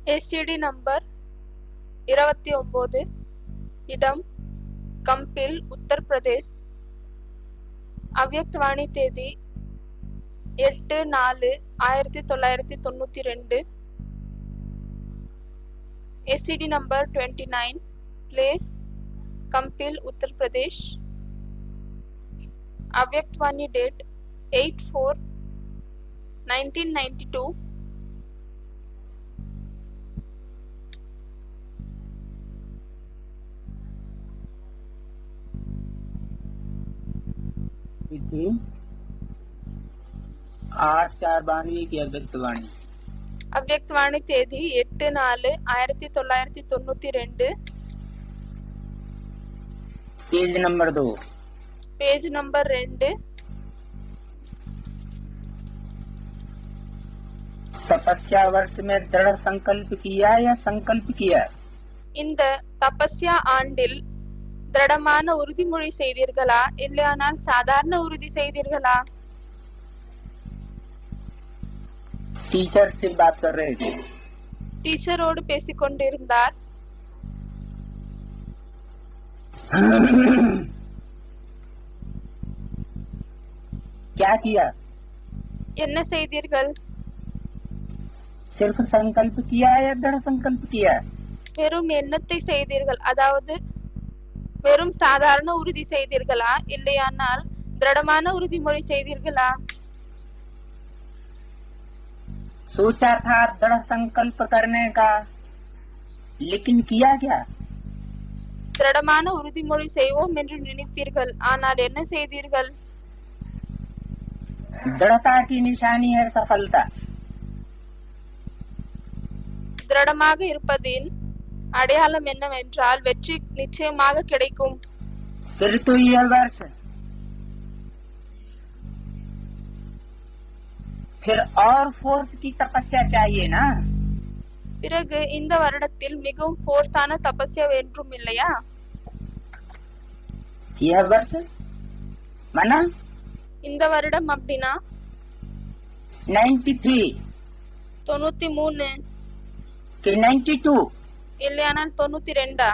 SCD number 29 idem Kampil Uttar Pradesh अव्यक्तवाणी தேதி 8/4/1992 SCD number 29 place Kampil Uttar Pradesh अव्यक्तवाणी date 8/4/1992 तिथि 8/4/92 की अव्यक्तवाणी अव्यक्तवाणी தேதி 8/4/1992 पेज नंबर 2 पेज नंबर 2 तपस्या वर्ष में दृढ़ संकल्प किया या संकल्प किया இந்த தபஸ்யா ஆண்டில் திடமான உறுதிமொழி செய்தீர்களா இல்லையானால் சாதாரண உறுதி செய்தீர்களா टीचर से बात कर रहे थे டீச்சரோடு பேசிக் கொண்டிருந்தார் क्या किया என்ன செய்தீர்கள் सिर्फ संकल्प किया या दृढ़ संकल्प किया வெறும் எண்ணத்தை செய்தீர்கள் அதாவது வெறும் சாதாரண உறுதி செய்தீர்களா இல்லையானால் திடமான உறுதிமொழி செய்தீர்களா सोचा था दृढ़ संकल्प करने का लेकिन किया क्या திடமான உறுதிமொழி செய்வோம் என்று நினைத்தீர்கள் ஆனால் என்ன செய்தீர்கள் दृढ़ता की निशानी है सफलता திடமாக இருப்பதின் அடையாளம் என்னவென்றால் வெற்றி நிச்சயமாக கிடைக்கும் फिर तो यह वर्ष फिर और फोर्स की तपस्या चाहिए ना பிறகு இந்த வருடத்தில் மிகவும் போர்ஸான தபஸ்யா வேண்டும் இல்லையா यह वर्ष माना இந்த வருடம் அப்படின்னா 93 93 के 92 இல்லையானால் 92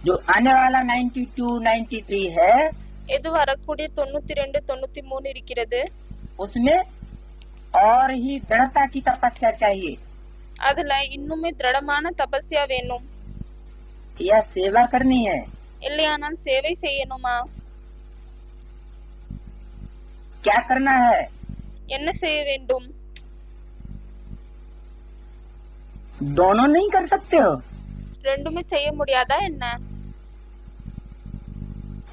जो आने वाला 92 93 है எது வரக்கூடிய 92 93 இருக்கிறது उसमें और ही दृढ़ता की तपस्या चाहिए அதுல இன்னுமே திடமான தபஸ்யா வேணும் यह सेवा करनी है இல்லையானால் சேவை செய்யணுமா क्या करना है என்ன செய்ய வேண்டும் दोनों नहीं कर सकते हो ரெண்டுமே செய்ய முடியாதா என்ன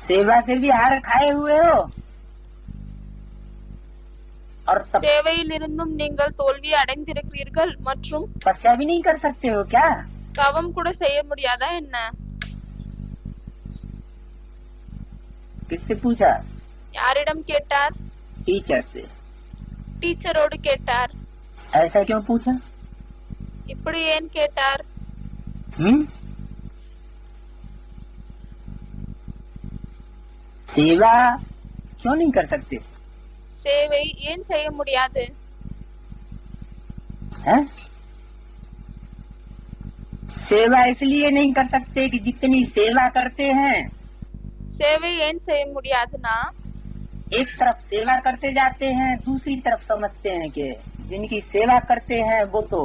सेवा से भी हार खाए हुए हो और சேவையில் இருந்தும் நீங்கள் தோல்வி அடைந்திருக்கிறீர்கள் மற்றும் तपस्या भी नहीं कर सकते हो क्या தவம் கூட செய்ய முடியாதா என்ன किससे पूछा யாரிடம் கேட்டார் टीचर से டீச்சரோடு கேட்டார் ऐसा क्यों पूछा இப்படி ஏன் கேட்டார் सेवा क्यों नहीं कर सकते சேவை ஏன் செய்ய முடியாது है? सेवा इसलिए नहीं कर सकते कि जितनी सेवा करते हैं சேவை ஏன் செய்ய முடியாதுன்னா एक तरफ सेवा करते जाते हैं दूसरी तरफ समझते हैं कि जिनकी सेवा करते हैं वो तो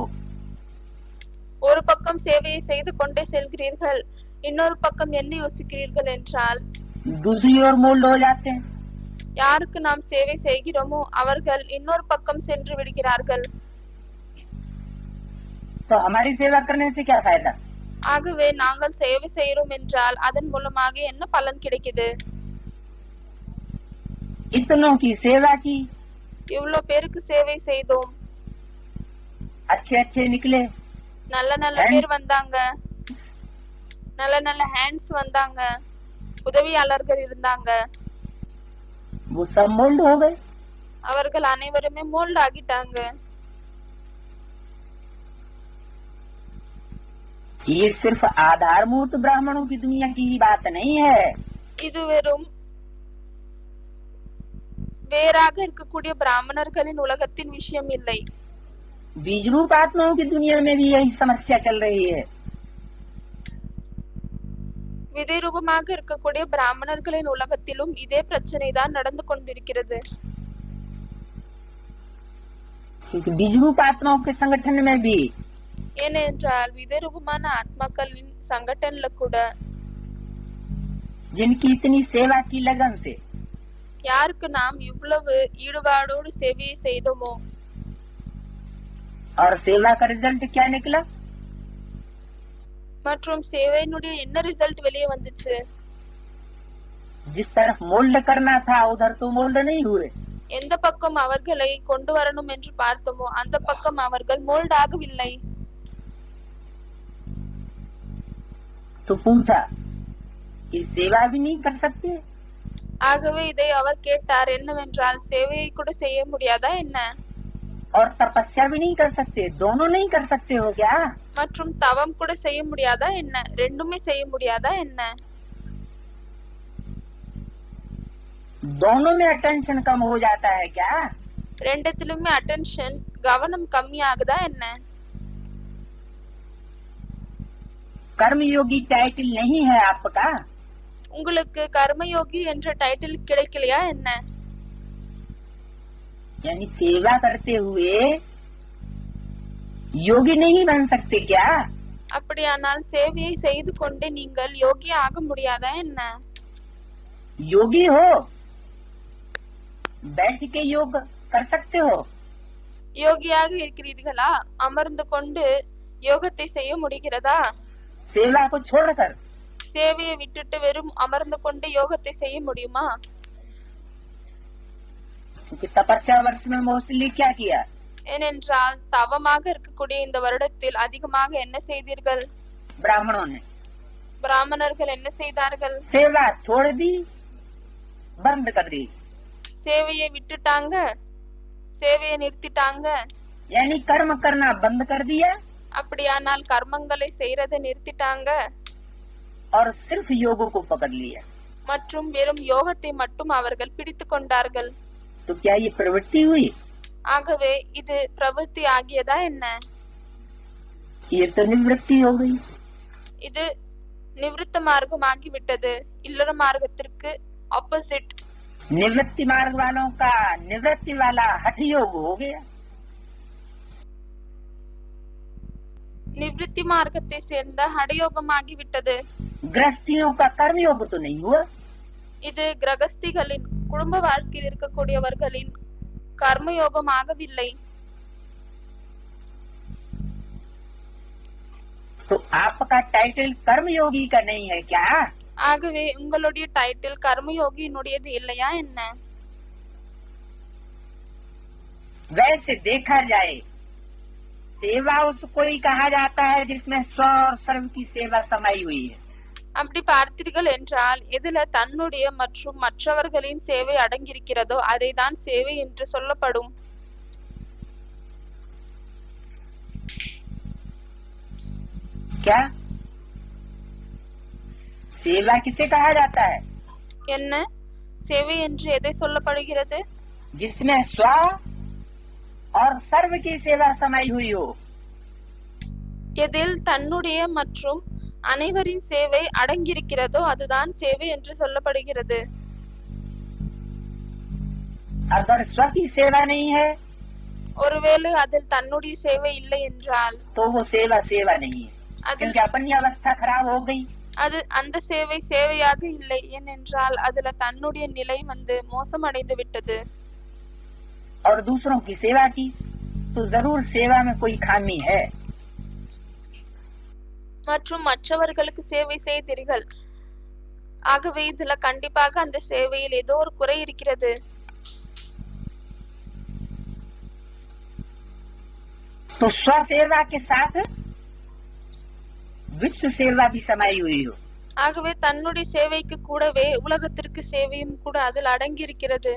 ஒரு பக்கம் சேவையை செய்து கொண்டே செல்கிறீர்கள் இன்னொரு பக்கம் என்ன யோசிக்கிறீர்கள் என்றால் दूसरी ओर मोल्ड हो जाते हैं யாருக்கு நாம் சேவை செய்கிறோமோ அவர்கள் இன்னொரு பக்கம் சென்று விடுகிறார்கள் तो हमारी सेवा करने से क्या फायदा ஆகவே நாங்கள் சேவை செய்கிறோம் என்றால் அதன் மூலமாக என்ன பலன் கிடைக்குது इतनों की सेवा की இவ்வளவு பேருக்கு சேவை செய்தோம் अच्छे अच्छे निकले நல்ல நல்ல பேர் வந்தாங்க நல்ல நல்ல ஹேண்ட்ஸ் வந்தாங்க உதவியாளர்கள் இருந்தாங்க वो सब मोल्ड हो गए அவர்கள் அனைவருமே மோல்ட் ஆகிட்டாங்க ये सिर्फ आधारभूत ब्राह्मणों की दुनिया की ही बात नहीं है இது வெறும் வேறாக இருக்கக்கூடிய பிராமணர்களின் உலகத்தின் விஷயம் இல்லை बीज रूप आत्माओं की दुनिया में भी यही समस्या चल रही है। விதை ரூபமாக இருக்கக்கூடிய பிராமணர்களின் உலகத்திலும் இதே பிரச்சனை தான் நடந்து கொண்டிருக்கிறது. क्योंकि बीज रूप आत्माओं के संगठन में भी ஏனென்றால் விதை ரூபமான ஆத்மாக்களின் சங்கடன்ல கூட जिनकी इतनी सेवा की लगन से யாருக்கு நாம் இவ்வளவு ஈடுபாடோடு சேவையை செய்தோமோ और सेवा का रिजल्ट क्या निकला? மற்றும் சேவையினுடைய என்ன ரிசல்ட் வெளியே வந்துச்சு? जिस तरफ मोल्ड करना था उधर तो मोल्ड नहीं हुए। எந்த பக்கம் அவர்களை கொண்டு வரணும் என்று பார்த்தோமோ அந்த பக்கம் அவர்கள் மோல்ட் ஆகவில்லை. तो पूछा कि सेवा भी नहीं कर सकते? ஆகவே இதை அவர் கேட்டார், என்னவென்றால் சேவையை கூட செய்ய முடியாதா என்ன? और तपस्या भी नहीं कर सकते? दोनों नहीं कर सकते हो क्या? மற்றும் தவம் கூட செய்ய முடியாதா என்ன? ரெண்டுமே செய்ய முடியாதா என்ன? दोनों में अटेंशन कम हो जाता है क्या? ரெண்டுத்திலுமே அட்டென்ஷன் கவனம் கம்மியாகுதா என்ன? कर्मयोगी टाइटल नहीं है आपका? உங்களுக்கு கர்மயோகி என்ற டைட்டில் கிடைக்கலையா என்ன? यानी सेवा करते हुए योगी नहीं बन सकते क्या? அப்படியானால் சேவையை செய்து கொண்டு நீங்கள் யோகி ஆக முடியாதா என்ன? योगी हो, बैठ के योग कर सकते हो। யோகியாக இருக்கிறீர்களா? அமர்ந்து கொண்டு யோகத்தை செய்ய முடிகிறதா? सेवा को छोड़कर சேவையை விட்டுட்டு வெறும் அமர்ந்து கொண்டு யோகத்தை செய்ய முடியுமா? क्योंकि तपस्या वर्ष में मोस्टली क्या किया? ஏனென்றால் தவமாக இருக்கக்கூடிய இந்த வருடத்தில் அதிகமாக என்ன செய்தீர்கள்? ब्राह्मणों ने பிராமணர்கள் என்ன செய்தார்கள்? सेवा छोड़ दी, बंद कर दी। சேவையை விட்டுட்டாங்க, சேவையை நிறுத்திட்டாங்க. यानी कर्म करना बंद कर दिया அப்படியானால் கர்மங்களை செய்யறதை நிறுத்திட்டாங்க और सिर्फ योग को पकड़ लिया। மற்றும் வெறும் யோகத்தை மட்டும் அவர்கள் பிடித்து கொண்டார்கள். तो क्या ये प्रवृत्ति हुई? ஆகவே இது பிரவೃತ್ತಿ ஆகியதா என்ன? ये तो निवृत्ति हो गई। இது நிவிருத்த மார்க்கம் ஆகிவிட்டது, இல்லற மார்க்கத்திற்கு ஆப்போசிட். निवृत्ति मार्ग वालों का निवृत्ति वाला हठ योग हो गया। நிவிருத்தி மார்க்கத்தை சேர்ந்த ஹடயோகம் ஆகிவிட்டது. गृहस्थियों का कर्म योग तो नहीं हुआ। இது கிரகஸ்திகளின் குடும்ப வாழ்க்கையில் இருக்கக்கூடியவர்களின் கர்மயோகம் ஆகவில்லை. तो आपका टाइटल कर्मयोगी का नहीं है क्या? ஆகவே உங்களுடைய டைட்டில் கர்மயோகியினுடையது இல்லையா என்ன? वैसे देखा जाए सेवा उसको ही कहा जाता है जिसमें स्व और सर्व की सेवा समाई हुई है। அப்படி பார்த்தீர்கள் என்றால் எதுல தன்னுடைய மற்றும் மற்றவர்களின் சேவை அடங்கியிருக்கிறதோ அதை தான் சேவை என்று சொல்லப்படும். क्या सेवा किसे कहा जाता है? என்ன சேவை என்று எதை சொல்லப்படுகிறது? जिसमें स्व और सर्व की सेवा समाई हुई हो। எதில் தன்னுடைய மற்றும் அனைவரின் சேவை அடங்கியிருக்கிறதோ அதுதான் சேவை என்று சொல்லப்படுகிறது. अगर स्व की सेवा नहीं है ஒருவேளை அதில் தன்னுடைய சேவை இல்லை என்றால் तो वो सेवा सेवा नहीं है, அதில் क्योंकि अपनी अवस्था खराब हो गई। அது அந்த சேவை சேவையாக இல்லை, ஏனென்றால் அதுல தன்னுடைய நிலை மோசமடைந்து விட்டது. और दूसरों की सेवा की तो जरूर सेवा में कोई खामी है। மற்றும் மற்றவர்களுக்கு சேவை செய்தீர்கள், ஆகவே இதுல கண்டிப்பாக அந்த சேவையில் ஏதோ ஒரு குறை இருக்கிறது. तो स्व सेवा के साथ विश्व सेवा भी समाई हुई हो। ஆகவே தன்னுடைய சேவைக்கு கூடவே உலகத்திற்கு சேவையும் கூட அதில் அடங்கி இருக்கிறது.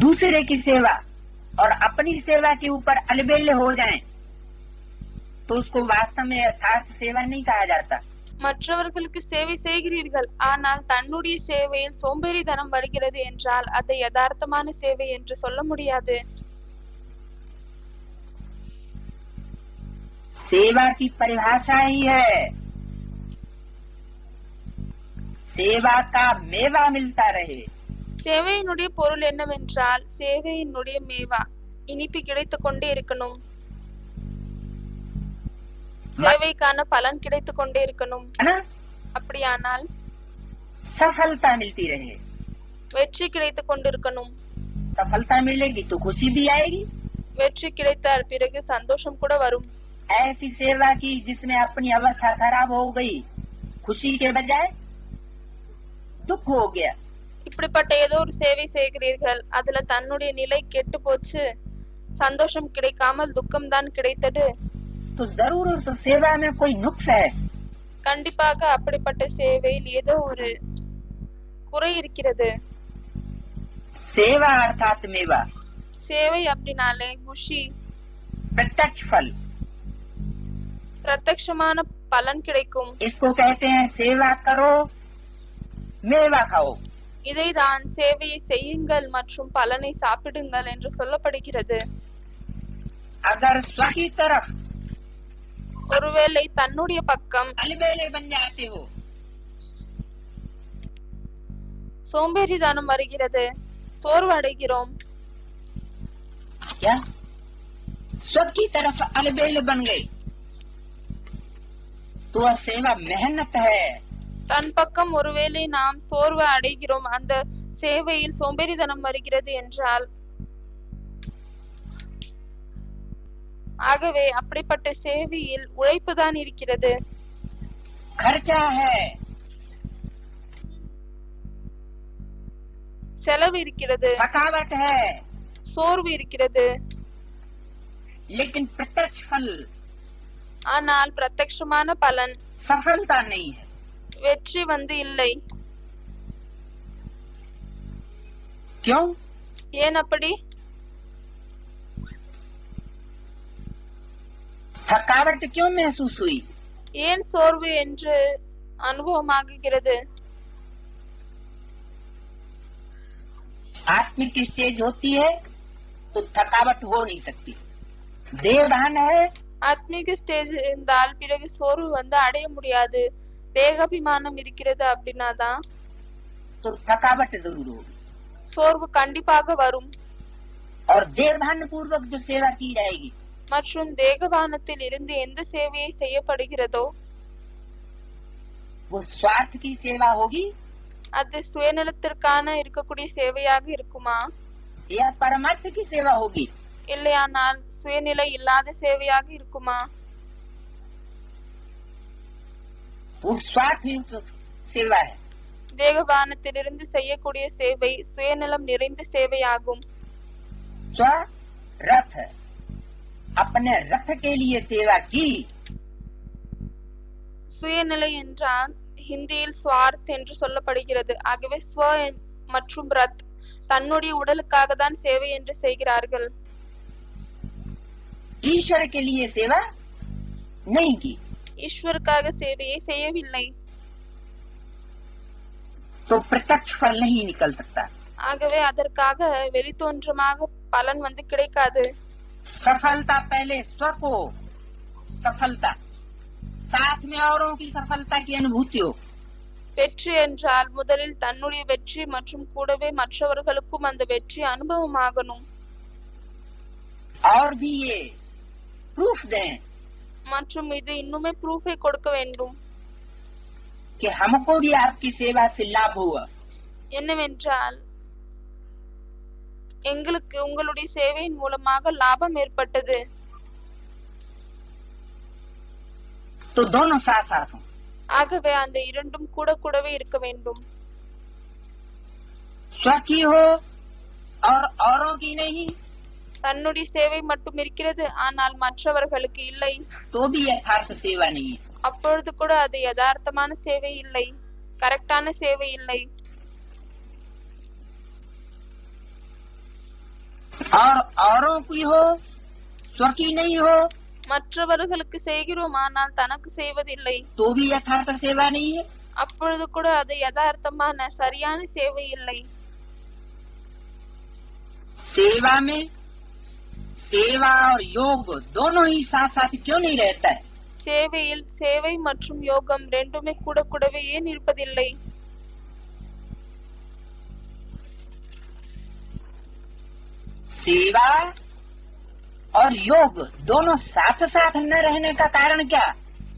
दूसरे की सेवा और अपनी सेवा के ऊपर अलबेले हो जाएं तो उसको वास्तव में यथार्थ सेवा नहीं कहा जाता। மற்றவர்களுக்கு சேவை செய்கிறீர்கள், ஆனால் தன்னுடைய சேவையில் சோம்பேறித்தனம் வருகிறது என்றால் அதை யதார்த்தமான சேவை என்று சொல்ல முடியாது. सेवा की परिभाषा ही है, सेवा का मेवा मिलता रहे। சேவையினுடைய பொருள் என்னவென்றால் சேவையினுடைய மேவா, இனிப்பு கிடைத்துக் கொண்டே இருக்கணும், சேவைக்கான பலன் கிடைத்துக் கொண்டே இருக்கணும். है ना? அப்படியானால் सफलता मिलती रहे। வெற்றி கிடைத்துக் கொண்டிருக்கணும். सफलता मिलेगी तो खुशी भी आएगी। வெற்றி கிடைத்தால் பிறகு சந்தோஷம் கூட வரும். ऐसी सेवा की जिसमें अपनी अवस्था खराब हो गई, खुशी के बजाय दुख हो गया, இப்படிப்பட்ட ஏதோ ஒரு சேவை செய்கிறீர்கள், அதுல தன்னுடைய நிலை கெட்டு போச்சு, சந்தோஷம் கிடைக்காமல் துக்கம் தான் கிடைத்தது, तो जरूर उस सेवा में कोई नुक्स है। கண்டிப்பாக அப்படிப்பட்ட சேவையில் ஏதோ ஒரு குறை இருக்கிறது. सेवा अर्थात मेवा, சேவை அப்படின்னாலே குஷி, प्रत्यक्ष फल, பிரத்யட்சமான பலன் கிடைக்கும். इसको कहते हैं सेवा करो मेवा खाओ। இதைதான் சேவையை செய்யுங்கள் மற்றும் பலனை சாப்பிடுங்கள் என்று சொல்லப்படுகிறது. अगर स्व की तरफ ஒருவேளை தன்னுடைய பக்கம் अलबेले बन जाते हो, சோம்பேறித்தனம் வருகிறது, சோர்வடைகிறோம், क्या स्व की तरफ अलबेले बन गए तो वह सेवा मेहनत है। தன் பக்கம் ஒருவேளை நாம் சோர்வு அடைகிறோம், அந்த சேவையில் சோம்பேறித்தனம் வருகிறது என்றால், ஆகவே அப்படிப்பட்ட சேவையில் உழைப்பு தான் இருக்கிறது, खर्चा है, செலவு இருக்கிறது, थकावट है, சோர்வு இருக்கிறது. लेकिन प्रत्यक्ष फल ஆனால் பிரத்யட்சமான பலன், सफलता नहीं है। வெற்றி இல்லை. क्यों? ஏன் அப்படி? थकावट क्यों महसूस हुई? ஏன் சோர்வு என்று அனுபவமாகுகிறது? आत्मिक स्टेज होती है तो थकावट हो नहीं सकती। देवभान है ஆத்மீக ஸ்டேஜ் இருந்தால் பிறகு சோர்வு அடைய முடியாது. தேகாபிமானம் இருக்கிறது அப்படின்னாதான் तो थकावट जरूर होगी, சோர்வு கண்டிப்பாக வரும். और देवभान पूर्वक जो सेवा की जाएगी மற்றும் தேகபானத்தில் இருந்து எந்த சேவையை செய்யப்படுகிறதோ वो स्वार्थ की सेवा होगी அது சுயநலத்திற்கான இருக்கக்கூடிய சேவையாக இருக்குமா, या परमार्थ की सेवा होगी? இல்லையானால் சுயநிலை இல்லாத சேவையாக இருக்குமா? वो स्वार्थ ही सेवा है। தேகபானத்திலிருந்து செய்யக்கூடிய சேவை சுயநலம் நிறைந்த சேவையாகும். स्व रथ, अपने रथ के लिए सेवा की, சுயநிலை என்றால் ஹிந்தியில் ஸ்வார்த் என்று சொல்லப்படுகிறது. ஆகவே ஸ்வ மற்றும் ரத் தன்னுடைய உடலுக்காக தான் சேவை என்று செய்கிறார்கள். ईश्वर के लिए सेवा नहीं की ஈஸ்வருக்காக சேவையை செய்யவில்லை. तो प्रत्यक्ष फल नहीं निकल सकता। ஆகவே அதற்காக வெளித்தோன்றமாக பலன் கிடைக்காது. सफलता पहले स्व को सफलता, साथ में औरों की सफलता की अनुभूति हो। வெற்றி என்றால் முதலில் தன்னுடைய வெற்றி மற்றும் கூடவே மற்றவர்களுக்கும் அந்த வெற்றி அனுபவமாகணும். और भी ये प्रूफ दें மற்றும் இது இன்னுமே ப்ரூஃபை கொடுக்க வேண்டும். कि हमको भी आपकी सेवा से लाभ हुआ। என்னவென்றால் எங்களுக்கு உங்களுடைய சேவையின் மூலமாக லாபம் ஏற்பட்டது. तो दोनों साथ साथ हों। ஆகவே அந்த இரண்டும் கூடவே இருக்க வேண்டும். स्व की हो और औरों की नहीं தன்னுடைய சேவை மட்டும் இருக்கிறது, ஆனால் மற்றவர்களுக்கு இல்லை, तो भी यथार्थ सेवा नहीं है। அப்பொழுது கூட அது யதார்த்தமான சேவை இல்லை, கரெக்டான சேவை இல்லை. और औरों की हो, स्व की नहीं हो, மற்றவர்களுக்கு செய்கிறோம், ஆனால் தனக்கு செய்வதில்லை. तो भी यथार्थ सेवा नहीं है। அப்பொழுது கூட அது யதார்த்தமான சரியான சேவை இல்லை. सेवा में सेवा और योग दोनों ही साथ साथ क्यों नहीं रहता है? சேவையில் சேவை மற்றும் யோகம் ரெண்டுமே கூட கூடவே ஏன் இருப்பதில்லை? सेवा और योग दोनों साथ साथ न रहने का कारण क्या?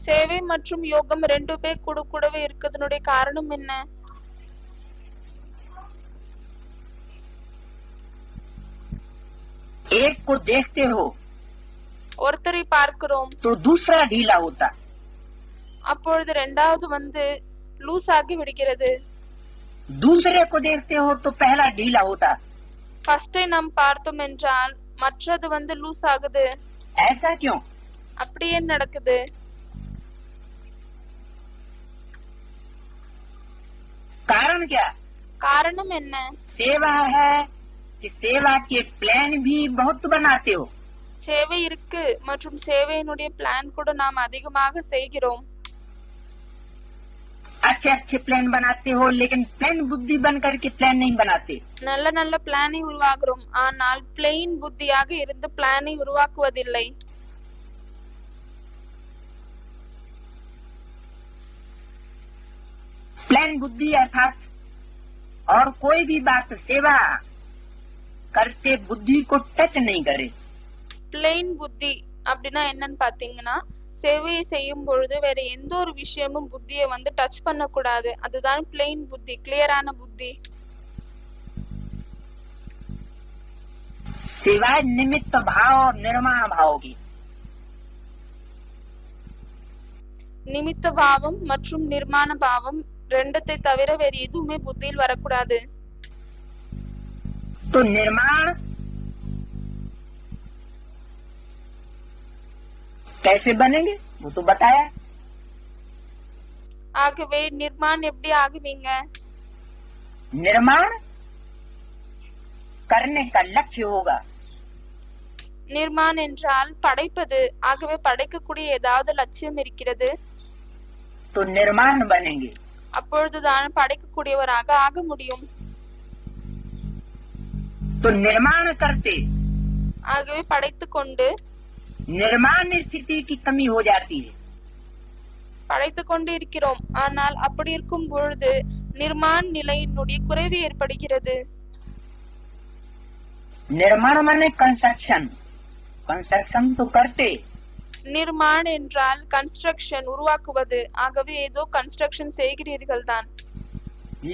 சேவை மற்றும் யோகம் ரெண்டுமே கூட கூடவே இருக்கிறதுனுடைய காரணம் என்ன? एक को देखते हो ஒருத்தரை பார்க்கிறோம், तो दूसरा ढीला होता, அப்பொழுது ரெண்டாவது லூஸ் ஆகி விடுகிறது. दूसरे को देखते हो तो पहला ढीला होता। ஃபர்ஸ்டை நாம் பார்த்தோம் என்றால் மற்றது லூஸ் ஆகுது. ऐसा क्यों? அப்படியே நடக்குது. कारण क्या? காரணம் என்ன? सेवा है कि सेवा के प्लान भी बहुत बनाते हो। சேவை இருக்கு மற்றும் சேவையினுடைய பிளான் கூட நாம் அதிகமாக செய்கிறோம். अच्छे अच्छे प्लान बनाते हो, लेकिन प्लान बुद्धि बन करके प्लान नहीं बनाते। நல்ல நல்ல பிளானை உருவாக்குறோம், ஆனால் பிளெயின் புத்தியாக இருந்து பிளானை உருவாக்குவதில்லை. प्लान बुद्धि अर्थात और कोई भी बात सेवा करते बुद्धि को टच नहीं करे। பிளெயின் புத்தி அப்படின்னா என்னன்னு பாத்தீங்கன்னா, சேவையை செய்யும் பொழுது வேற எந்த ஒரு விஷயமும் புத்தியை டச் பண்ண கூடாது. அதுதான் பிளெயின் புத்தி, கிளியரான புத்தி. सिवाय निमित्त भाव और निर्माण भाव की। நிமித்த பாவம் மற்றும் நிர்மாண பாவம் ரெண்டத்தை தவிர வேற எதுவுமே புத்தியில் வரக்கூடாது. तो निर्माण कैसे बनेंगे वो तो बताया। ஆகவே நிர்மாணம் எப்படி ஆகுவீங்க? निर्माण करने का लक्ष्य होगा। நிர்மாணம் என்றால் படைப்பது. ஆகவே படைக்கக்கூடிய ஏதாவது லட்சியம் இருக்கிறது, तो निर्माण बनेंगे। அப்பொழுதுதான் படைக்கக்கூடியவராக ஆக முடியும். तो निर्माण करते ஆகவே படைத்துக் கொண்டு निर्माण स्थिति की कमी हो जाती है। படைத்துக் கொண்டு இருக்கிறோம், ஆனால் அப்படி இருக்கும் பொழுது நிர்மாண நிலையினுடைய குறைவு ஏற்படுகிறது. निर्माण माने कंस्ट्रक्शन, कंस्ट्रक्शन तो करते। நிர்மாண் என்றால் கன்ஸ்ட்ரக்ஷன், உருவாக்குவது. ஆகவே ஏதோ கன்ஸ்ட்ரக்ஷன் செய்கிறீர்கள் தான்,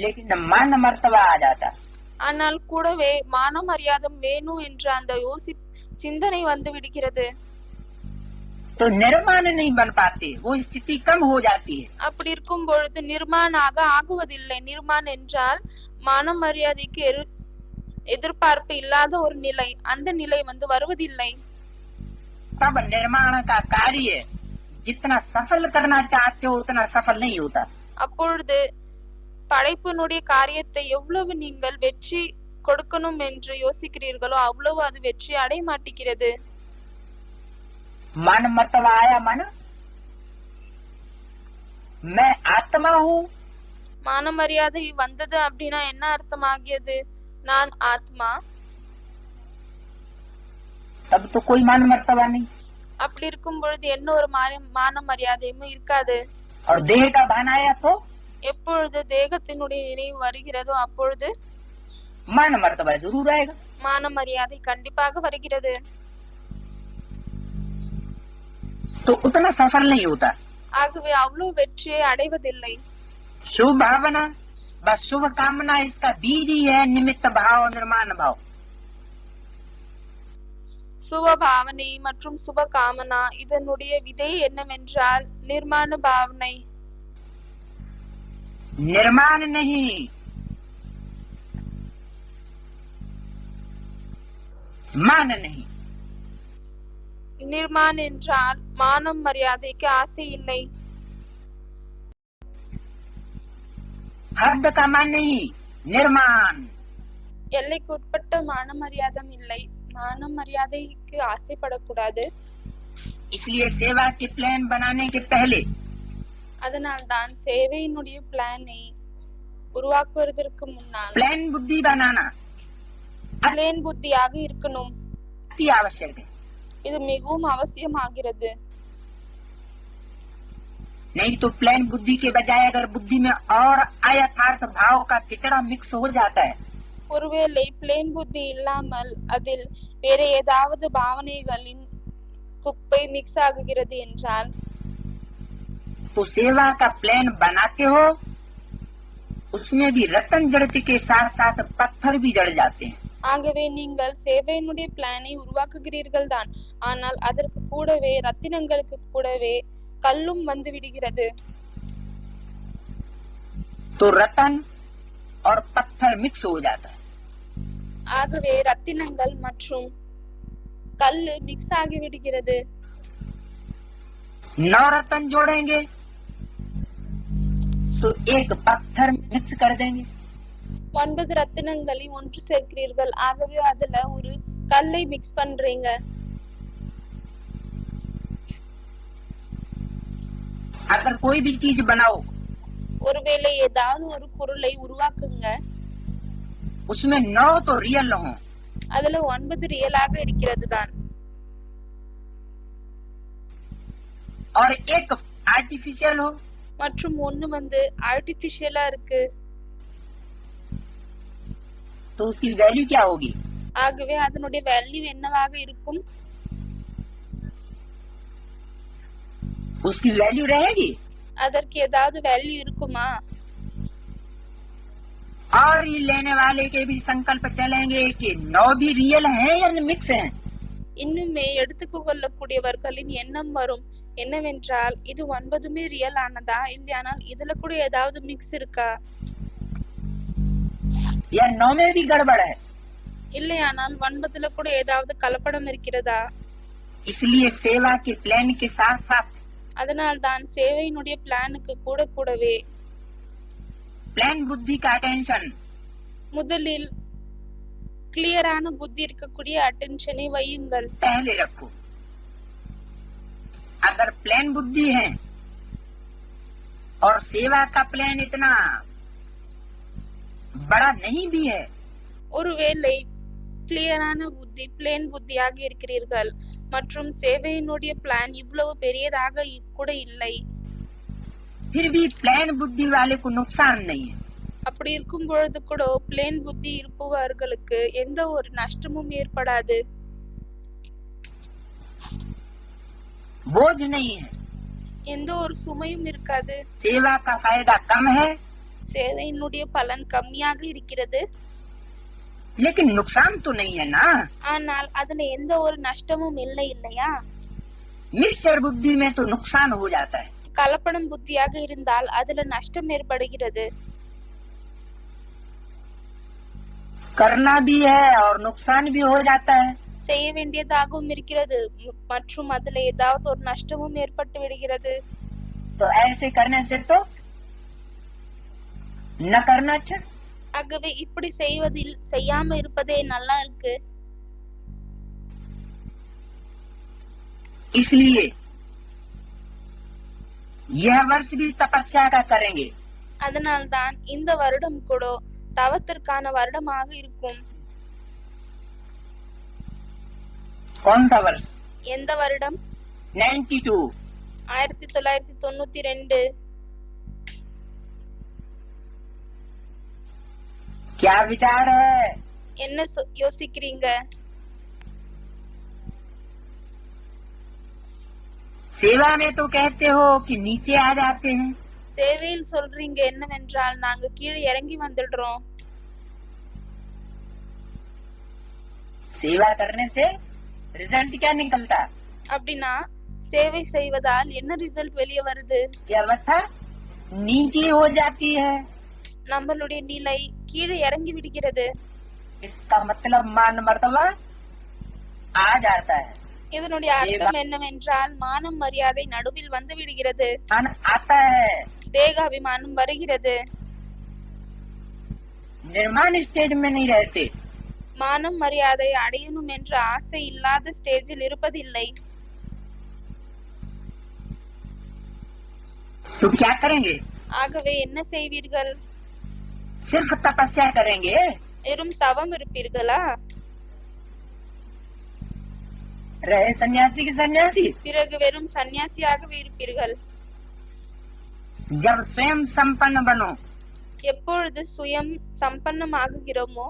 लेकिन मान मर्तबा आ जाता। ஆனால் கூடவே மான மரியாதம் வேணும் என்ற அந்த சிந்தனை விடுகிறது. तो निर्माण नहीं बन पाते, वो स्थिति कम हो जाती है। அப்படி இருக்கும் பொழுது நிர்மாணாக ஆகுவதில்லை. நிர்மாண் என்றால் மான மரியாதைக்கு எதிர்பார்ப்பு இல்லாத ஒரு நிலை, அந்த நிலை வருவதில்லை. तब निर्माण का कार्य जितना सफल करना चाहते हो उतना सफल नहीं होता। அப்பொழுது படைப்பினுடைய காரியத்தை எவ்வளவு நீங்கள் வெற்றி கொடுக்கணும் என்று யோசிக்கிறீர்களோ அவ்வளவு அது வெற்றி அடைய மாட்டேங்கிறது. मान मर्तबा आया, मन मैं आत्मा हूँ। மான மரியாதை வந்தது அப்படின்னா என்ன அர்த்தமாகியது? நான் ஆத்மா. तब तो कोई मान मर्तबा नहीं। அப்படி இருக்கும் பொழுது என்ன ஒரு மான மரியாதையும் இருக்காது. और देह का भान आया तो எப்பொழுது தேகத்தினுடைய நினைவு வருகிறதோ அப்பொழுது मान मर्तबा जरूर आएगा। மான மரியாதை கண்டிப்பாக வருகிறது. तो उतना सफल नहीं होता। ஆகவே அவ்வளவு வெற்றியை அடைவதில்லை. शुभ भावना बस शुभ कामना इसका बीज ही है, निमित्त भाव निर्माण भाव। சுப பாவனை மற்றும் சுப காமனா இதனுடைய விதை என்னவென்றால் நிர்மாண பாவனை. निर्माण नहीं, मान नहीं। நிர்மாண் என்றால் மானம் மரியாதைக்கு ஆசை இல்லை. हद का मान नहीं, निर्माण। எல்லைக்கு உட்பட்ட மான மரியாதை இல்லை. மான மரியாதைக்கு ஆசைப்படக்கூடாது. इसलिए सेवा के प्लान बनाने के पहले அதனால்தான் சேவையினுடைய பிளானை உருவாக்குவதற்கு முன்னால் प्लान बुद्धि बनाना பிளேன் புத்தியாக இருக்கணும். अति आवश्यक है। இது மிகவும் அவசியமாகிறது. नहीं तो प्लान बुद्धि के बजाय अगर बुद्धि में और अयथार्थ भाव का किचड़ा मिक्स हो जाता है ஒருவேளை பிளேன் புத்தி இல்லாமல் அதில் வேற ஏதாவது பாவனைகளின் குப்பை மிக்ஸ் ஆகுகிறது என்றால் तो सेवा का प्लान बनाते हो उसमें भी रतन जड़ती के साथ साथ पत्थर भी जड़ जाते हैं। ஆகவே நீங்கள் சேவையினுடைய பிளானை உருவாக்குகிறீர்கள் தான், ஆனால் அதற்கு கூடவே ரத்தினங்களுக்கு கூடவே கல்லும் வந்து விடுகிறது. तो रतन और पत्थर मिक्स हो जाता है। ஆகவே ரத்தினங்கள் மற்றும் கல்லு மிக்ஸ் ஆகி விடுகிறது. 9 रतन जोड़ेंगे तो एक पत्थर मिक्स कर देंगे। 9 ரத்தினங்களை ஒன்று சேர்க்கிறீர்கள், ஆகவே அதுல ஒரு கல்லை மிக்ஸ் பண்றீங்க. अगर कोई भी चीज बनाओ ஒருவேளை ஏதாவது ஒரு பொருளை உருவாக்குங்க, उसमें 9 तो रियल हो அதுல 9 ரியலாக இருக்கிறது தான், और एक आर्टिफिशियल हो மற்றும் ஒண்ணு வந்து ஆர்டிபிஷியலா இருக்கு. तो उसकी वैल्यू क्या होगी? ஆகவே அதனுடைய வேல்யூ என்னவாக இருக்கும்? उसकी वैल्यू रहेगी அதற்கு ஏதாவது வேல்யூ இருக்குமா? और ये लेने वाले के भी संकल्प चलेंगे कि 9 भी रियल है या मिक्स है। இன்னுமே எடுத்துக் கொள்ளக்கூடியவர்களின் எண்ணம் வரும் என்னவென்றால் இது 9மே ரியல் ஆனதா, இல்லையானால் இதுல கூட ஏதாவது மிக்ஸ் இருக்கா, या 9 में भी गड़बड़ है। இல்லையானால் 9ல கூட ஏதாவது கலப்படம் இருக்கிறதா? इसलिए सेवा के प्लान के साथ साथ அதனால் தான் சேவையினுடைய பிளானுக்கு கூட கூடவே प्लान बुद्धि का अटेंशन முதலில் கிளியரான புத்தி இருக்கக்கூடிய அட்டென்ஷனை வையுங்கள். पहले रखो। अगर प्लान बुद्धि है और सेवा का प्लान इतना बड़ा नहीं भी है ஒருவேளை கிளியரான புத்தி பிளேன் புத்தியாக இருக்கிறீர்கள் மற்றும் சேவையினுடைய பிளான் இவ்வளவு பெரியதாக கூட இல்லை, फिर भी प्लान बुद्धि वाले को नुकसान नहीं है। அப்படி இருக்கும் பொழுது கூட பிளேன் புத்தி இருப்பவர்களுக்கு எந்த ஒரு நஷ்டமும் ஏற்படாது, बोझ नहीं है। எந்த ஒரு சுமையும் இருக்காது. सेवा का फायदा कम है சேவையினுடைய பலன் கம்மியாக இருக்கிறது, लेकिन नुकसान तो नहीं है ना। ஆனால் அதுல எந்த ஒரு நஷ்டமும் இல்லை இல்லையா? मिक्सचर बुद्धि में तो नुकसान हो जाता है। கலப்படம் புத்தியாக இருந்தால் அதுல நஷ்டம் ஏற்படுகிறது. करना भी है और नुकसान भी हो जाता है। செய்ய வேண்டியதாகவும் இருக்கிறது மற்றும் அதுல ஏதாவது ஒரு நஷ்டமும் ஏற்பட்டு விடுகிறது. तो ऐसे करने से तो न करना अच्छा। ஆகவே இப்படி செய்வதில் செய்யாம இருப்பதே நல்லா இருக்கு. इसलिए यह वर्ष भी तपस्या का करेंगे। அதனால்தான் இந்த வருடம் கூட தவத்திற்கான வருடமாக இருக்கும். कौन सा वर्ष? எந்த வருடம்? 92 1992. क्या विचार है? என்ன யோசிக்கிறீங்க? सेवा में तो कहते हो कि नीचे आ जाते हैं। சேவையில் சொல்றீங்க என்னவென்றால் நாங்க கீழே இறங்கி வந்துடுறோம். सेवा करने से रिजल्ट क्या निकलता? அப்படின்னா சேவை செய்வதால் என்ன ரிசல்ட் வெளியே வருது? क्या अवस्था नीचे हो जाती है। நம்மளுடைய நிலை கீழே இறங்கி விடுகிறது. इसका मतलब मान मर्तबा आ जाता है। இதனுடைய அர்த்தம் என்னவென்றால் மானம் மரியாதை நடுவில் வந்து விடுகிறது, आता है। தேகாபிமானம் வருகிறது. निर्माण स्टेज में नहीं रहते। மானம் மரியாதை அடையணும் என்ற ஆசை இல்லாத ஸ்டேஜில் இருப்பதில்லை. तो क्या करेंगे? ஆகவே என்ன செய்வீர்கள்? सिर्फ तपस्या करेंगे? வெறும் தவம் இருப்பீர்களா? रहे सन्यासी के सन्यासी। பிறகு வெறும் சன்னியாசியாகவே இருப்பீர்கள்? जब स्वयं संपन्न बनो எப்பொழுது சுயம் சம்பன்னமாகுகிறோமோ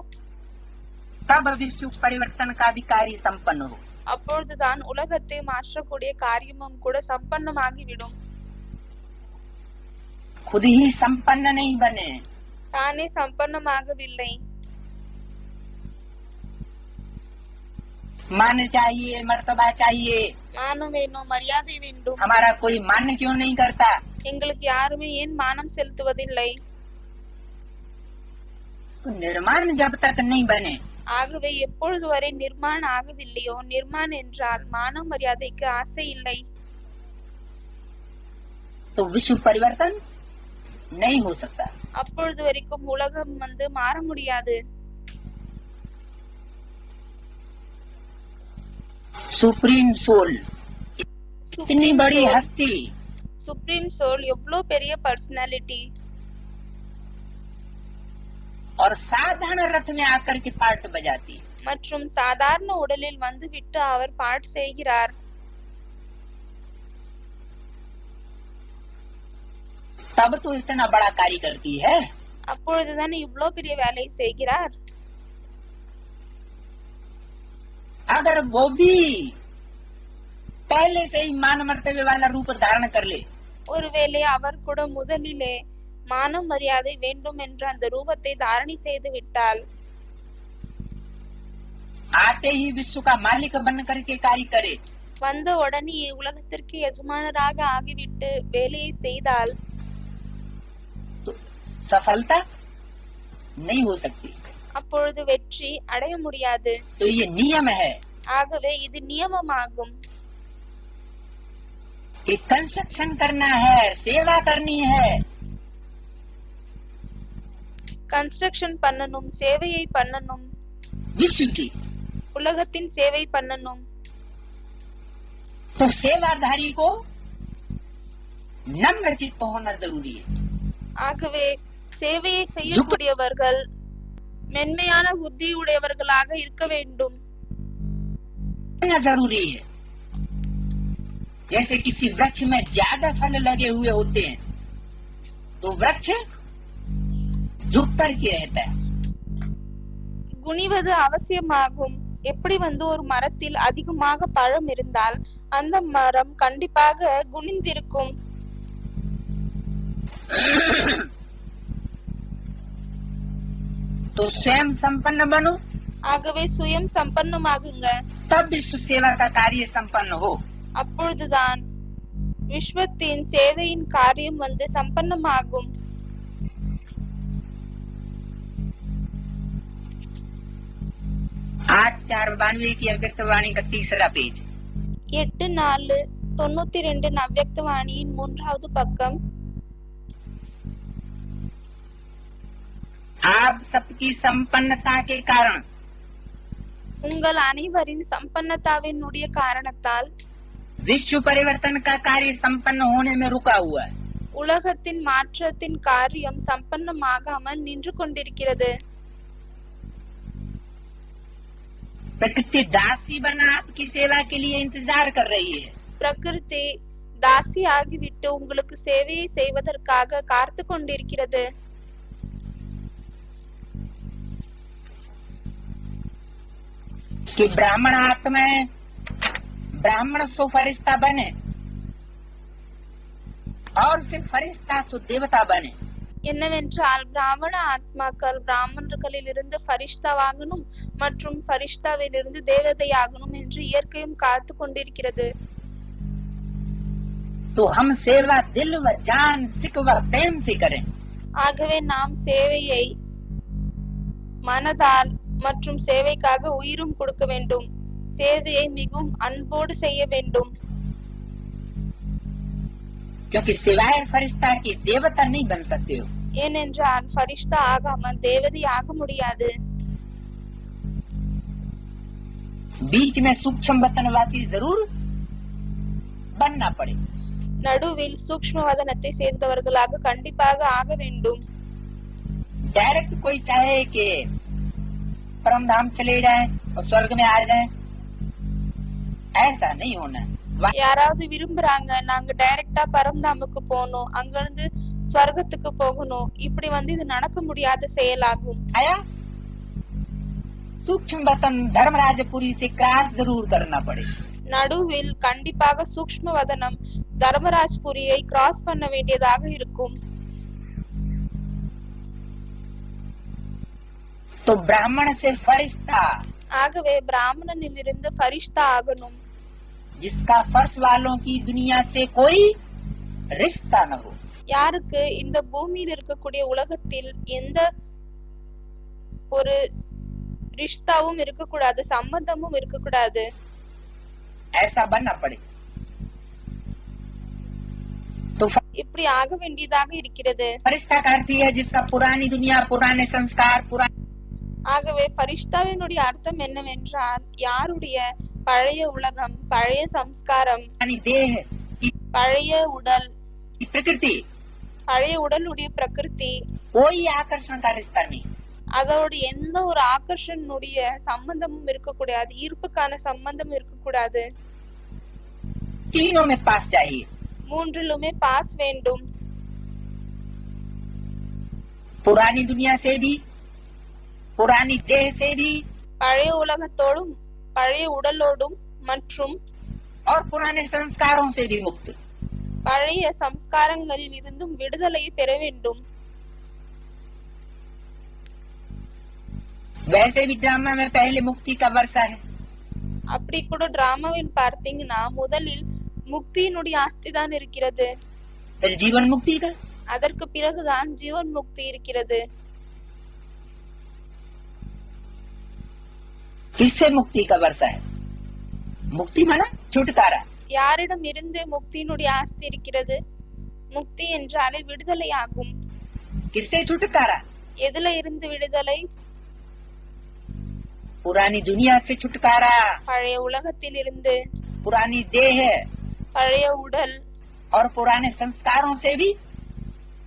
तब विश्व परिवर्तन का भी कार्य संपन्न हो। அப்பொழுதுதான் உலகத்தை மாற்றக்கூடிய காரியமும் கூட சம்பன்னமாகிவிடும். खुद ही संपन्न नहीं बने, தானே சம்பன்னமாகவில்லை. मान चाहिए, मर्तबा चाहिए। மானம் வேணும், மரியாதை வேண்டும். हमारा कोई मान क्यों नहीं करता? எங்களுக்கு யாருமே ஏன் மானம் செலுத்துவதில்லை? तो निर्माण जब तक नहीं बने ஆகவே எப்பொழுது வரை நிர்மாண ஆகவில்லையோ, நிர்மாண் என்றால் மான மரியாதைக்கு ஆசை இல்லை, तो विश्व परिवर्तन नहीं हो सकता। அப்பொழுது வரைக்கும் உலகம் மாற முடியாது. सुप्रीम सोल इतनी बड़ी हस्ती, சுப்ரீம் சோல் எவ்வளவு பெரிய பர்சனாலிட்டி, और साधारण रथ में आकर के पार्ट बजाती है। மற்றும் சாதாரண உடலில் வந்துவிட்டு அவர் பாட் செய்கிறார். तब तो इतना बड़ा कार्य करती है। அப்பொழுதுதான் இவ்வளவு பெரிய வேலை செய்கிறார். अगर वो भी पहले से ही मान मर्तबे वाला रूप धारण कर ले, ஒருவேளை அவர் கூட முதலிலே மான மரியாதை வேண்டும் என்ற அந்த ரூபத்தை தாரணை செய்து விட்டால், आते ही विश्व का मालिक बन करके कार्य करे, வந்த உடனே உலகத்திற்கு எஜமானராக ஆகிவிட்டு வேலையை செய்தால் तो सफलता नहीं हो सकती। அப்பொழுது வெற்றி அடைய முடியாது. तो ये नियम है ஆகவே இது நியமமாகும். कि कंस्ट्रक्शन करना है, सेवा करनी है। கன்ஸ்ட்ரக்ஷன் பண்ணணும், சேவையை பண்ணணும், विश्व की உலகத்தின் சேவை பண்ணணும். तो सेवाधारी को नम्र चित्त होना जरूरी है। ஆகவே சேவையை செய்யக்கூடியவர்கள் மென்மையான புத்தி உடையவர்களாக இருக்க வேண்டும். जरूरी है। जैसे किसी वृक्ष में ज्यादा फल लगे हुए होते हैं तो वृक्ष झुक कर के रहता है। குனிவது அவசியமாகும். எப்படி ஒரு மரத்தில் அதிகமாக பழம் இருந்தால் அந்த மரம் கண்டிப்பாக குனிந்திருக்கும். तो स्वयं संपन्न बनो, ஆகவே சுயம் சம்பன்னமாகுங்க. तब विश्व सेवा का कार्य संपन्न हो। அப்பொழுதுதான் விஸ்வத்தின் சேவையின் காரியம் சம்பன்னமாகும். आज 492 की अव्यक्त वाणी का तीसरा पेज। 8-4-92 அவ்யக்த வாணியின் 3வது பக்கம். आप सबकी संपन्नता के कारण உங்கள் அனைவரின் சம்பன்னத்தாவினுடைய காரணத்தால் विश्व परिवर्तन का कार्य संपन्न होने में रुका हुआ है। உலகத்தின் மாற்றத்தின் காரியம் சம்பன்னமாகாமல் நின்று கொண்டிருக்கிறது. प्रकृति दासी बना आपकी सेवा के लिए इंतजार कर रही है। பிரகிருதி தாசி ஆகிவிட்டு உங்களுக்கு சேவையை செய்வதற்காக காத்து கொண்டிருக்கிறது. कि ब्राह्मण आत्माएं ब्राह्मण सो फरिश्ता बने और फिर फरिश्ता सो देवता बने। என்னவென்றால் பிராமண ஆத்மாக்கள் பிராமணர்களில் இருந்து ஃபரிஷ்தாவாகணும் மற்றும் ஃபரிஷ்தாவில் இருந்து தேவதையாகணும் என்று இயற்கையும் காத்து கொண்டிருக்கிறது. तो हम सेवा दिल व जान सिक व प्रेम से करें। ஆகவே நாம் சேவையை மனதால் மற்றும் சேவைக்காக உயிரும் கொடுக்க வேண்டும். சேவையை மிகவும் அன்போடு செய்ய வேண்டும். क्योंकि सिवाय फरिश्ता के देवता नहीं बन सकते हो। ஏனென்றால் ஃபரிஷ்தா ஆகாமல் தேவதை ஆக முடியாது. बीच में सूक्ष्म वतनवासी जरूर बनना पड़े। நடுவில் சூக்ஷ்ம வதனத்தை சேர்ந்தவர்களாக கண்டிப்பாக ஆக வேண்டும். डायरेक्ट कोई चाहे कि परम धाम चले जाए और स्वर्ग में आ जाए, ऐसा नहीं होना. யாராவது விரும்புறாங்க நாங்க டைரக்டா பரம்தாமுக்கு போகணும், அங்க இருந்து ஸ்வர்க்கத்துக்கு போகணும், இப்படி இது நடக்க முடியாத செயலாகும். आया सूक्ष्म वतन धर्मराजपुरी से क्रॉस जरूर करना पड़े. நடுவில் கண்டிப்பாக சூக்ஷ்ம வதனம் தர்மராஜ்புரியை கிராஸ் பண்ண வேண்டியதாக இருக்கும். तो ब्राह्मण से फरिश्ता, ஆகவே பிராமணனிலிருந்து ஃபரிஷ்தா ஆகணும், जिसका फर्श वालों की दुनिया से कोई रिश्ता न हो. யாருக்கு இந்த பூமியில் இருக்கக்கூடிய உலகத்தில் எந்த ஒரு ரிஷ்தாவும் இருக்கக்கூடாது, சம்பந்தமும் இருக்கக்கூடாது. ऐसा बनना पड़े. तो இப்படி ஆக வேண்டியதாக இருக்கிறது. फरिश्ता का अर्थ है जिसका पुरानी दुनिया, पुराने संस्कार, पुराने. ஆகவே பரிஷ்தாவினுடைய அர்த்தம் என்னவென்றால் யாருடைய பழைய உலகம், பழைய சம்ஸ்காரம், देह, பழைய உடல், प्रकृति, பழைய உடலுடைய பிரகிருதி, कोई आकर्षण का रिश्ता नहीं. அதோட எந்த ஒரு ஆகர்ஷனுடைய சம்பந்தமும் இருக்கக்கூடாது, ஈர்ப்புக்கான சம்பந்தம் இருக்கக்கூடாது. तीनों में पास चाहिए. மூன்றிலுமே பாஸ் வேண்டும். पुरानी दुनिया से भी, पुरानी देह से भी, பழைய உலகத்தோடும் பழைய உடலோடும் மற்றும் और पुराने संस्कारों से भी मुक्त. பழைய சம்ஸ்காரங்களில் இருந்தும் விடுதலையை பெற வேண்டும். वैसे भी ड्रामा में पहले मुक्ति का वर्षा है. அப்படி கூட டிராமாவில் பார்த்தீங்கன்னா முதலில் முக்தியினுடைய ஆஸ்தி தான் இருக்கிறது, फिर जीवन मुक्ति का, அதற்கு பிறகுதான் ஜீவன் முக்தி இருக்கிறது. किससे मुक्ति का वर्षा है? मुक्ति माना छुटकारा. யாரிடம் இருந்து முக்தியினுடைய ஆஸ்தி இருக்கிறது? முக்தி என்றாலே விடுதலை ஆகும். किससे छुटकारा? எதுல இருந்து விடுதலை? पुरानी दुनिया से छुटकारा, பழைய உலகத்தில் இருந்து, पुरानी देह பழைய உடல் और पुराने संस्कारों से भी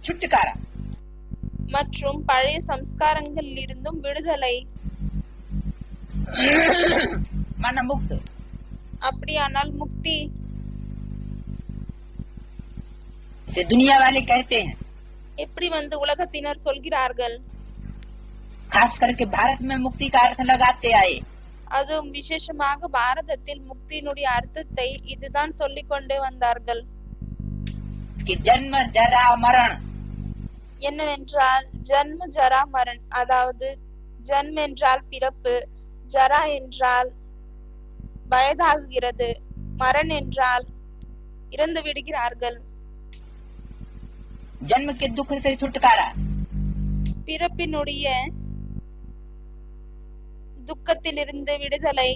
छुटकारा. மற்றும் பழைய சம்ஸ்காரங்களில் இருந்தும் விடுதலை. माना मुक्त. அப்படியானால் முக்தி से दुनिया वाले कहते हैं, எப்படி உலகத்தினர் சொல்கிறார்கள். खास करके भारत में मुक्ति का अर्थ लगाते आए. அதுவும் விசேஷமாக பாரதத்தில் முக்தியினுடைய அர்த்தத்தை இதுதான் சொல்லிக் கொண்டே வந்தார்கள். कि जन्म जरा मरण, என்னவென்றால் ஜன்ம ஜரா மரண், அதாவது ஜன்ம என்றால் பிறப்பு, ஜரா என்றால் வயதாகுகிறது, மரண் என்றால் இறந்து விடுகிறார்கள். जन्म के दुख से छुटकारा, பிறப்பினுடைய துக்கத்திலிருந்து விடுதலை,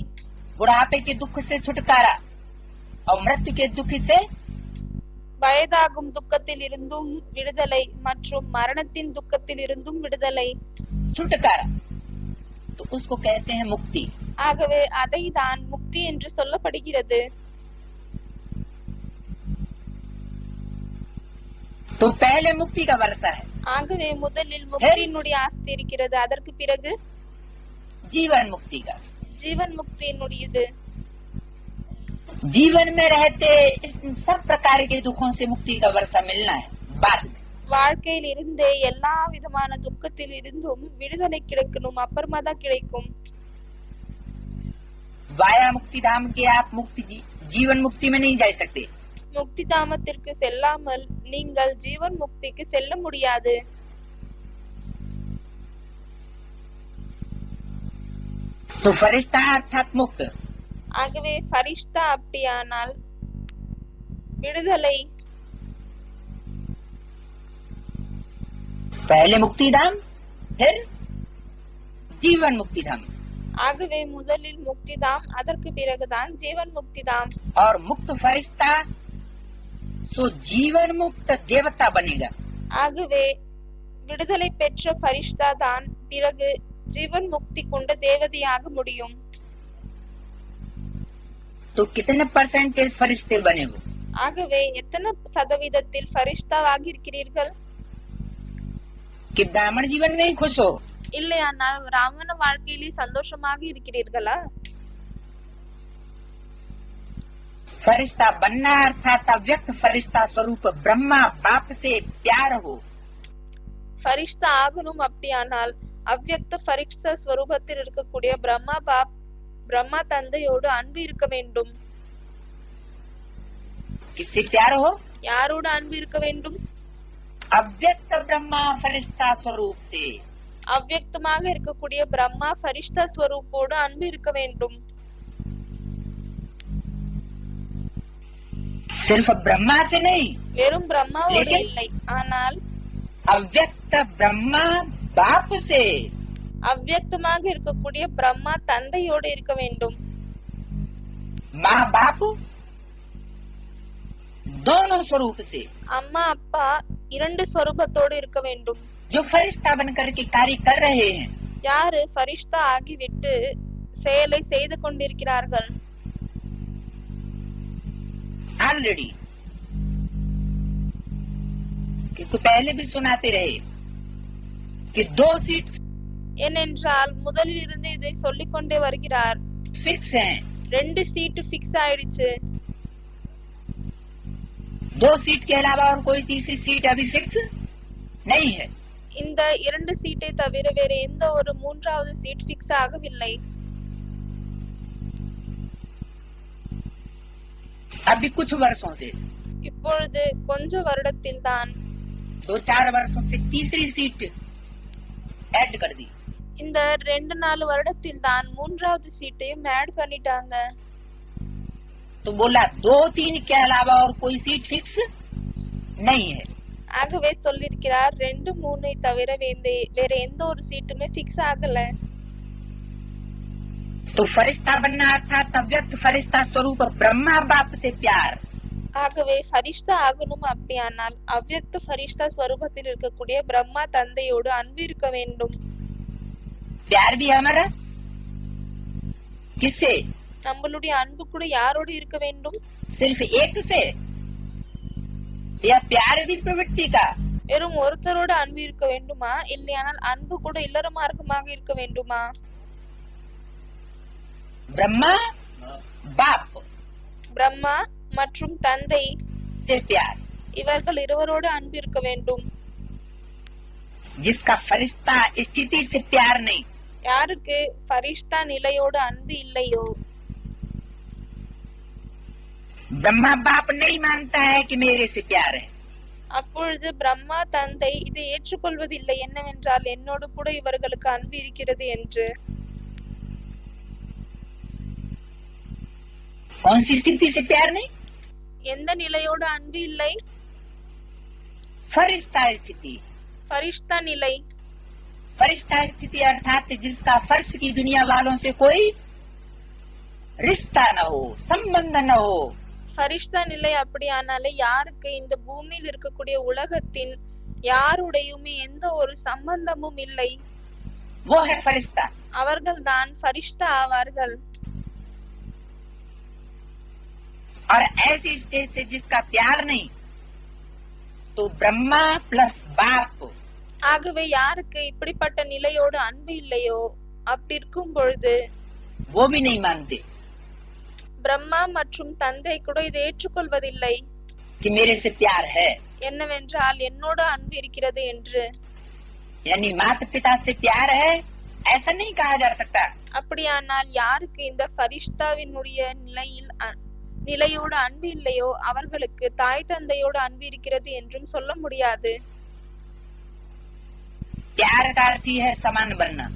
बुढ़ापे के दुख से छुटकारा और मृत्यु के दुख से வயதாகும் துக்கத்தில் இருந்தும் விடுதலை மற்றும் மரணத்தின் துக்கத்தில் இருந்தும் விடுதலை. छुटकारा, तो उसको कहते हैं मुक्ति. ஆகவே அதை தான் முக்தி என்று சொல்லப்படுகிறது. तो पहले मुक्ति का वर्षा है. ஆகவே முதலில் முக்தியினுடைய ஆஸ்தி இருக்கிறது, அதற்கு பிறகு जीवन मुक्ति का. ஜீவன் முக்தியினுடையது. जीवन में रहते सब प्रकार के दुखों से मुक्ति का वर्षा मिलना है. बाद में வாழ்க்கையில் இருந்தே எல்லா விதமான துக்கத்தில் இருந்தும் விடுதலை கிடைக்கணும், அப்புறமா தான் கிடைக்கும். वाया मुक्ति धाम के आप मुक्ति जीवन मुक्ति में नहीं जा सकते. முக்தி தாமத்திற்கு செல்லாமல் நீங்கள் ஜீவன் முக்திக்கு செல்ல முடியாது. तो फरिश्ता अर्थात मुक्त. ஆகவே ஃபரிஷ்தா அப்படியானால் விடுதலை. पहले मुक्ति धाम, फिर जीवन मुक्ति धाम. ஆகவே முதலில் முக்திதாம், அதற்கு பிறகுதான் ஜீவன் முக்திதாம். और मुक्त फरिश्ता तो जीवन मुक्त देवता बनेगा. ஆகவே விடுதலை பெற்ற ஃபரிஷ்தா தான் பிறகு ஜீவன் முக்தி கொண்ட தேவதையாக முடியும். तो कितने परसेंटेज फरिश्ते बने हो? ஆகவே எத்தனை சதவீதத்தில் ஃபரிஷ்தாவாகி இருக்கிறீர்கள்? कि ब्राह्मण जीवन में ही खुश हो? இல்லையானால் பிராமண வாழ்க்கையிலே சந்தோஷமாக இருக்கிறீர்களா? फरिश्ता बनना अर्थात अव्यक्त फरिश्ता स्वरूप ब्रह्मा बाप से प्यार हो। ஃபரிஷ்தா ஆகணும் அப்படியானால் அவ்யக்த ஃபரிஷ்தா ஸ்வரூபத்தில் இருக்கக்கூடிய பிரம்மா தந்தையோடு அன்பு இருக்க வேண்டும். किससे प्यार हो? யாரோடு அன்பு இருக்க வேண்டும்? अव्यक्त ब्रह्मा फरिश्ता स्वरूप से। அவ்யக்தமாக இருக்கக்கூடிய பிரம்மா ஃபரிஷ்தா ஸ்வரூப்போடு அன்பு இருக்க வேண்டும். सिर्फ ब्रह्मा से नहीं, வெறும் பிரம்மாவோடு இல்லை, ஆனால் अव्यक्त ब्रह्मा बाप से। அவ்யக்தமாக இருக்கக்கூடிய பிரம்மா தந்தையோடு இருக்க வேண்டும். माँ बाप दोनों स्वरूप से। அம்மா அப்பா இரண்டு ஸ்வரூபத்தோடு இருக்க வேண்டும். जो फरिश्ता बन करके कार्य कर रहे हैं, யாரு ஃபரிஷ்தா ஆகிவிட்டு செயலை செய்து கொண்டிருக்கிறார்கள்? ऑलरेडी इसको पहले भी सुनाते रहे कि 2 सीट ஏனென்றால் முதலில் இருந்து இதை சொல்லிக் கொண்டே வருகிறார். फिक्स हैं, 2 சீட்டு பிக்ஸ் ஆயிடுச்சு. 2 सीट के अलावा और कोई तीसरी सीट अभी फिक्स नहीं है। இந்த 2 சீட்டை தவிர வேற எந்த ஒரு மூன்றாவது சீட் பிக்ஸ் ஆகவில்லை. अभी कुछ वर्षों से, இப்பொழுது கொஞ்ச வருடத்தில் தான் 2-4 वर्षों से तीसरी सीट ऐड कर दी। இந்த 2-4 வருடத்தில் தான் மூன்றாவது சீட்டையும் ஆட் பண்ணிட்டாங்க. तो बोला 2-3 के अलावा और कोई सीट फिक्स नहीं है। ஆகவே சொல்லிருக்கிறார் 2-3 தவிர வேற எந்த ஒரு சீட்டுமே பிக்ஸ் ஆகல. तो फरिश्ता बनना अर्थात अव्यक्त फरिश्ता स्वरूप ब्रह्मा बाप से प्यार। ஆகவே ஃபரிஷ்தா ஆகணும் அப்படியானால் அவ்யக்த ஃபரிஷ்தா ஸ்வரூபத்தில் இருக்கக்கூடிய பிரம்மா தந்தையோடு அன்பு இருக்க வேண்டும். प्यार भी हमारा किससे? நம்மளுடைய அன்பு கூட யாரோடு இருக்க வேண்டும்? सिर्फ एक से या प्यार भी प्रवृत्ति का? வெறும் ஒருத்தரோட அன்பு இருக்க வேண்டுமா, இல்லையானால் அன்பு கூட இல்லற மார்க்கமாக இருக்க வேண்டுமா? ब्रह्मा बाप பிரம்மா மற்றும் தந்தை से प्यार, இவர்கள் இருவரோடு அன்பு இருக்க வேண்டும். जिसका फरिश्ता स्थिति से प्यार नहीं, யாருக்கு ஃபரிஷ்தா நிலையோடு அன்பு இல்லையோ, ब्रह्मा बाप नहीं मानता है कि मेरे से प्यार है, அப்பொழுது பிரம்மா தந்தை இதை ஏற்றுக்கொள்வதில்லை. என்னவென்றால் என்னோடு கூட இவர்களுக்கு அன்பு இருக்கிறது என்று. कौन सी स्थिति से प्यार नहीं? எந்த நிலையோடு அன்பு இல்லை? फरिश्ता स्थिति। ஃபரிஷ்தா நிலை. फरिश्ता स्थिति अर्थात जिसका फर्श की दुनिया वालों से कोई रिश्ता न हो, संबंध न हो। ஃபரிஷ்தா நிலை அப்படியானாலே யாருக்கு இந்த பூமியில் இருக்கக்கூடிய உலகத்தின் யாருடையுமே எந்த ஒரு சம்பந்தமும் இல்லை, वो है फरिश्ता। அவர்கள் தான் ஃபரிஷ்தா ஆவார்கள். और ऐसी स्टेज से जिसका प्यार नहीं, तो ब्रह्मा प्लस बाप, ஆகவே யாருக்கு இப்படிப்பட்ட நிலையோடு அன்பு இல்லையோ அப்படி இருக்கும் பொழுது वो भी नहीं मानते பிரம்மா மற்றும் தந்தை கூட இதை ஏற்றுக்கொள்வதில்லை. कि मेरे से प्यार है, என்னவென்றால் என்னோட அன்பு இருக்கிறது என்று. यानी माता पिता से प्यार है ऐसा नहीं कहा जा सकता। அப்படியானால் யாருக்கு இந்த ஃபரிஷ்தாவினுடைய நிலையோடு அன்பு இல்லையோ அவர்களுக்கு தாய் தந்தையோடு அன்பு இருக்கிறது என்றும் சொல்ல முடியாது. प्यार का अर्थ ही है समान बनना।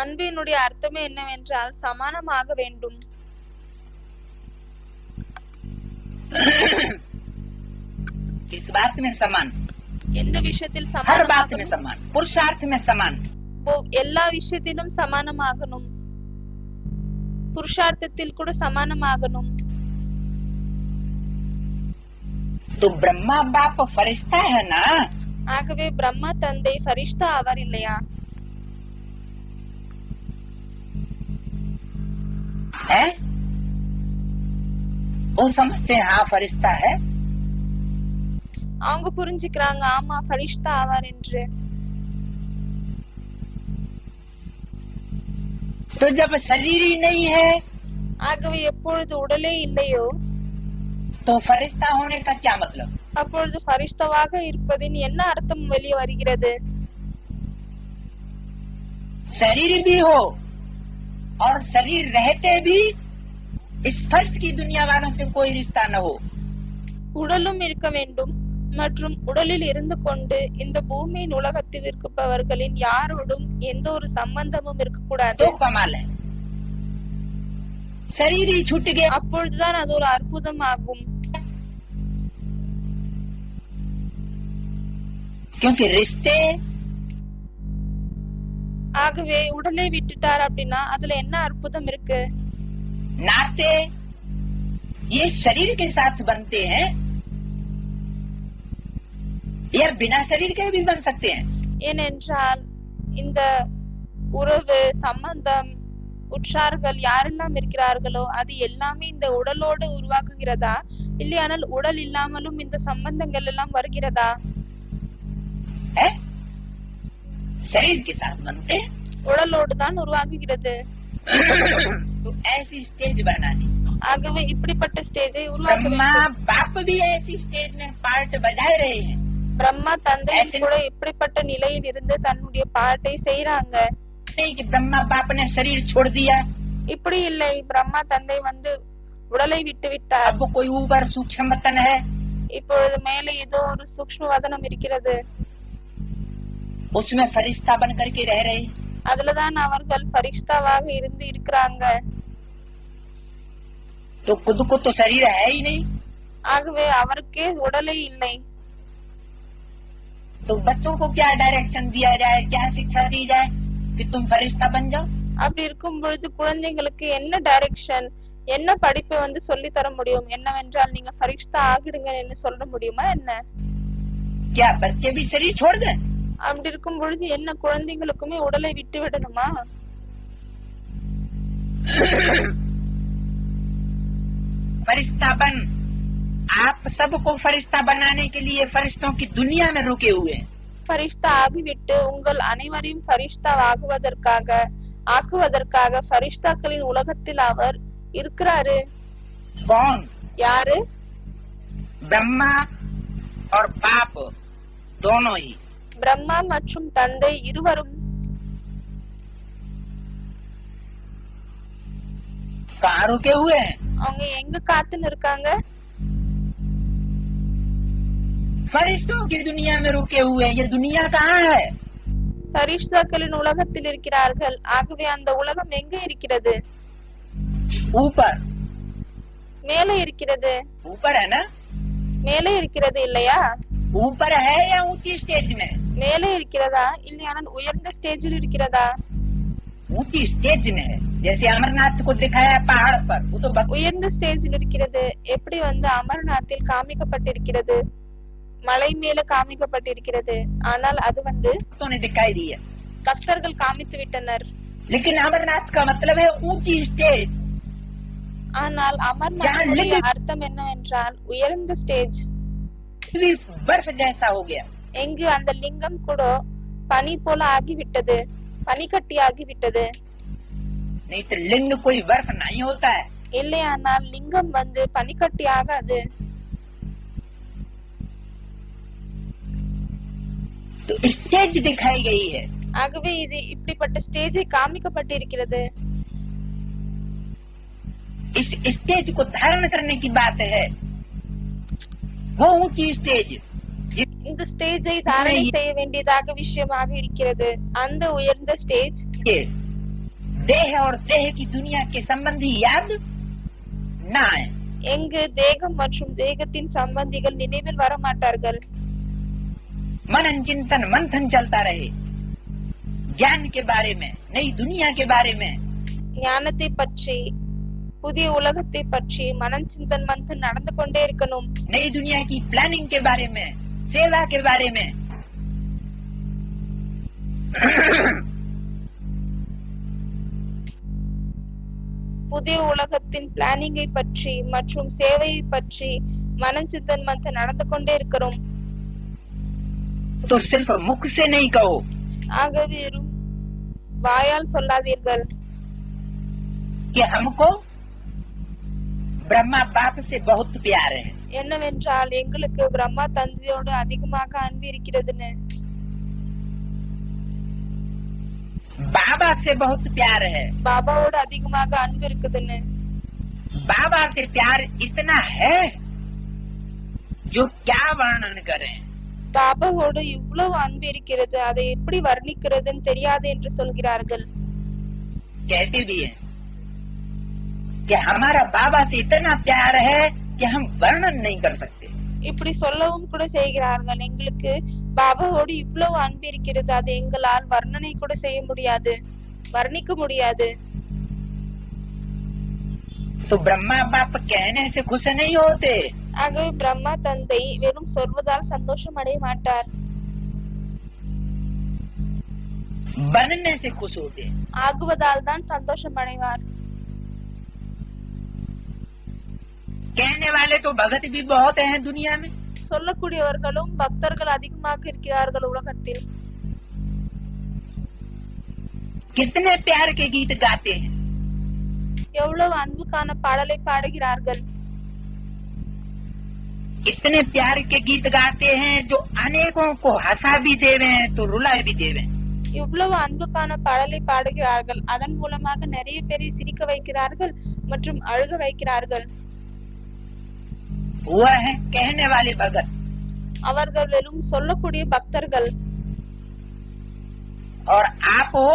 அன்பினுடைய அர்த்தமே என்னவென்றால் சமானமாக வேண்டும். इस बात में समान, எந்த விஷயத்தில் हर बात में சமானமாகணும்? समान, पुरुषार्थ में समान, எல்லா விஷயத்திலும் சமானமாகணும், புருஷார்த்தத்தில் கூட சமானமாகணும். तो ब्रह्मा बाप फरिश्ता है ना, ஆகவே பிரம்மா தந்தை ஃபரிஷ்தா ஆவார் இல்லையா? है? वो समझते हैं हाँ फरिश्ता है। அவங்க புரிஞ்சுக்கிறாங்க ஆமா ஃபரிஷ்தா ஆவார் என்று. तो जब शरीर ही नहीं है ஆகவே எப்பொழுது உடலே இல்லையோ तो फरिश्ता होने का क्या मतलब? அப்பொழுது ஃபரிஷ்தாவாக இருப்பதின் என்ன அர்த்தம் வெளியே வருகிறது? शरीर भी हो और शरीर रहते भी इस फर्श की दुनिया वालों से कोई रिश्ता न हो। உடலும் இருக்க வேண்டும் மற்றும் உடலில் இருந்து கொண்டு இந்த பூமியின் உலகத்தில் இருப்பவர்களின் யாரோடும் எந்த ஒரு சம்பந்தமும் இருக்கக்கூடாது. तो कमाल है, शरीर ही छूट गया। அப்பொழுதுதான் அது ஒரு அற்புதம் ஆகும். क्योंकि रिश्ते ஆகவே உடலை விட்டுட்டார் அப்படின்னா அதுல என்ன அற்புதம் இருக்கு? नाते ये शरीर के साथ बनते हैं या बिना शरीर के भी बन सकते हैं। ஏனென்றால் இந்த உறவு சம்பந்தம் உற்றார்கள் யாரெல்லாம் இருக்கிறார்களோ அது எல்லாமே இந்த உடலோடு உருவாக்குகிறதா இல்லையானால் உடல் இல்லாமலும் இந்த சம்பந்தங்கள் எல்லாம் வருகிறதா? शरीर के साथ बनते हैं உடலோடு தான் உருவாகுகிறது. तो ऐसी स्टेज बनानी। ஆகவே இப்படிப்பட்ட ஸ்டேஜை உருவாக்க ब्रह्मा வேண்டும். बाप भी ऐसी स्टेज में पार्ट बजाए रहे हैं। பிரம்மா தந்தையும் கூட இப்படிப்பட்ட நிலையில் இருந்து தன்னுடைய பாட்டை செய்யறாங்க. नहीं कि ब्रह्मा बाप ने शरीर छोड़ दिया, இப்படி இல்லை பிரம்மா தந்தை வந்து உடலை விட்டு விட்டார். अब कोई ऊपर सूक्ष्म वतन है, இப்பொழுது மேலே ஏதோ ஒரு சூக்ஷ்ம வதனம் இருக்கிறது, उसमें फरिश्ता बन करके रह रहे। அதுலதான் அவர்கள் பரிஷ்தாவாக இருந்து இருக்கிறாங்க. तो खुद को तो शरीर है ही नहीं, ஆகவே அவருக்கே உடலே இல்லை. तो बच्चों को क्या डायरेक्शन दिया जाए, क्या शिक्षा दी जाए कि तुम फरिश्ता बन जाओ? அப்படி இருக்கும் பொழுது குழந்தைங்களுக்கு என்ன டைரக்ஷன் என்ன படிப்பை வந்து சொல்லி தர முடியும்? என்னவென்றால் நீங்க பரிஷ்தா ஆகிடுங்க என்று சொல்ல முடியுமா என்ன? क्या बच्चे भी शरीर छोड़ दें? அப்படி இருக்கும் பொழுது என்ன குழந்தைங்களுக்குமே உடலை விட்டு விடணுமா? फरिश्ता बन, आप सबको फरिश्ता बनाने के लिए फरिश्तों की दुनिया में रुके हुए हैं। பரிஷ்தா ஆகிவிட்டு உங்கள் அனைவரையும் பரிஷ்தா ஆக்குவதற்காக பரிஷ்தாக்களின் உலகத்தில் அவர் இருக்கிறாரு. कौन? யாரு? ब्रह्मा और बाप दोनों ही। பிரம்மா மற்றும் தந்தை இருவரும் कहाँ रुके हुए हैं? அவங்க எங்க காத்துன்னு இருக்காங்க? फरिश्तों की दुनिया में रुके हुए हैं। ये दुनिया कहाँ है? பரிஷ்தாக்களின் உலகத்தில் இருக்கிறார்கள். ஆகவே அந்த உலகம் எங்க இருக்கிறது? ऊपर। மேலே இருக்கிறது. ऊपर है ना? மேலே இருக்கிறது இல்லையா? ऊपर है या ऊंची स्टेज में? மேலே இருக்கிறதா இல்லையானால் உயர்ந்த ஸ்டேஜில் இருக்கிறதா? ऊंची स्टेज में है, जैसे अमरनाथ को दिखाया पहाड़ पर, वो तो உயர்ந்த ஸ்டேஜில் இருக்கிறது. எப்படி வந்து அமர்நாத்தில் காமிக்கப்பட்டிருக்கிறது, மலை மேல காமிக்கப்பட்டிருக்கிறது. ஆனால் அது வந்து भक्तों ने दिखाई दी है। பக்தர்கள் காமித்து விட்டனர். लेकिन अमरनाथ का मतलब है ऊंची स्टेज। ஆனால் அமர்நாத்துடைய அர்த்தம் என்னவென்றால் உயர்ந்த ஸ்டேஜ். बर्फ जैसा हो गया। எங்கு அந்த லிங்கம் கூட பனி போல ஆகிவிட்டது, பனிக்கட்டி ஆகிவிட்டது. नहीं तो लिंग कोई बर्फ नहीं होता है। இல்லையானால் லிங்கம் வந்து பனிக்கட்டி ஆகாது. तो स्टेज दिखाई गई है। ஆகவே இது இப்படிப்பட்ட ஸ்டேஜை காமிக்கப்பட்டிருக்கிறது. इस स्टेज को धारण करने की बात है, वो ऊंची स्टेज। இந்த ஸ்டேஜை தாரணை செய்ய வேண்டியதாக விஷயமாக இருக்கிறது. அந்த உயர்ந்த ஸ்டேஜ் देह और देह की दुनिया के संबंधी याद ना आए। எங்கு தேகம் மற்றும் தேகத்தின் சம்பந்திகள் நினைவில் வர மாட்டார்கள். मनन चिंतन मंथन चलता रहे, ज्ञान के बारे में, नई दुनिया के बारे में। ஞானத்தை பற்றி புதிய உலகத்தை பற்றி மனன் சிந்தன் மந்தன் நடந்து கொண்டே இருக்கணும். नई दुनिया की प्लानिंग के बारे में, सेवा के बारे में। புதிய உலகத்தின் பிளானிங்கை பற்றி மற்றும் சேவையை பற்றி மனஞ்சிந்தன் மத்த நடந்து கொண்டே இருக்கிறோம். तो सिर्फ मुख से नहीं कहो ஆகவே வெறும் வாயால் சொல்லாதீர்கள் कि हमको ब्रह्मा बाप से बहुत प्यार है, என்னவென்றால் எங்களுக்கு பிரம்மா தந்தையோடு அதிகமாக அன்பு இருக்கிறதுன்னு, बाबा से बहुत प्यार है, பாபாவோடு அதிகமாக அன்பு இருக்குதுன்னு. बाबा से प्यार इतना है जो क्या वर्णन करें। பாபாவோடு இவ்வளவு அன்பு இருக்கிறது, அதை எப்படி வர்ணிக்கிறதுன்னு தெரியாது என்று சொல்கிறார்கள். कहते भी है कि हमारा बाबा से इतना प्यार है कि हम वर्णन नहीं कर सकते। இப்படி சொல்லவும் கூட செய்கிறார்கள், எங்களுக்கு பாபாவோடு இவ்வளவு அன்பு இருக்கிறது, அதை எங்களால் வர்ணனை கூட செய்ய முடியாது, வர்ணிக்க முடியாது. तो ब्रह्मा बाप कहने से खुश नहीं होते, ஆகவே பிரம்மா தந்தை வெறும் சொல்வதால் சந்தோஷம் அடைய மாட்டார், बनने से खुश होते। ஆகுவதால் தான் சந்தோஷம் அடைவார். कहने वाले तो भगत भी बहुत हैं दुनिया में, சொல்லக்கூடியவர்களும் பக்தர்கள் அதிகமாக இருக்கிறார்கள் உலகத்தில். कितने प्यार के गीत गाते हैं, எவ்வளவு அன்புக்கான பாடலை பாடுகிறார்கள், इतने प्यार के गीत गाते हैं जो अनेकों को हंसा भी देवे तो रुला भी देवे। இவ்வளவு அன்புக்கான பாடலை பாடுகிறார்கள், அதன் மூலமாக நிறைய பேரை சிரிக்க வைக்கிறார்கள் மற்றும் அழுக வைக்கிறார்கள். वह है कहने वाले भगत, அவர்கள் வெறும் சொல்லக்கூடிய பக்தர்கள். और आप हो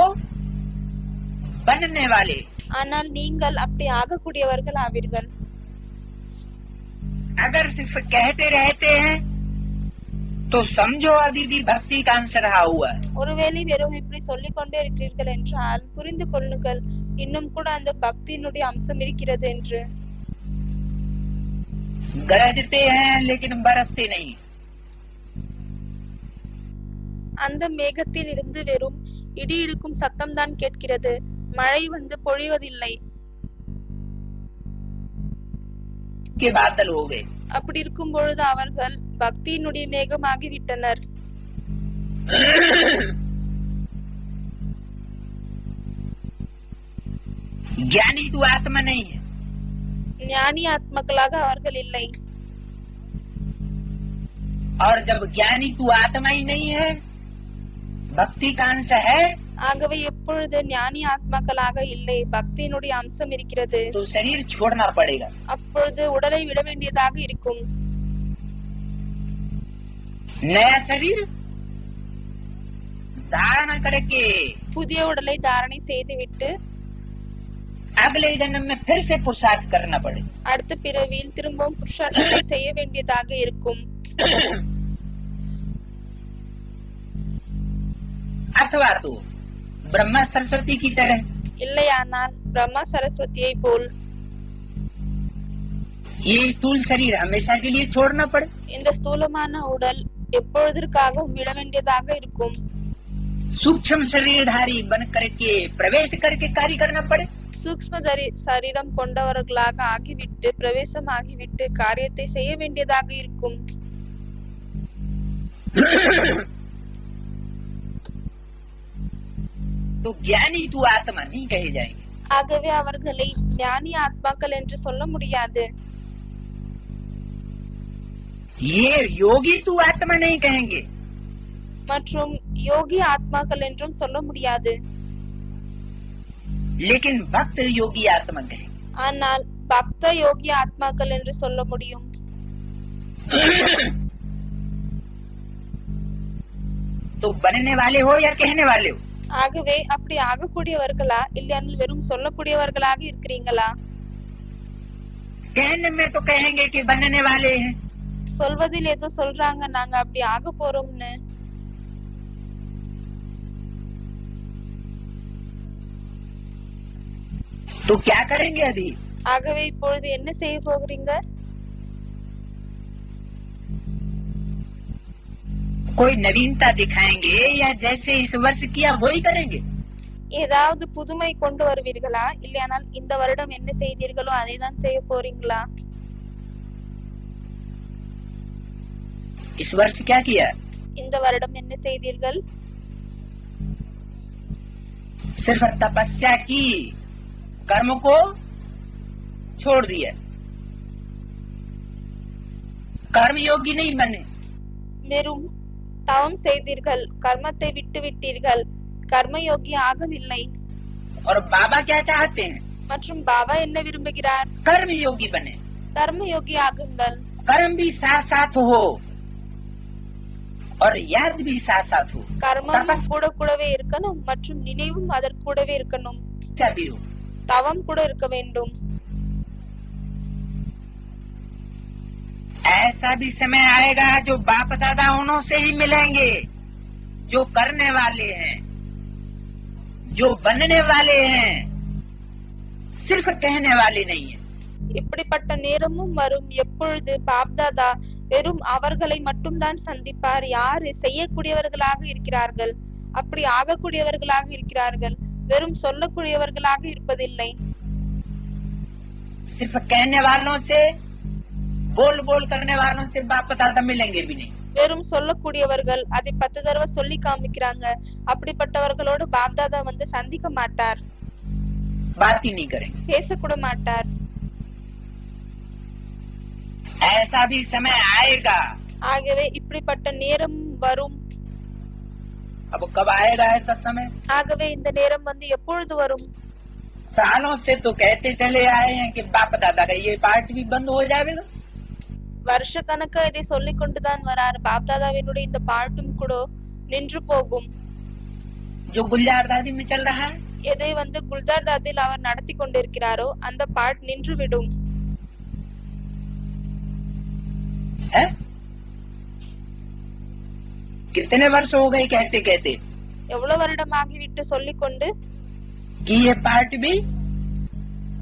बनने वाले। ஆனால் நீங்கள் அப்படி ஆகக்கூடியவர்கள் ஆவீர்கள். अगर सिर्फ कहते रहते हैं तो समझो अभी भी भक्ति का अंश रहा हुआ है। ஒருவேளை வெறும் இப்படி சொல்லிக் கொண்டே இருக்கிறீர்கள் என்றால் புரிந்து கொள்ளுங்கள், இன்னும் கூட அந்த பக்தியினுடைய அம்சம் இருக்கிறது என்று. गरजते हैं लेकिन बरसते नहीं। அந்த மேகத்தில் இருந்து வெறும் இடி இடிக்கும் சத்தம் தான் கேட்கிறது, மழை வந்து பொழிவதில்லை. के बादल हो गए। அப்படி இருக்கும் பொழுது அவர்கள் பக்தியினுடைய மேகமாகி விட்டனர். ज्ञानी तू आत्मा नहीं है, ஞானி ஆத்மக்களாக அவர்கள் இல்லை. और जब ज्ञानी तू आत्मा ही नहीं है, भक्ति का अंश है, ஆகவே எப்பொழுது ஞானி ஆத்மாக்களாக இல்லை, பக்தியினுடைய அம்சம் இருக்கிறது, तो शरीर छोड़ना पड़ेगा। அப்பொழுது உடலை விட வேண்டியதாக இருக்கும். नया शरीर धारण करके புதிய உடலை தாரணை செய்துவிட்டு अगले जन्म में फिर से पुरुषार्थ करना पड़े। அடுத்த பிறவியில் திரும்பவும் புருஷார்த்தத்தை செய்ய வேண்டியதாக இருக்கும். अथवा तो ब्रह्मा सरस्वती की तरह, இல்லையானால் பிரம்மா சரஸ்வதியை போல் ये स्थूल शरीर हमेशा के लिए छोड़ना पड़े। இந்த ஸ்தூலமான உடல் எப்பொழுதற்காகவும் விட வேண்டியதாக இருக்கும். सूक्ष्म शरीरधारी बन करके प्रवेश करके कार्य करना पड़े। சூக்ஷ்ம சரீரம் கொண்டவர்களாக ஆகிவிட்டு பிரவேசம் ஆகிவிட்டு காரியத்தை செய்ய வேண்டியதாக இருக்கும். तो ज्ञानी तू आत्मा नहीं कहे जाएंगे। ஆகவே அவர்களை ஞானி ஆத்மாக்கள் என்று சொல்ல முடியாது. ये योगी तू आत्मा नहीं कहेंगे, மற்றும் யோகி ஆத்மாக்கள் என்றும் சொல்ல முடியாது. लेकिन भक्त योगी आत्मा कहेंगे। ஆனால் பக்த யோகி ஆத்மாக்கள் என்று சொல்ல முடியும். तो बनने वाले हो या कहने वाले हो, ஆகவே அப்படி ஆகக்கூடியவர்களா இல்லையானால் வெறும் சொல்லக்கூடியவர்களாக இருக்கிறீங்களா? कहने में तो कहेंगे कि बनने वाले हैं, சொல்வதில் ஏதோ சொல்றாங்க நாங்க அப்படி ஆக போறோம்னு. तो क्या करेंगे अभी? ஆகவே இப்பொழுது என்ன செய்ய போகிறீங்க? कोई नवीनता दिखाएंगे या जैसे इस वर्ष किया वही करेंगे? ஏதாவது புதுமை கொண்டு வருவீர்களா? இல்லையானால் இந்த வருடம் என்ன செய்தீர்களோ அதை தான் செய்ய போறீங்களா? इस वर्ष क्या किया? இந்த வருடம் என்ன செய்தீர்கள்? सिर्फ तपस्या की, कर्म को छोड़ दिया, कर्म योगी नहीं बने। வெறும் தவம் செய்தீர்கள், கர்மத்தை விட்டு விட்டீர்கள், கர்மயோகி ஆகவில்லை. और बाबा क्या चाहते हैं? மற்றும் பாபா என்ன விரும்புகிறார்? कर्म योगी बने, கர்மயோகி ஆகுங்கள். कर्म भी साथ साथ हो और याद भी साथ साथ हो, கர்மமும் கூட கூடவே இருக்கணும் மற்றும் நினைவும் அதற்கு கூடவே இருக்கணும். क्या भी हो। தவம் கூட இருக்க வேண்டும். ऐसा भी समय आएगा जो बाप दादा उन्हों से ही मिलेंगे, जो करने वाले हैं, जो बनने वाले हैं, सिर्फ कहने वाले नहीं है। இப்படிப்பட்ட நேரமும் வரும் எப்பொழுது பாப்தாதா வெறும் அவர்களை மட்டும்தான் சந்திப்பார். யாரு செய்யக்கூடியவர்களாக இருக்கிறார்கள், அப்படி ஆகக்கூடியவர்களாக இருக்கிறார்கள், வெறும் சொல்லக்கூடியவர்களாக இருப்பதில்லை. सिर्फ कहने वालों से, बोल बोल करने वालों से बाप दादा मिलेंगे भी नहीं। வெறும் சொல்லக்கூடியவர்கள் அதை 10 தடவை சொல்லி காமிக்கிறாங்க, அப்படிப்பட்டவர்களோடு பாப்தாதா வந்து சந்திக்க மாட்டார், बात ही नहीं करेंगे, பேசக்கூட மாட்டார். ऐसा भी समय आएगा। ஆகவே இப்படிப்பட்ட நேரம் வரும். अब कब आएगा ऐसा समय? ஆகவே இந்த நேரம் வந்து எப்பொழுது வரும்? सालों से तो कहते चले आए हैं कि बाप दादा का ये पार्ट भी बंद हो जाएगा। வருஷ கணக்கா இதை சொல்லிக் கொண்டுதான் வரார். பாப்தாதாவினுடைய இந்த பாட்டும் கூட நின்று போகும். जो गुलजार दादी में चल रहा है, எதை வந்து குல்தார் தாதில் அவர் நடத்தி கொண்டிருக்கிறாரோ அந்த பாட் நின்று விடும். है? कितने वर्ष हो गए कहते कहते எவ்வளவு வருடமாகிவிட்டு சொல்லிக் கொண்டு कि ये पार्ट भी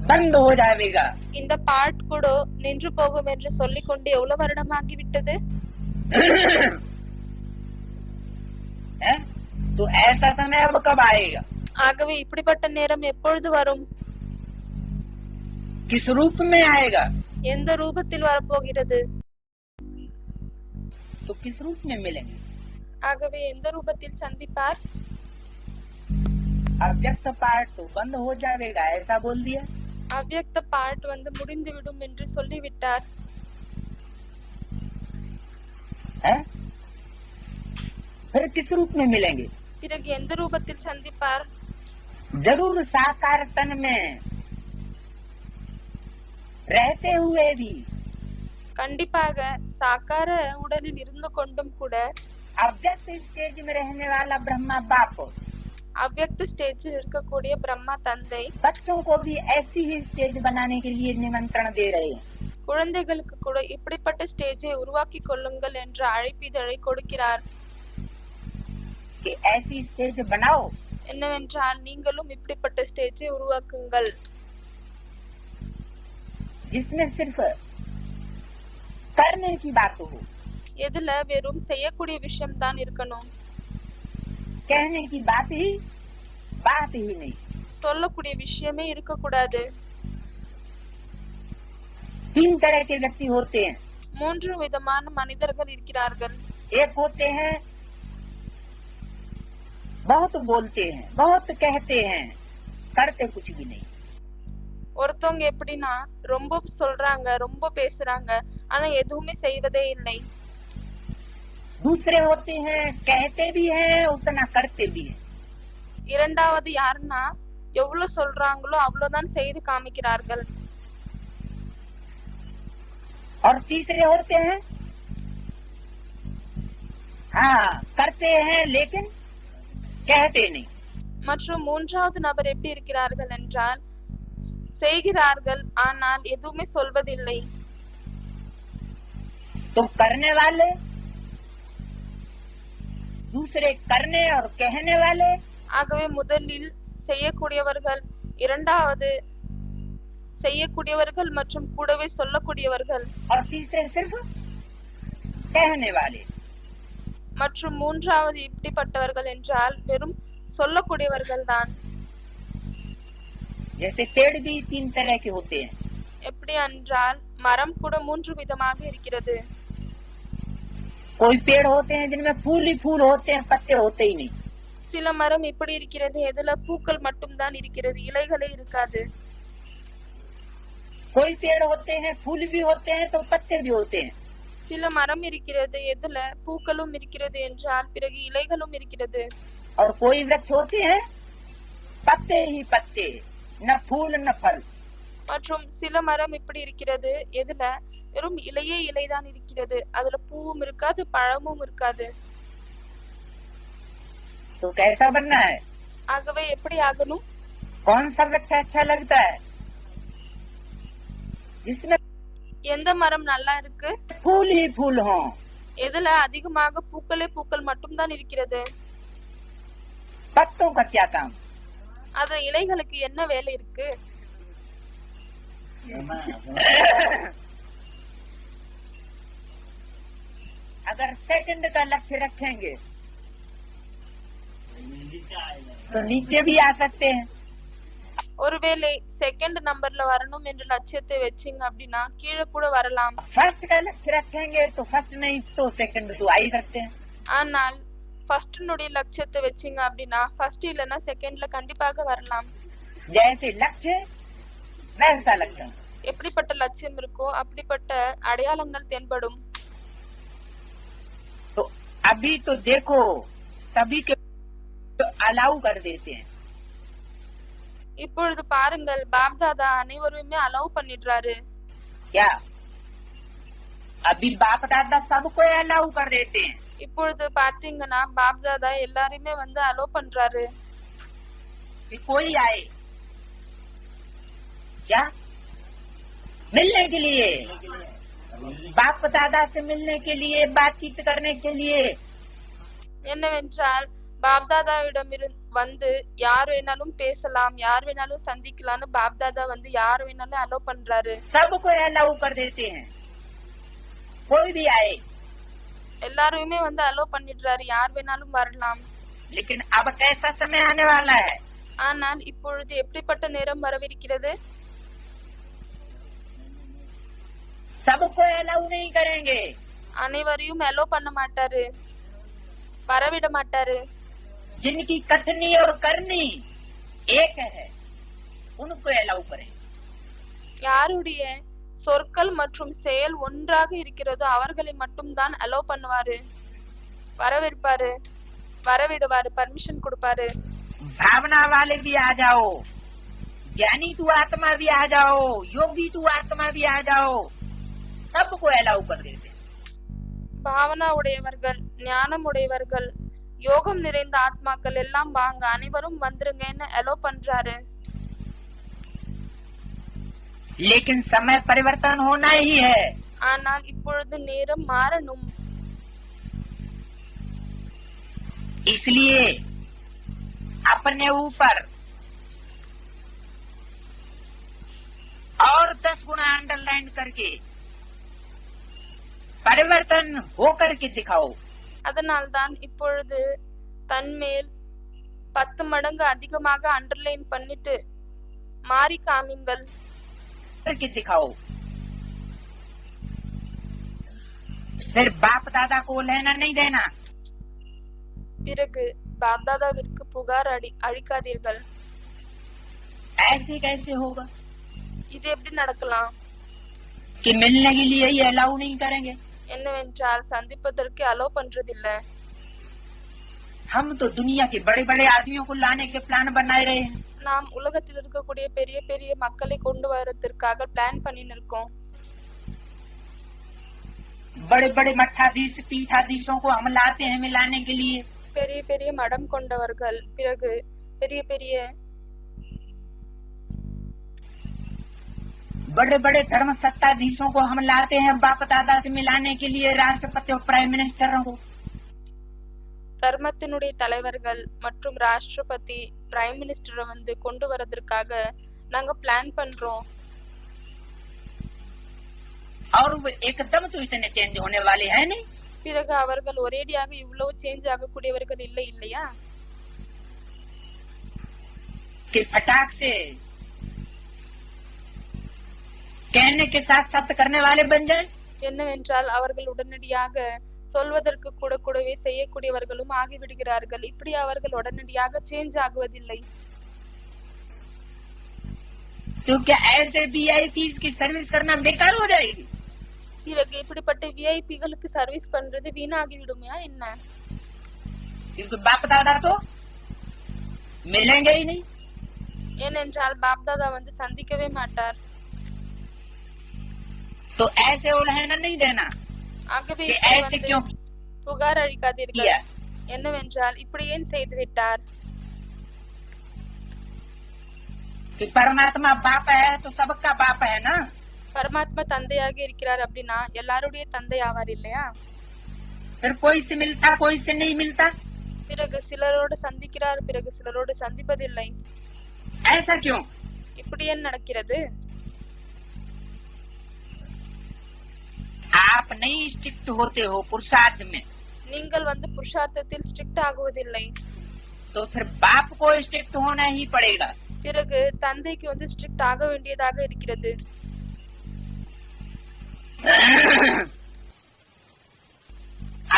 बंद हो जाएगा। இந்த பாட் கூட நின்று போகும் என்று சொல்லிக் கொண்டு எவ்வளவு வருடமாகிவிட்டது. है? तो ऐसा समय अब कब आएगा? ஆகவே இப்படிப்பட்ட நேரம் எப்பொழுது வரும்? किस रूप में आएगा? எந்த ரூபத்தில் வரப்போகிறது? तो किस रूप में मिलेंगे? ஆகவே எந்த ரூபத்தில் சந்திப்பார்? अव्यक्त पार्ट तो बंद हो जाएगा ऐसा बोल दिया। அவ்யக்த பாட் வந்து முடிந்து விடும் என்று சொல்லிவிட்டார். है? फिर किस रूप में मिलेंगे? பிறகு எந்த ரூபத்தில் சந்திப்பார்? जरूर साकार तन में रहते हुए भी, கண்டிப்பாக சாக்கார உடலில் இருந்து கொண்டும் கூட अव्यक्त स्टेज में रहने वाला ब्रह्मा बाप அவ்யக்த ஸ்டேஜில் இருக்கக்கூடிய பிரம்மா தந்தை बच्चों को भी ऐसी ही स्टेज बनाने के लिए निमंत्रण दे रहे हैं। குழந்தைகளுக்கு கூட இப்படிப்பட்ட ஸ்டேஜை உருவாக்கி கொள்ளுங்கள் என்ற அழைப்பிதழை கொடுக்கிறார். कि ऐसी स्टेज बनाओ என்னவென்றால் நீங்களும் இப்படிப்பட்ட ஸ்டேஜை உருவாக்குங்கள், जिसमें सिर्फ करने की बात हो, எதுல வெறும் செய்யக்கூடிய விஷயம் தான் இருக்கணும், कहने की बात ही नहीं। சொல்லக்கூடிய விஷயமே இருக்கக்கூடாது. 3 तरह के व्यक्ति होते हैं। 3 விதமான மனிதர்கள் இருக்கிறார்கள். एक होते हैं बहुत बोलते हैं, बहुत कहते हैं, करते कुछ भी नहीं। ஒருத்தவங்க எப்படின்னா ரொம்ப சொல்றாங்க, ரொம்ப பேசுறாங்க, ஆனா எதுவுமே செய்வதே இல்லை. दूसरे होते हैं कहते भी हैं उतना करते भी हैं। இரண்டாவது யாருன்னா எவ்வளவு சொல்றாங்களோ அவ்வளவுதான் செய்து காமிக்கிறார்கள். और तीसरे होते हैं हाँ करते हैं लेकिन कहते नहीं। மற்றும் மூன்றாவது நபர் எப்படி இருக்கிறார்கள் என்றால் செய்கிறார்கள் ஆனால் எதுவுமே சொல்வதில்லை. तो करने वाले दूसरे करने और कहने वाले, ஆகவே முதலில் செய்யக்கூடியவர்கள், இரண்டாவது செய்யக்கூடியவர்கள் மற்றும் கூடவே சொல்லக்கூடியவர்கள், और तीसरे सिर्फ कहने वाले। மற்றும் மூன்றாவது இப்படிப்பட்டவர்கள் என்றால் வெறும் சொல்லக்கூடியவர்கள் தான்। जैसे पेड़ भी 3 तरह के होते हैं। எப்படி என்றால் மரம் கூட 3 விதமாக இருக்கிறது. कोई पेड़ होते हैं जिनमें फूल ही फूल होते हैं, पत्ते होते ही नहीं। சில மரம் இப்படி இருக்கிறது, எதுல பூக்கள் மட்டும்தான் இருக்கிறது, இலைகளே இருக்காது. कोई पेड़ होते हैं फूल भी होते हैं तो पत्ते भी होते हैं। சில மரம் இருக்கிறது, எதுல பூக்களும் இருக்கிறது என்றால் பிறகு இலைகளும் இருக்கிறது. और कोई वृक्ष होते हैं पत्ते ही पत्ते, न फूल न फल। மற்றும் சில மரம் இப்படி இருக்கிறது, எதுல வெறும் இலையே இலைதான் இருக்கிறது, அதுல பூவும் இருக்காது பழமும் இருக்காது. तो कैसा बनना है? ஆகவே எப்படி ஆகணும்? कौन सा वृक्ष अच्छा लगता है? जिसमें எந்த மரம் நல்லா இருக்கு? फूल ही फूल हो। எதுல அதிகமாக பூக்களே பூக்கள் மட்டும்தான் இருக்கிறது. पत्तों का क्या काम? அது இலைகளுக்கு என்ன வேலை இருக்கு? अगर सेकंड का लक्ष्य रखेंगे तो नीचे भी आ सकते हैं। ஒருவேளை செகண்ட் நம்பர்ல வரணும் என்ற லட்சியத்தை வச்சீங்க அப்படின்னா கீழே கூட வரலாம். फर्स्ट का लक्ष्य रखेंगे तो फर्स्ट नहीं तो सेकंड तो आ ही सकते हैं। ஆனால் ஃபர்ஸ்ட் னுடைய லட்சியத்தை வச்சீங்க அப்படின்னா ஃபர்ஸ்ட் இல்லனா செகண்ட்ல கண்டிப்பாக வரலாம். जैसे लक्ष्य वैसा लक्षण। எப்படிப்பட்ட லட்சியம் இருக்கோ அப்படிப்பட்ட அடையாளங்கள் தென்படும். तो अभी तो देखो सभी के अलाउ कर देते हैं। இப்பொழுது பாருங்கள், பாப்தாதா அனைவருமே அலோவ் பண்ணிடுறாரு. क्या अभी बाप दादा सबको अलाउ कर देते हैं। இப்பொழுது பாத்தீங்கன்னா பாப்தாதா எல்லாரையுமே வந்து அலோவ் பண்றாரு. कि कोई आए क्या मिलने के लिए, बाप दादा से मिलने के लिए, बातचीत करने के लिए। என்னவென்றால் பாப்தாதாவிடம் வந்து யார் வேணாலும் பேசலாம், யார் வேணாலும் சந்திக்கலாம்னு பாப்தாதா வந்து யார் வேணாலும் அலோவ் பண்றாரு. सबको अलाउ कर देते हैं, कोई भी आए। எல்லாருமே வந்து அலோவ் பண்ணிடுறாரு, யார் வேணாலும் வரலாம். लेकिन अब कैसा समय आने वाला है? ஆனால் இப்பொழுது எப்படிப்பட்ட நேரம் வரவிருக்கிறது? सबको अलाउ नहीं करेंगे। அனைவரையும் அலோவ் பண்ண மாட்டாரு, வரவிட மாட்டாரு. जिनकी कथनी और करनी एक है उनको अलाउ करें। யாருடைய சொற்கள் மற்றும் செயல் ஒன்றாக இருக்கிறதோ அவர்களை மட்டும்தான் அலோவ் பண்ணுவாரு, வரவிருப்பாரு, வரவிடுவாரு, பர்மிஷன் கொடுப்பாரு. भावना वाले भी आ जाओ, ज्ञानी तू आत्मा भी आ जाओ, योगी तू आत्मा भी आ जाओ, सबको अलाउ कर देते। பாவனா உடையவர்கள், ஞானம் உடையவர்கள், யோகம் நிறைந்த ஆத்மாக்கள் எல்லாம் வாங்க, அனைவரும் வந்துருங்கன்னு அலோவ் பண்றாரு. लेकिन समय परिवर्तन होना ही है। ஆனால் இப்பொழுது நேரம் மாறணும். इसलिए अपने ऊपर और 10 गुना अंडरलाइन करके परिवर्तन होकर के दिखाओ। அதனால்தான் இப்பொழுது தன்மேல் 10 மடங்கு அதிகமாக அண்டர்லைன் பண்ணிட்டு மாறி காமிங்கள், करके दिखाओ। फिर बाप दादा को लेना नहीं देना। பிறகு பாப்தாதாவிற்கு புகார் அளிக்காதீர்கள். ऐसे कैसे होगा இது எப்படி நடக்கலாம்? कि मिलने के लिए ये अलाउ नहीं करेंगे? என்னவென்றால் சந்திப்பதற்கு அலோவ் பண்றதில்ல. हम तो दुनिया के बड़े बड़े आदमियों को लाने के प्लान बनाए रहे हैं। நாம் உலகத்தில் இருக்கக்கூடிய பெரிய பெரிய மக்களை கொண்டு வரதற்காக பிளான் பண்ணிட்டு இருக்கோம். बड़े बड़े मठाधीश पीठाधीशों को हम लाते हैं मिलाने के लिए। பெரிய பெரிய மடம் கொண்டவர்கள், பிறகு பெரிய பெரிய बड़े बड़े धर्म सत्ताधीशों को हम लाते हैं बाप दादा से मिलाने के लिए, राष्ट्रपति और प्राइम मिनिस्टरों को। தர்மத்தினுடைய தலைவர்கள் மற்றும் ராஷ்டிரபதி, பிரைம் மினிஸ்டரை வந்து கொண்டு வரதற்காக நாங்க பிளான் பண்றோம். और वो एकदम तो इतने चेंज होने वाले हैं नहीं। பிறகு அவர்கள் ஒரேடியாக இவ்வளவு சேஞ்ச் ஆகக்கூடியவர்கள் இல்லை இல்லையா? कि फटाक से कहने के साथ साथ करने वाले बन जाए। என்னவென்றால் அவர்கள் உடனடியாக சொல்வதற்கு கூட கூடவே செய்யக்கூடியவர்களும் ஆகிவிடுகிறார்கள். இப்படி அவர்கள் உடனடியாக சேஞ்ச் ஆகுவதில்லை. तो क्या ऐसे वीआईपी की सर्विस करना बेकार हो जाएगी? பிறகு இப்படிப்பட்ட விஐபிகளுக்கு சர்வீஸ் பண்றது வீணாகி விடுமையா என்ன? क्योंकि बाप दादा तो मिलेंगे ही नहीं। ஏனென்றால் பாப்தாதா வந்து சந்திக்கவே மாட்டார். तो ऐसे उल्हाना नहीं देना ஆகவே कि இப்படி ऐसे வந்து क्यों புகார் அளிக்காதீர்கள். किया। என்னவென்றால் இப்படி ஏன் செய்து விட்டார்? कि परमात्मा बाप है तो सबका बाप है ना। பரமாத்மா தந்தையாக இருக்கிறார் அப்படின்னா எல்லாருடைய தந்தை ஆவார் இல்லையா? फिर कोई से मिलता कोई से नहीं मिलता, பிறகு சிலரோடு சந்திக்கிறார், பிறகு சிலரோடு சந்திப்பதில்லை. ऐसा क्यों? இப்படி ஏன் நடக்கிறது? आप नहीं स्ट्रिक्ट होते हो पुरुषार्थ में, நீங்கள் வந்து புருஷார்த்தத்தில் ஸ்ட்ரிக்ட் ஆகுவதில்லை. तो फिर बाप को स्ट्रिक्ट होना ही पड़ेगा। பிறகு தந்தைக்கு வந்து ஸ்ட்ரிக்ட் ஆக வேண்டியதாக இருக்கிறது.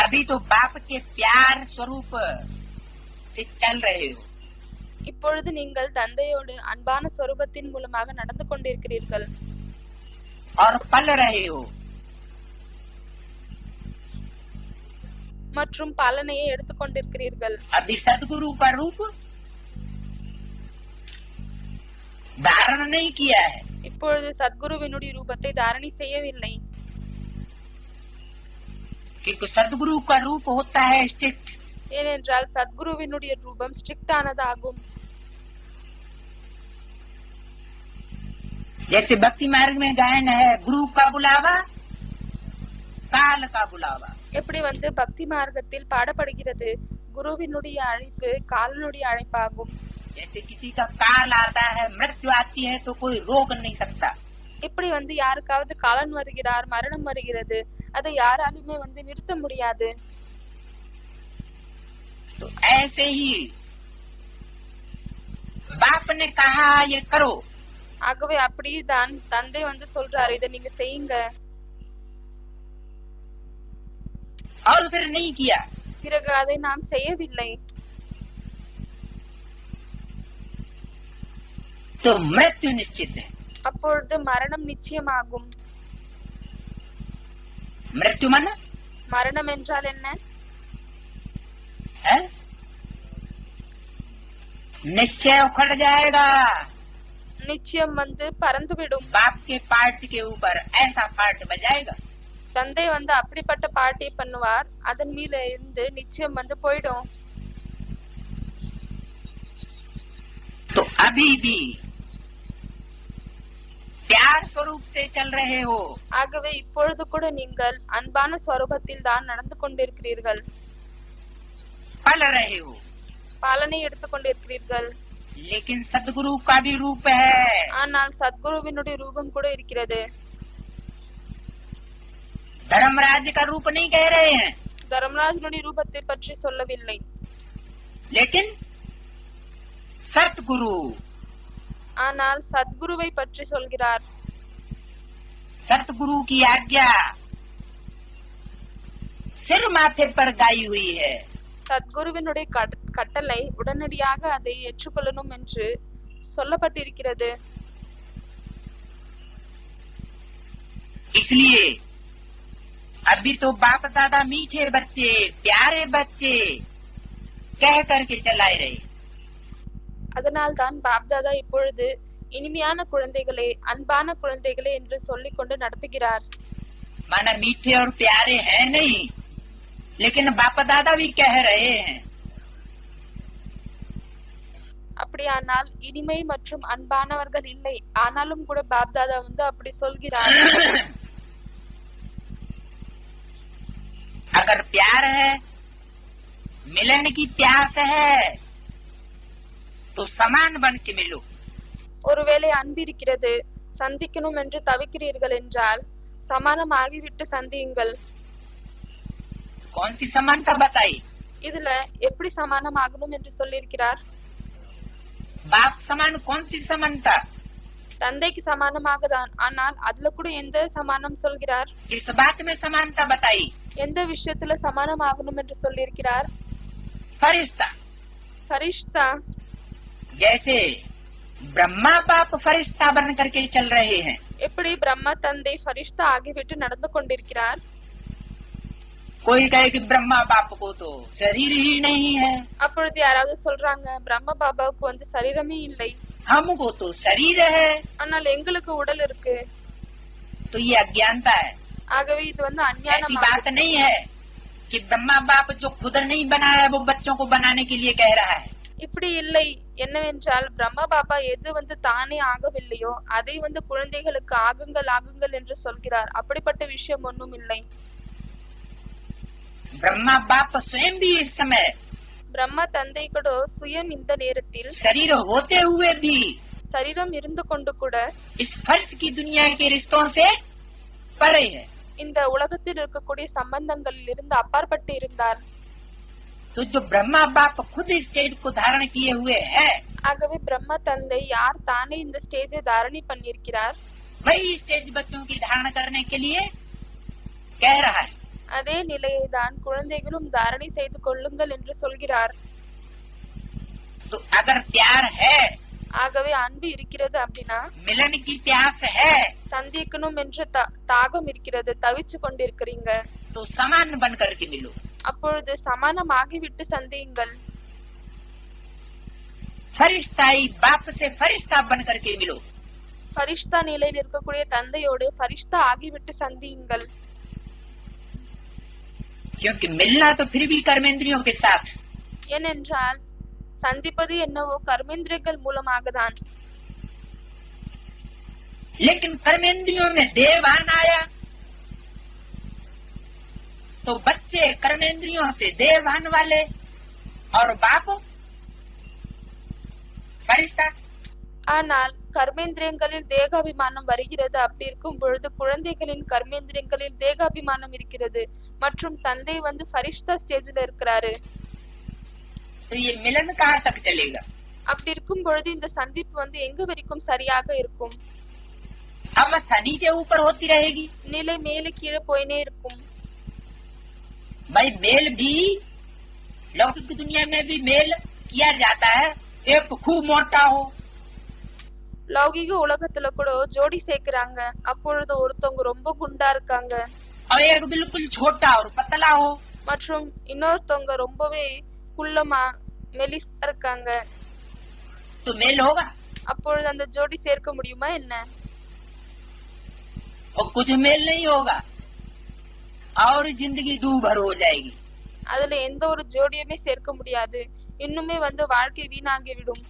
अभी तो बाप के प्यार स्वरूप से चल रहे हो இப்பொழுது நீங்கள் தந்தையோடு அன்பான ஸ்வரூபத்தின் மூலமாக நடந்து கொண்டிருக்கிறீர்கள் और पल रहे हो, மற்றும் பலனையை எடுத்துக்கொண்டிருக்கிறீர்கள். अभी सदगुरु का रूप धारण नहीं किया है। இப்பொழுது சத்குருவினுடைய ரூபத்தை தாரணை செய்யவில்லை. क्योंकि सदगुरु का रूप होता है स्ट्रिक्ट, ஏனென்றால் சத்குருவினுடைய ரூபம் ஸ்ட்ரிக்ட் ஆனதாகும். जैसे भक्ति मार्ग में गायन है, गुरु का बुलावा काल का बुलावा। எப்படி வந்து பக்தி மார்க்கத்தில் பாடப்படுகிறது, குருவினுடைய அழைப்பு காலனுடைய அழைப்பாகும். जैसे किसी का काल आता है, मृत्यु आती है, तो कोई रोक नहीं सकता। இப்படி வந்து யாருக்காவது காலன் வருகிறார், மரணம் வருகிறது, அதை யாராலுமே வந்து நிறுத்த முடியாது. तो ऐसे ही बाप ने कहा ये करो, ஆகவே அப்படிதான் தந்தை வந்து சொல்றாரு, இதை நீங்க செய்யுங்க. और फिर नहीं किया, பிறகு அதை நாம் செய்யவில்லை. तो मृत्यु निश्चित है। அப்பொழுது மரணம் நிச்சயமாகும். मृत्यु मन மரணம் என்றால் என்ன? है निश्चय उखड़ जाएगा। நிச்சயம் வந்து பறந்துவிடும். बाप के पार्ट के ऊपर ऐसा पार्ट बजाएगा, தந்தை வந்து அப்படிப்பட்ட பாட்டை பண்ணுவார், அதன் மீது இருந்து நிச்சயம் வந்து போயிடும். तो अभी भी प्यार स्वरूप से चल रहे हो, ஆகவே இப்பொழுது கூட நீங்கள் அன்பான ஸ்வரூபத்தில் தான் நடந்து கொண்டிருக்கிறீர்கள், पल रहे हो, பாலனை எடுத்துக் கொண்டிருக்கிறீர்கள். लेकिन सदगुरु का भी रूप है। ஆனால் சத்குருவினுடைய ரூபம் கூட இருக்கிறது. धर्मराज का रूप नहीं कह रहे हैं, தர்மராஜனுடைய ரூபத்தை பற்றி சொல்லவில்லை. लेकिन सतगुरु, ஆனால் சத்குருவை பற்றி சொல்கிறார். सतगुरु की आज्ञा सिर माथे पर गाई हुई है। சத்குருவினுடைய கட்டளை உடனடியாக அதை ஏற்றுக்கொள்ளணும் என்று சொல்லப்பட்டிருக்கிறது. इसलिए अभी तो बाप दादा मीठे बच्चे प्यारे बच्चे कह करके चलाए रहे, அதனால் தான் பாப்தாதா இப்பொழுது இனிமையான குழந்தைகளே, அன்பான குழந்தைகளே என்று சொல்லிக் கொண்டு நடத்துகிறார். माना मीठे और प्यारे हैं नहीं, लेकिन बाप दादा भी कह रहे हैं। அப்படியானால் இனிமை மற்றும் அன்பானவர்கள் இல்லை, ஆனாலும் கூட பாப்தாதா வந்து அப்படி சொல்கிறார். अगर प्यार है, मिलन की प्यास है, तो समान बन के मिलो। ஒருவேளை அன்பு இருக்கிறது, சந்திக்கணும் என்று தவிக்கிறீர்கள் என்றால் சமானமாகிவிட்டு சந்தியுங்கள். कौन सी समानता बताई? இதுல எப்படி சமானமாகணும் என்று சொல்லியிருக்கிறார்? बाप समान कौन सी समानता? தந்தைக்கு சமானமாக தான். ஆனால் அதுல கூட எந்த சமானம் சொல்கிறார்? किस बात में समानता बताई? எந்த விஷயத்துல சமானமாகணும் என்று சொல்லியிருக்கிறார்? फरिश्ता। ஃபரிஷ்தா. जैसे ब्रह्मा बाप फरिश्ता बन करके चल रहे हैं, எப்படி பிரம்மா தந்தை ஃபரிஷ்தா ஆகிவிட்டு நடந்து கொண்டிருக்கிறார்? कोई कहे कि ब्रह्मा बाप को तो शरीर ही नहीं है, அப்பொழுது யாராவது சொல்றாங்க பிரம்ம பாபாவுக்கு வந்து சரீரமே இல்லை, हमको तो शरीर है। ஆனால் எங்களுக்கு உடல் இருக்கு. तो ये अज्ञानता है। ஆகவே இது வந்து ऐसी அஞ்ஞானம். बात नहीं है कि ब्रह्मा बाप जो खुद नहीं बनाया वो बच्चों को बनाने के लिए कह रहा है। இப்படி இல்லை. என்னவென்றால் பிரம்ம பாபா எது வந்து தானே ஆகவில்லையோ அதை வந்து குழந்தைகளுக்கு ஆகுங்கள் ஆகுங்கள் என்று சொல்கிறார். அப்படிப்பட்ட விஷயம் ஒன்றும் இல்லை. ब्रह्मा बाप स्वयं भी इस समय பிரம்மா தந்தை கூட சுயம் இந்த நேரத்தில் शरीर होते हुए भी சரீரம் இருந்து கொண்டு கூட इस फर्श की दुनिया के रिश्तों से परे है। இந்த உலகத்தில் இருக்கக்கூடிய சம்பந்தங்களில் இருந்து அப்பாற்பட்டு இருந்தார். तो जो ब्रह्मा बाप खुद इस स्टेज को धारण किए हुए है, ஆகவே பிரம்ம தந்தை யார் தானே இந்த ஸ்டேஜை தாரணை பண்ணியிருக்கிறார், वही स्टेज बच्चों की धारण करने के लिए कह रहा है। அதே நிலையை தான் குழந்தைகளும் தாரணை செய்து கொள்ளுங்கள் என்று சொல்கிறார். तो अगर प्यार है, ஆகவே அன்பு இருக்கிறது அப்படின்னா, मिलन की प्यास है, சந்திக்கணும் என்ற தாகம் இருக்கிறது, தவிச்சு கொண்டிருக்கிறீங்க, तो समान बन करके मिलो। அப்பொழுது சமானமாகிவிட்டு சந்தியுங்கள். फरिश्ताई बाप से फरिश्ता बन करके मिलो। ஃபரிஷ்தா நிலையில் இருக்கக்கூடிய தந்தையோடு ஃபரிஷ்தா ஆகிவிட்டு சந்தியுங்கள். क्योंकि मिलना तो फिर भी कर्मेंद्रियों के साथ, ஏனென்றால் சந்திப்பது என்னவோ கர்மேந்திரியங்கள் மூலமாக தான். लेकिन कर्मेंद्रियों में देवान आया तो बच्चे कर्मेंद्रियों से देवान वाले और बाप फरिश्ता। ஆனால் கர்மேந்திரியங்களில் தேகாபிமானம் வருகிறது. அப்படி இருக்கும் பொழுது குழந்தைகளின் கர்மேந்திரியங்களில் தேகாபிமானம் இருக்கிறது மற்றும் தந்தை வந்து ஃபரிஷ்தா ஸ்டேஜ்ல இருக்கிறாரு. तो ये मिलन कहाँ तक चलेगा? அப்படி இருக்கும் பொழுது இந்த சந்திப்பு வந்து எங்க வரைக்கும் சரியாக இருக்கும்? अवस्था नीचे ऊपर होती रहेगी। நிலை மேலே கீழே போயினே இருக்கும். भाई मेल भी लौकिक दुनिया में भी मेल किया जाता है, एक खूब मोटा हो லௌகிக உலகத்துல கூட ஜோடி சேர்க்கிறாங்க. அப்பொழுது ஒருத்தவங்க ரொம்ப குண்டா இருக்காங்க और एक बिल्कुल छोटा और पतला हो, மற்றும் இன்னொருத்தவங்க ரொம்பவே குள்ளமா மெலிசா இருக்காங்க. तो मेल होगा। அப்பொழுது அந்த ஜோடி சேர்க்க முடியுமா என்ன? और कुछ मेल नहीं होगा और जिंदगी दूभर हो जाएगी। அதுல எந்த ஒரு ஜோடியுமே சேர்க்க முடியாது. இன்னுமே வந்து வாழ்க்கை வீணாகிவிடும்.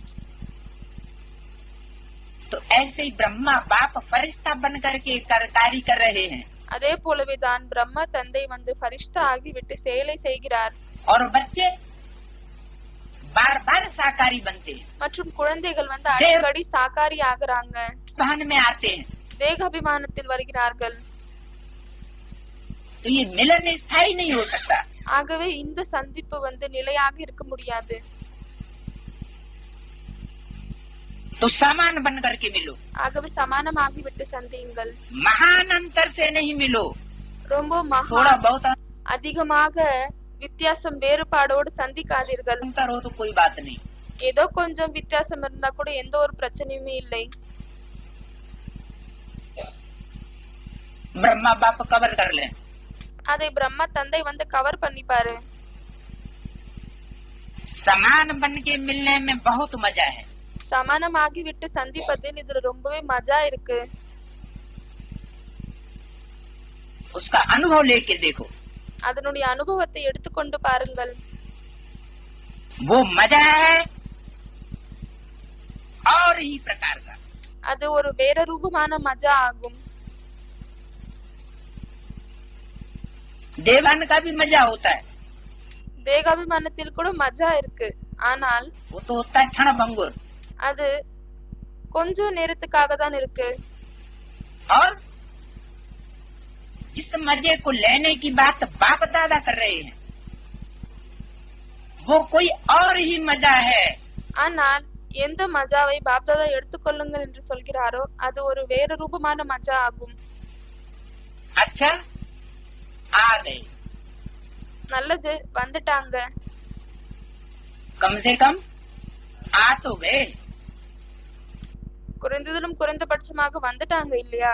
तो ऐसे ही ब्रह्मा बाप फरिश्ता बन करके कार्य कर रहे हैं அதே போலவே தான் பிரம்மா தந்தை வந்து ஃபரிஷ்தா ஆகிவிட்டு செயலை செய்கிறார். और बच्चे बार बार साकारी बनते हैं, மற்றும் குழந்தைகள் வந்து அடிக்கடி சாக்காரி ஆகுறாங்க, भान में आते हैं। தேகாபிமானத்தில் வருகிறார்கள். तो ये मिलन स्थायी नहीं हो सकता। ஆகவே இந்த சந்திப்பு வந்து நிலையாக இருக்க முடியாது. तो समान बन करके मिलो, ஆகவே சமானமாகிவிட்டு சந்தியுங்கள். महान अंतर से नहीं मिलो। ரொம்ப थोड़ा மகா बहुत அதிகமாக வித்தியாசம் வேறுபாடோடு சந்திக்காதீர்கள். अंतर हो तो कोई बात नहीं। ஏதோ கொஞ்சம் வித்தியாசம் இருந்தா கூட எந்த ஒரு பிரச்சனையுமே இல்லை. ब्रह्मा बाप कवर कर ले, அதை பிரம்மா தந்தை வந்து கவர் பண்ணிப்பாரு. समान बन के मिलने में बहुत मजा है। சமானமாகிவிட்டு சந்திப்பதில் இதுல ரொம்பவே மஜா இருக்கு. उसका अनुभव लेके देखो, அதனுடைய அனுபவத்தை எடுத்துக்கொண்டு பாருங்கள். वो मजा है और ही प्रकार का। அது ஒரு வேற ரூபமான மஜா ஆகும். देवान का भी मजा होता है, தேகாபிமானத்தில் கூட மஜா இருக்கு. ஆனால் वो तो होता है क्षण भंगुर। அது கொஞ்ச நேரத்துக்காக தான் இருக்கு. और जिस मजे को लेने की बात बाप दादा कर रहे हैं वो कोई और ही मजा है। ஆனால் எந்த மஜாவை பாப்தாதா எடுத்துக்கொள்ளுங்கள் என்று சொல்கிறாரோ அது ஒரு வேறு ரூபமான மஜா ஆகும். अच्छा आ गए, நல்லது, வந்துட்டாங்க. कम से कम आ तो गए. குறைந்ததிலும் குறைந்தபட்சமாக வந்துட்டாங்க இல்லையா?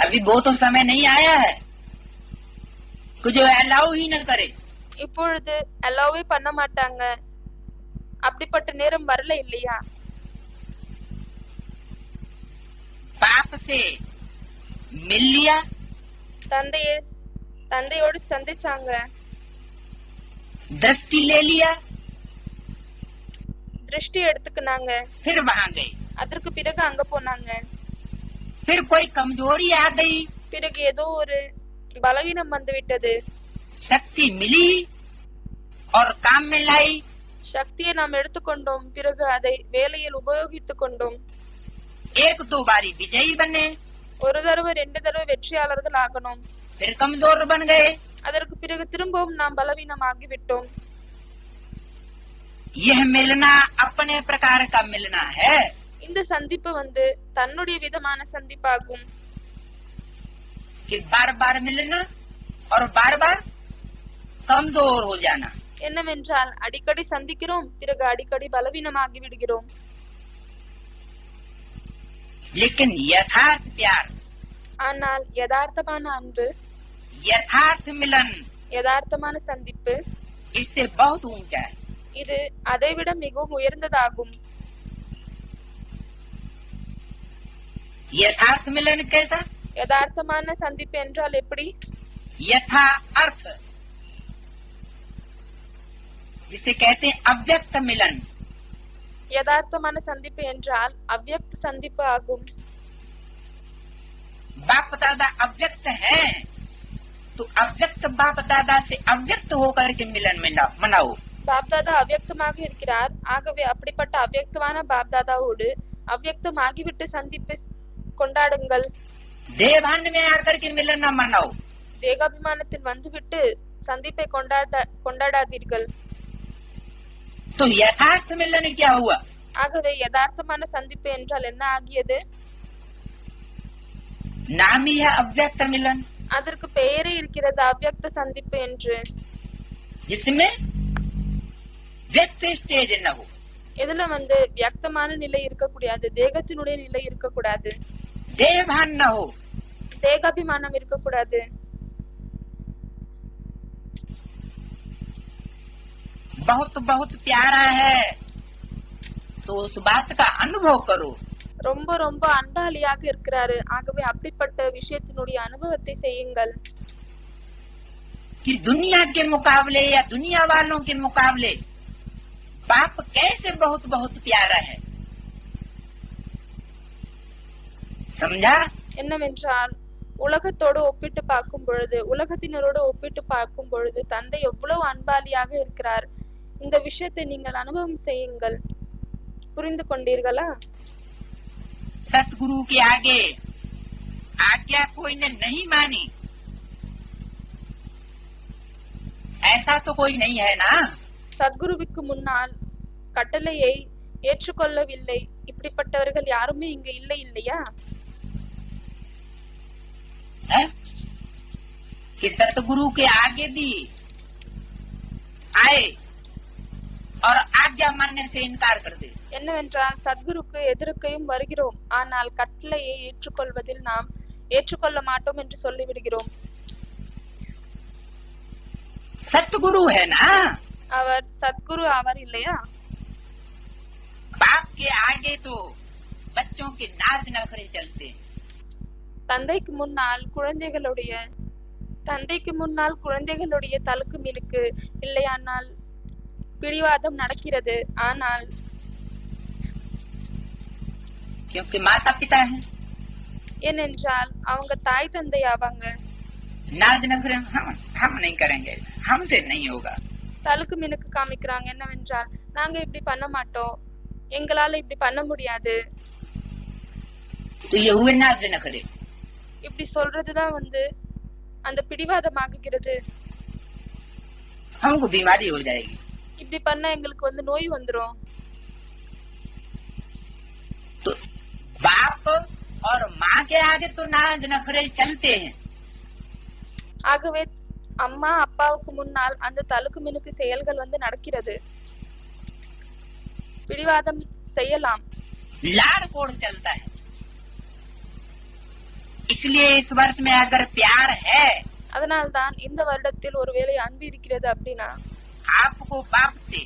अभी वो तो समय नहीं आया है कि जो अलाउ ही न करे. இப்பொழுது அலோவே பண்ண மாட்டாங்க, அப்படிப்பட்ட நேரம் வரல இல்லையா? बाप से मिल लिया, தந்தையோடு சந்திச்சாங்க, दृष्टि ले लिया, திருஷ்டி எடுத்துக்கினாங்க, फिर वहाँ गए. அதற்கு பிறகு அங்க போனாங்க. फिर कोई कमजोरी आ गई, பிறகு ஏதோ ஒரு பலவீனம் வந்து விட்டது. शक्ति मिली और काम में लाई. சக்தியை நாம் எடுத்துக்கொண்டோம், பிறகு அதை வேலையில் உபயோகித்துக் கொண்டோம். एक दो बारी विजयी बने, ஒரு தடவை 2 தடவை வெற்றியாளர்கள் ஆகணும். फिर कमजोर बन गए. அதற்கு பிறகு திரும்பவும் நாம் பலவீனமாகி விட்டோம். यह मिलना अपने प्रकार का मिलना है. இந்த சந்திப்பு வந்து தன்னுடைய விதமான சந்திப்பாகும். कि बार बार मिलना और बार बार कमजोर हो जाना. என்னவென்றால் அடிக்கடி சந்திக்கிறோம், பிறகு அடிக்கடி பலவீனமாகி விடுகிறோம். लेकिन यथार्थ प्यार, ஆனால் யதார்த்தமான அன்பு, यथार्थ मिलन யதார்த்தமான சந்திப்பு इससे बहुत ऊंचा है. இது அதைவிட மிகவும் உயர்ந்ததாகும். यथार्थ मिलन कैसा? யதார்த்தமான சந்திப்பு என்றால் எப்படி? यथा अर्थ, जिसे कहते हैं अव्यक्त मिलन. யதார்த்தமான சந்திப்பு என்றால் அவ்யக்த சந்திப்பு ஆகும். बाप दादा अव्यक्त है तो अव्यक्त बाप दादा से अव्यक्त होकर के मिलन में मनाओ. பாப்தாதா அவ்யக்தமாக இருக்கிறார், ஆகவே அப்படிப்பட்ட அவ்யக்தமான பாப்தாதாவோடு அவ்யக்தம் ஆகிவிட்டு சந்திப்பை கொண்டாடுங்கள். देवान्य में आकर के मिलन न मनाओ. தேகாபிமானத்தில் வந்துவிட்டு சந்திப்பை கொண்டாடாதீர்கள். तो यथार्थ मिलन क्या हुआ? ஆகவே யதார்த்தமான சந்திப்பு என்றால் என்ன ஆகியது? नाम ही है अव्यक्त मिलन, அதற்கு பெயரே இருக்கிறது அவ்யக்த சந்திப்பு என்று. जिसमें व्यक्त स्टेज न हो. இதுல வந்து வியக்தமான நிலை இருக்கக்கூடாது, தேகத்தினுடைய நிலை இருக்கக்கூடாது, देहभान न हो. தேகாபிமானம் இருக்கக்கூடாது. बहुत बहुत प्यारा है तो उस बात का अनुभव करो. ரொம்ப ரொம்ப அன்பாளியாக இருக்கிறாரு, ஆகவே அப்படிப்பட்ட விஷயத்தினுடைய அனுபவத்தை செய்யுங்கள். कि दुनिया के मुकाबले या दुनिया वालों के मुकाबले बाप कैसे बहुत बहुत प्यारा है. समझा? என்னவென்றால் உலகத்தோடு ஒப்பிட்டு பார்க்கும் பொழுது, உலகத்தினரோடு ஒப்பிட்டு பார்க்கும் பொழுது தந்தை எவ்வளவு அன்பாளியாக இருக்கிறார். இந்த விஷயத்தை நீங்கள் அனுபவம் செய்யுங்கள். புரிந்து கொண்டீர்களா? सतगुरु के आगे आज्ञा कोई ने नहीं मानी, ऐसा तो कोई नहीं है ना. சத்குருவுக்கு முன்னால் கட்டளையை ஏற்றுக்கொள்ளவில்லை, இப்படிப்பட்டவர்கள் யாருமே இங்க இல்லை இல்லையா? कि सतगुरु के आगे भी आए और आज्ञा मानने से इनकार कर दे. என்னவென்றால் சத்குருக்கு எதிர்க்கையும் வருகிறோம், ஆனால் கட்டளையை ஏற்றுக்கொள்வதில் நாம் ஏற்றுக்கொள்ள மாட்டோம் என்று சொல்லிவிடுகிறோம். सतगुरु है ना, அவர் சத்குரு ஆவார் இல்லையா? बाप के आगे तो बच्चों के नाज नखरे चलते. தந்தைக்கு முன்னால் குழந்தைகளுடைய தலுக்கு மினுக்கு இல்லையானால் பிடிவாதம் நடக்கிறது. ஆனால் क्योंकि माता पिता है, ஏனென்றால் அவங்க தாய் தந்தை ஆவாங்க. नाज नखरे हम नहीं करेंगे, हमसे नहीं होगा. தலுக்கு மினுக்கு காமிக்கிறாங்க. என்னவென்றால் நாங்க இப்படி பண்ண மாட்டோம், எங்களால இப்படி பண்ண முடியாது. तो ये हुए नाज नखरे. இப்படி சொல்றதுதான் வந்து அந்த பிடிவாதமாகுகிறது. हमको बीमारी हो जाएगी. இப்படி பண்ணா எங்களுக்கு வந்து நோய் வந்துரும். तो बाप और माँ के आगे तो नाज नखरे चलते हैं। ஆகவே அம்மா அப்பாவுக்கு முன்னால் அந்த தலுக்கு மினுக்கு செயல்கள் வந்து நடக்கிறது. பிடிவாதம் செய்யலாம். लाड़ कोड़ चलता है। इसलिए इस वर्ष में अगर प्यार है, அதனால்தான் இந்த வருடத்தில் ஒருவேளை அன்பு இருக்கிறது அப்படின்னா, आपको बाप से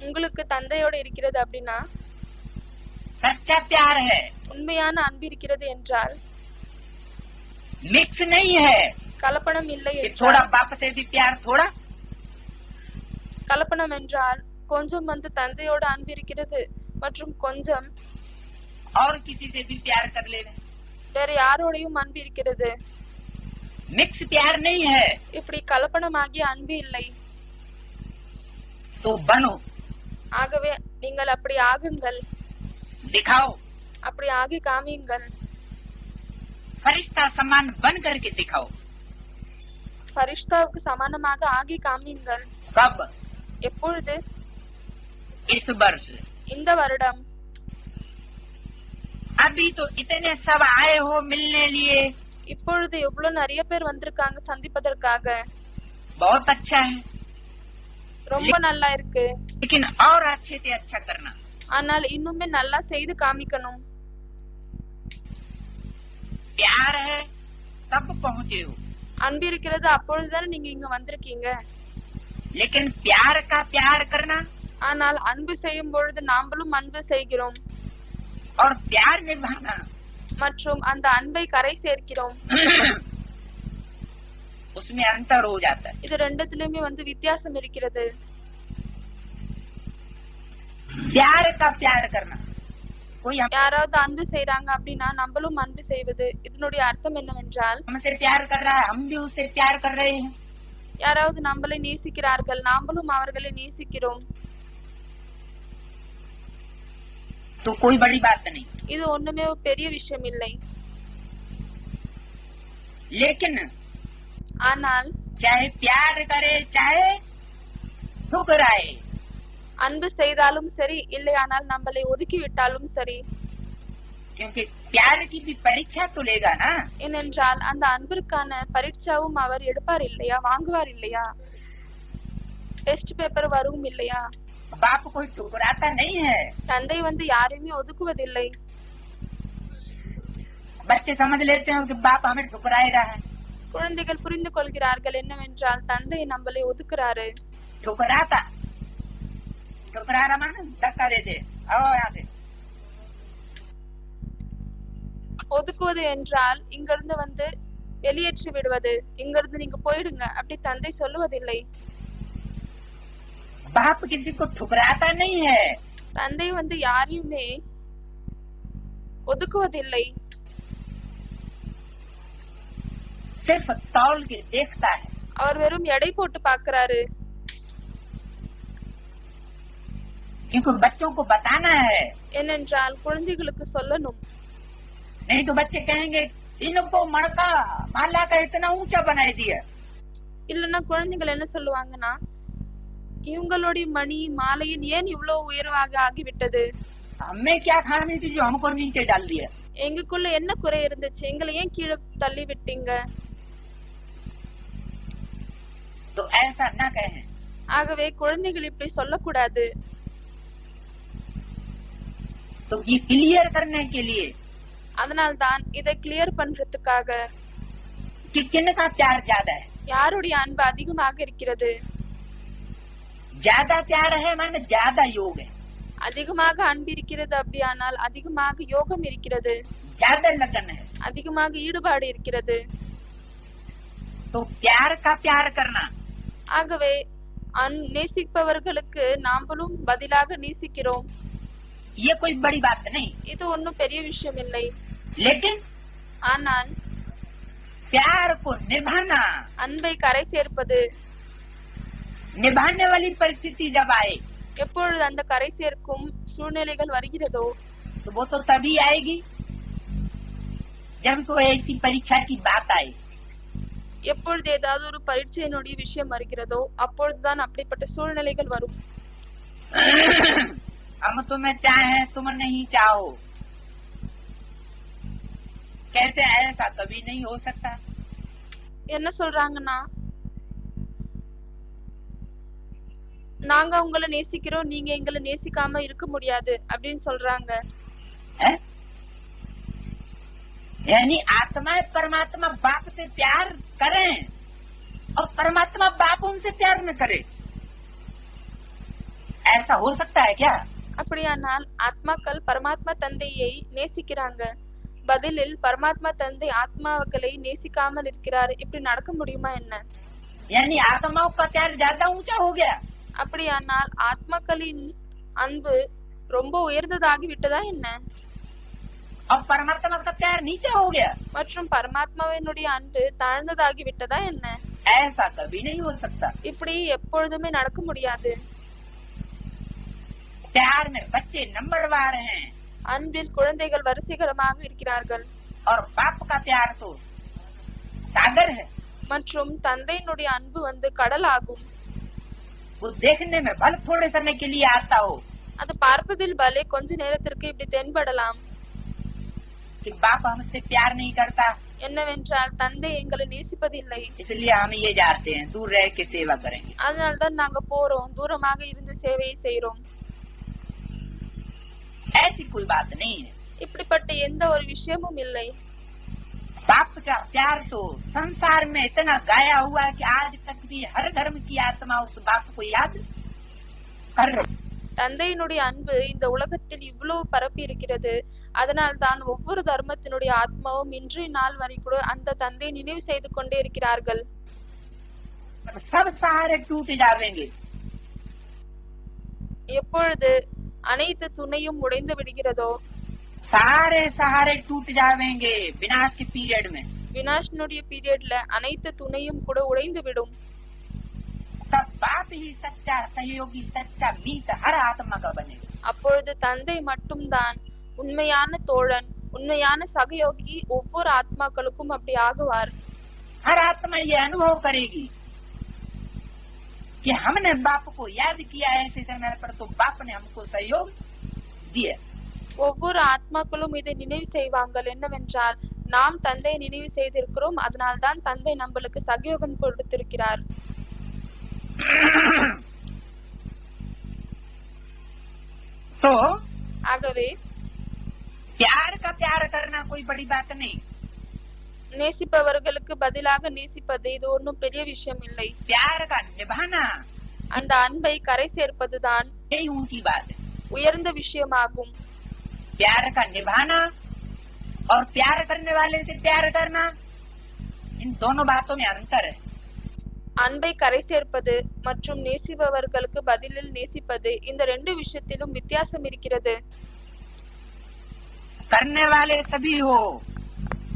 உங்களுக்கு தந்தையோட இருக்கிறது அப்படின்னா, सच्चा प्यार है, உண்மையான அன்பு இருக்கிறது என்றால், मिक्स नहीं है கலப்படம் இல்லை कि என்றால், थोड़ा बाप से भी प्यार थोड़ा, கலப்படம் என்றால் கொஞ்சம் வந்து தந்தையோட அன்பு இருக்கிறது மற்றும் கொஞ்சம் और किसी से भी प्यार कर ले। வேற யாரோடையும் அன்பு இருக்கிறது. मिक्स प्यार नहीं है। இப்படி கலப்படமாகிய அன்பு இல்லை. तो बनो, ஆகவே நீங்கள் அப்படி ஆகுங்கள், दिखाओ, அப்படி ஆகி காமியுங்கள். फरिश्ता समान बन करके दिखाओ। பரிஷ்தாவுக்கு சமானமாக ஆகி காமியுங்கள். कब? எப்பொழுது? इस वर्ष। இந்த வருடம். अभी तो इतने सब आए हो मिलने लिए, இப்பொழுது எவ்வளவு நிறைய பேர் வந்திருக்காங்க சந்திப்பதற்காக. बहुत अच्छा है, ரொம்ப நல்லா இருக்கு. लेकिन और अच्छे से अच्छा करना। ஆனால் இன்னுமே நல்லா செய்து காமிக்கணும். प्यार है तब पहुँचे हो, அன்பு இருக்கிறது அப்பொழுதுதானே நீங்க இங்க வந்திருக்கீங்க. लेकिन प्यार का प्यार करना ஆனால் அன்பு செய்யும் பொழுது நாமளும் அன்பு செய்கிறோம் और प्यार निभाना மற்றும் அந்த அன்பை கரை சேர்க்கிறோம். उसमें अंतर हो जाता है। இது ரெண்டுத்திலுமே வந்து வித்தியாசம் இருக்கிறது. प्यार का प्यार करना, कोई யாராவது அன்பு செய்றாங்க அப்படின்னா நம்மளும் அன்பு செய்வது. இதனுடைய அர்த்தம் என்னவென்றால், हमसे प्यार कर रहा है, हम भी उससे प्यार कर रहे हैं। யாராவது நம்மளை நேசிக்கிறார்கள், நாமளும் அவர்களை நேசிக்கிறோம். तो कोई बड़ी बात नहीं, இது ஒண்ணுமே பெரிய விஷயம் இல்லை. लेकिन ஆனால் चाहे प्यार करे चाहे ठुकराए, அன்பு செய்தாலும் சரி, இல்லையானால் நம்மளை ஒதுக்கி விட்டாலும் சரி. क्योंकि प्यार की भी परीक्षा तो लेगा ना। ஏனென்றால் அந்த அன்பிற்கான பரீட்சாவும் அவர் எடுப்பார் இல்லையா, வாங்குவார் இல்லையா, டெஸ்ட் பேப்பர் வரும் இல்லையா. बाप कोई ठुकराता नहीं है। தந்தை வந்து யாரையுமே ஒதுக்குவதில்லை. बच्चे समझ लेते हैं कि बाप हमें ठुकराए रहा है। குழந்தைகள் புரிந்து கொள்கிறார்கள் என்னவென்றால் தந்தை நம்மளை ஒதுக்குறாரு. ठुकराता, ठुकरा रहा माने धक्का दे दे, आओ यहाँ से। ஒதுக்குவது என்றால் இங்கிருந்து வந்து வெளியேற்றி விடுவது, இங்கிருந்து நீங்க போயிடுங்க அப்படி தந்தை சொல்லுவதில்லை. बाप किसी को ठुकराता नहीं है। தந்தை வந்து யாரையுமே ஒதுக்குவதில்லை. सिर्फ तौल के देखता है। அவர் வெறும் எடை போட்டு பார்க்கிறாரு. क्योंकि बच्चों को बताना है, ஏனென்றால் குழந்தைகளுக்கு சொல்லணும். नहीं तो बच्चे कहेंगे इनको मड़का माला का इतना ऊंचा बनाई दिया। இல்லன்னா குழந்தைகள் என்ன சொல்லுவாங்கன்னா, இவங்களுடைய மணி மாலையின் ஏன் இவ்வளவு உயர்வாக ஆகிவிட்டது, हमें क्या खामी थी जो हमको नीचे डाल दिया। எங்களுக்குள்ள என்ன குறை இருந்துச்சு, எங்களை ஏன் கீழே தள்ளி விட்டீங்க. तो ऐसा न कहें। ஆகவே குழந்தைகள் இப்படி சொல்லக்கூடாது. तो ये क्लियर करने के लिए அதனால்தான் இதை கிளியர் பண்றதுக்காக, कि किनका प्यार ज्यादा है। யாருடைய அன்பு அதிகமாக இருக்கிறது. ज्यादा प्यार है माने ज्यादा योग है, அதிகமாக அன்பு இருக்கிறது அப்படியானால் அதிகமாக யோகம் இருக்கிறது, ज्यादा लगन है। அதிகமாக ஈடுபாடு இருக்கிறது. तो प्यार का प्यार करना, ஆகவே நேசிப்பவர்களுக்கு நாமளும் பதிலாக நேசிக்கிறோம். ये कोई बड़ी बात नहीं, இது ஒன்னும் பெரிய விஷயம் இல்லை. लेकिन ஆனால் प्यार को निभाना, அன்பை கரை சேர்ப்பது, निभाने वाली परिस्थिति जब आए எப்பொழுது அந்த கரை சேர்க்கும் சூழ்நிலைகள் வருகிறதோ तो वो तो तभी आएगी जब कोई ऐसी परीक्षा की बात आए। எப்பொழுது ஏதாவது ஒரு பரீட்சையினுடைய விஷயம் வருகிறதோ அப்பொழுதுதான் அப்படிப்பட்ட சூழ்நிலைகள் வரும். हम तुम्हें चाहे तुम नहीं चाहो, कैसे ऐसा कभी नहीं हो सकता। என்ன சொல்றாங்கன்னா, நாங்க உங்களை நேசிக்கிறோம், நீங்க எங்களை நேசிக்காம இருக்க முடியாது அப்படின்னு சொல்றாங்க. यानी आत्मा परमात्मा बाप से प्यार करें और परमात्मा बाप उनसे प्यार न करे, ऐसा हो सकता है क्या? அப்படியானால் ஆத்மாக்கள் பரமாத்மா தந்தையை நேசிக்கிறாங்க, பதிலில் பரமாத்மா தந்தை ஆத்மாக்களை நேசிக்காமல் இருக்கிறார், இப்படி நடக்க முடியுமா என்ன? यानी आत्माओं का प्यार ज्यादा ऊंचा हो गया, அப்படியானால் ஆத்மாக்களின் அன்பு ரொம்ப உயர்ந்ததாகி விட்டதா என்ன? और परमात्मा का प्यार नीचे हो गया, மற்றும் பரமாத்மாவினுடைய அன்பு தாழ்ந்ததாகி விட்டதா என்ன? ऐसा कभी नहीं हो सकता। இப்படி எப்பொழுதுமே நடக்க முடியாது. प्यार में बच्चे नंबरवार हैं அன்பில் குழந்தைகள் வரிசைகரமாக இருக்கிறார்கள். और बाप का प्यार तो सागर है, மற்றும் தந்தையினுடைய அன்பு கடல் ஆகும். वो देखने में भले थोड़े समय के लिए आता हो, அது பார்ப்பதில் பலே கொஞ்ச நேரத்திற்கு இப்படி தென்படலாம். कि बाप हमसे प्यार नहीं करता, என்னவென்றால் தந்தை எங்களை நேசிப்பதில்லை, इसलिए हम ये जाते हैं दूर रह के सेवा करेंगे। அதனால்தான் நாங்க போறோம், தூரமாக இருந்து சேவையை செய்யறோம். ऐसी कोई बात नहीं है। இப்படிப்பட்ட எந்த ஒரு விஷயமும் இல்லை. बाप का प्यार तो संसार में इतना गाया हुआ है कि आज तक भी हर धर्म की आत्मा उस बाप को याद कर रही। தந்தையினுடைய அன்பு இந்த உலகத்தில் இவ்வளவு பரப்பி இருக்கிறது, அதனால் தான் ஒவ்வொரு தர்மத்தினுடைய ஆத்மாவும் இன்றைய நாள் வரை கூட அந்த தந்தையை நினைவு செய்து கொண்டே இருக்கிறார்கள். सब सहारे टूट जाएंगे, எப்பொழுது அனைத்து துணையும் உடைந்து விடுகிறதோ, सारे सहारे टूट जाएंगे विनाश के पीरियड में, வினாஷனுடைய பீரியட்ல அனைத்து துணையும் கூட உடைந்து விடும். तब बाप ही सच्चा सहयोगी, सच्चा मीत हर आत्मा का बनेगा। அப்பொழுது தந்தை மட்டும்தான் உண்மையான தோழன், உண்மையான சகயோகி, ஒவ்வொரு ஆத்மாக்களுக்கும் அப்படி ஆகுவார். हर आत्मा ये अनुभव करेगी कि हमने बाप को याद किया ऐसे समय पर, तो बाप ने हमको सहयोग दिया। ஒவ்வொரு ஆத்மாக்களும் இதை நினைவு செய்வாங்க, என்னவென்றால் நாம் தந்தையை நினைவு செய்திருக்கிறோம், அதனால்தான் தந்தை நம்மளுக்கு சகயோகம் கொடுத்திருக்கிறார். तो ஆகவே प्यार का प्यार करना कोई बड़ी बात नहीं, நேசிப்பவர்களுக்கு பதிலாக நேசிப்பது இது ஒன்றும் பெரிய விஷயம் இல்லை. प्यार का निभाना அந்த அன்பை கரை சேர்ப்பதுதான் यही ऊंची बात है। உயர்ந்த விஷயமாகும். प्यार का निभाना और प्यार करने वाले से प्यार करना, इन दोनों बातों में अंतर है। அன்பை கரை சேர்ப்பது மற்றும் நேசிப்பவர்களுக்கு பதிலில் நேசிப்பது, இந்த ரெண்டு விஷயத்திலும் வித்தியாசம் இருக்கிறது. करने वाले सभी हो,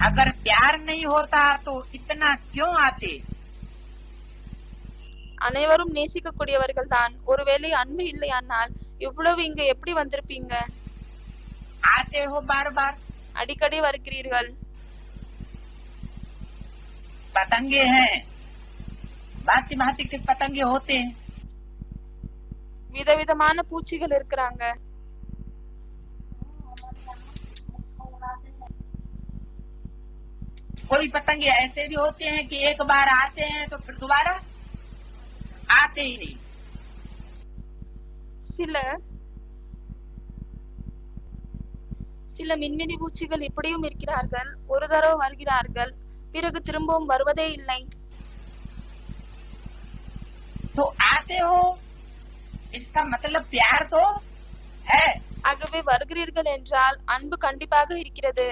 अगर प्यार नहीं होता तो इतना क्यों आते? அனைவரும் நேசிக்கக்கூடியவர்கள் தான், ஒருவேளை அன்பு இல்லையானால் இவ்வளவு இங்க எப்படி வந்திருப்பீங்க? आते हो बार बार, அடிக்கடி வருகிறீர்கள். पतंगे हैं, भांति भांति के पतंगे होते हैं, விதவிதமான பூச்சிகள் இருக்கிறாங்க. कोई पतंगे ऐसे भी होते हैं कि एक बार आते हैं तो फिर दोबारा आते ही नहीं। சில மின்மினி பூச்சிகள் இப்படியும் இருக்கிறார்கள், ஒரு தடவை வருகிறார்கள், பிறகு திரும்பவும் வருவதே இல்லை. तो आते हो, इसका मतलब प्यार तो है। ஆகவே வருகிறீர்கள் என்றால் அன்பு கண்டிப்பாக இருக்கிறது.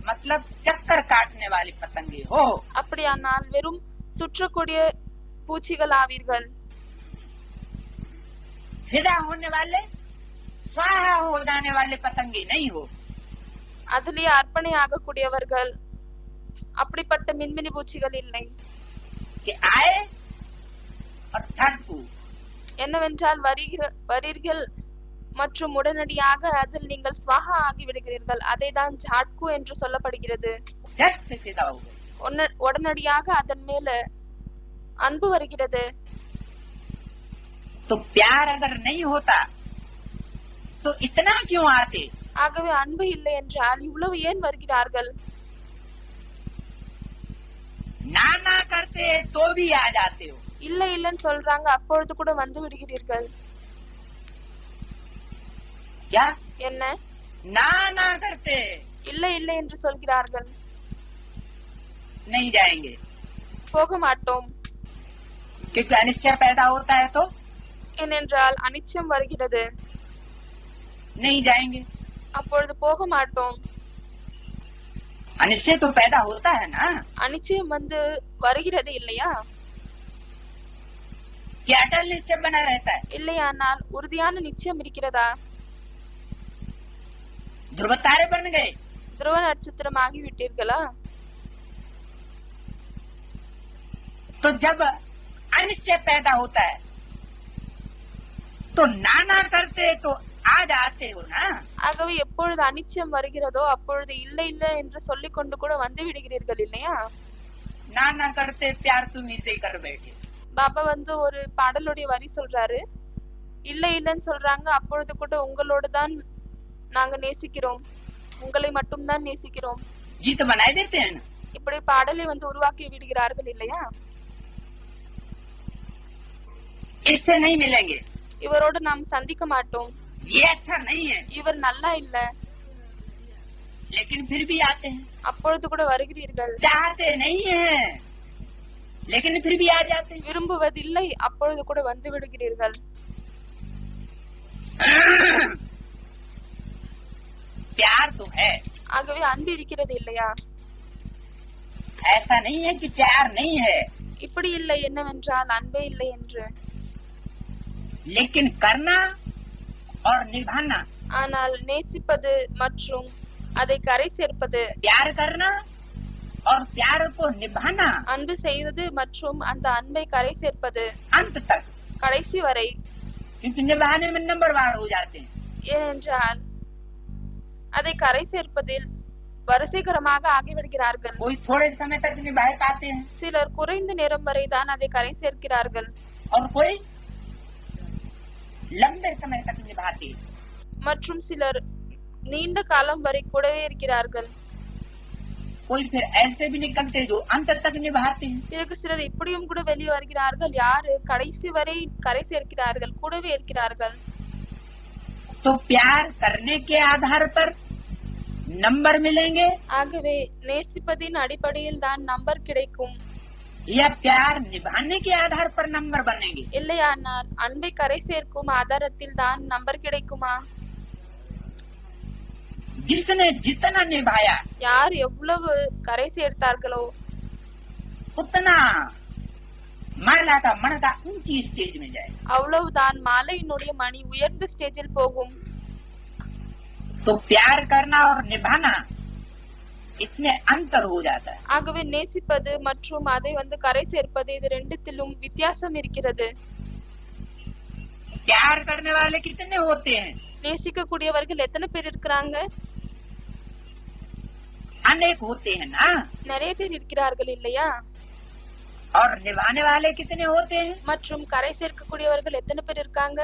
मतलब चक्कर काटने वाली पतंगे हो, அப்படியானால் வெறும் சுற்றக்கூடிய பூச்சிகள் ஆவீர்கள். फिदा होने वाले, स्वाहा हो जाने वाले पतंगे नहीं हो। அதிலே அர்ப்பணை ஆகக்கூடியவர்கள், அப்படிப்பட்ட மின்மினி பூச்சிகள் இல்லை. कि आए और झटकू, என்னவென்றால் வரீர்கள் மற்றும் உடனடியாக அதில் நீங்கள் ஸ்வாஹா ஆகி விடுகிறீர்கள், அதை தான் ஜாட்கு என்று சொல்லப்படுகிறது. झट से फिदा हो गए। உடனடியாக அதன் மேல அன்பு வருகிறது. तो प्यार अगर नहीं होता तो इतना क्यों आते? ஆகவே அன்பு இல்லை என்றால் இவ்வளவு ஏன் வருகிறார்கள்? ना ना करते तो भी आ जाते हो. இல்லை இல்லைன்னு சொல்றாங்க, அப்பொழுது கூட வந்து விடுகிறீர்கள். क्या? என்ன? ना ना करते இல்லை இல்லை என்று சொல்கிறார்கள். नहीं जाएंगे போக மாட்டோம். क्योंकि अनिश्चय पैदा होता है तो ஏனென்றால் அனிச்சம் வருகிறது. नहीं जाएंगे. அப்பொழுது போக மாட்டோம். अनिश्चय तो पैदा होता है ना. அனிச்சயம் வந்து வருகிறது இல்லையா? क्या अटल निश्चय बना रहता है? இல்லையானால் உறுதியான நிச்சயம் இருக்கிறதா? ध्रुव तारे बन गए. துருவ நட்சத்திரம் ஆகிவிட்டீர்களா? तो जब अनिश्चय पैदा होता है तो ना ना करते तो आ जाते हो ना. ஆகவே எப்பொழுது அனிச்சயம் வருகிறதோ அப்பொழுது இல்லை இல்லை என்று சொல்லிக் கொண்டு கூட வந்து விடுகிறீர்கள் இல்லையா? ना ना करते प्यार तुम इसे कर बैठे. பாபா வந்து ஒரு பாடலுடைய வரி சொல்றாரு, இல்லை இல்லைன்னு சொல்றாங்க, அப்பொழுது கூட உங்களோடு தான் நாங்க நேசிக்கிறோம், உங்களை மட்டும்தான் நேசிக்கிறோம். गीत बनाए देते हैं ना. இப்படி பாடலை வந்து உருவாக்கி விடுகிறார்கள் இல்லையா? इससे नहीं मिलेंगे. இவரோடு நாம் சந்திக்க மாட்டோம், ये अच्छा नहीं है. இவர் நல்லா இல்ல, लेकिन फिर भी आते हैं. அப்பொழுது கூட வருகிறீர்கள். चाहते नहीं है लेकिन फिर भी आ जाते हैं. விரும்புவதில்லை, அப்பொழுது கூட வந்து விடுகிறீர்கள். प्यार तो है. ஆகவே அன்பு இருக்கிறது இல்லையா? ऐसा नहीं है कि प्यार नहीं है, இப்படி இல்லை என்னவென்றால் அன்பே இல்லை என்று. लेकिन करना और निभाना. ஆனால் நேசிப்பது மற்றும் அதை கரை சேர்ப்பது, प्यार करना और प्यार को निभाना அன்பு செய்வது மற்றும் அந்த அன்பை கரை சேர்ப்பது अंत तक. கடைசி வரை. क्योंकि निभाने में नंबरवार हो जाते हैं. ஏனென்றால் அதை கரை சேர்ப்பதில் வரிசைகரமாக ஆகிவிடுகிறார்கள். कोई थोड़े समय तक निभा पाते हैं சிலர் குறைந்த நேரம் வரை தான் அதை கரை சேர்க்கிறார்கள், और कोई लंबे समय तक निभाते हैं. மற்றும் சிலர் நீண்ட காலம் வரை கூடவே இருக்கிறார்கள். कोई फिर ऐसे भी निकलते जो अंत तक निभाते हैं. பிறகு சிலர் இப்படியும் கூட வெளியே வருகிறார்கள், யாரு கடைசி வரை கரை சேர்க்கிறார்கள், கூடவே இருக்கிறார்கள். तो प्यार करने के आधार पर नंबर मिलेंगे ஆகவே நேசிப்பதின் அடிப்படையில் தான் நம்பர் கிடைக்கும், या प्यार निभाने के आधार पर नंबर बनेंगे. இல்லையானால் அன்பை கரை சேர்க்கும் ஆதாரத்தில் தான் நம்பர் கிடைக்குமா? जिसने जितना निभाया யார் எவ்வளவு கரை சேர்த்தார்களோ उतना माला का मणका ऊंची स्टेज में जाए. அவ்வளவுதான் மாலையினுடைய மணி உயர்ந்த ஸ்டேஜில் போகும். तो प्यार करना और निभाना इसमें अंतर हो जाता है. ஆகவே நேசிப்பது மற்றும் அதை வந்து கரை சேர்ப்பது இது ரெண்டுத்திலும் வித்தியாசம் இருக்கிறது. प्यार करने वाले कितने होते हैं? நேசிக்க கூடியவர்கள் எத்தனை பேர் இருக்கிறாங்க? अनेक होते हैं ना. நிறைய பேர் இருக்கிறார்கள் இல்லையா? और निभाने वाले कितने होते हैं? மற்றும் கரை சேர்க்க கூடியவர்கள் எத்தனை பேர் இருக்காங்க?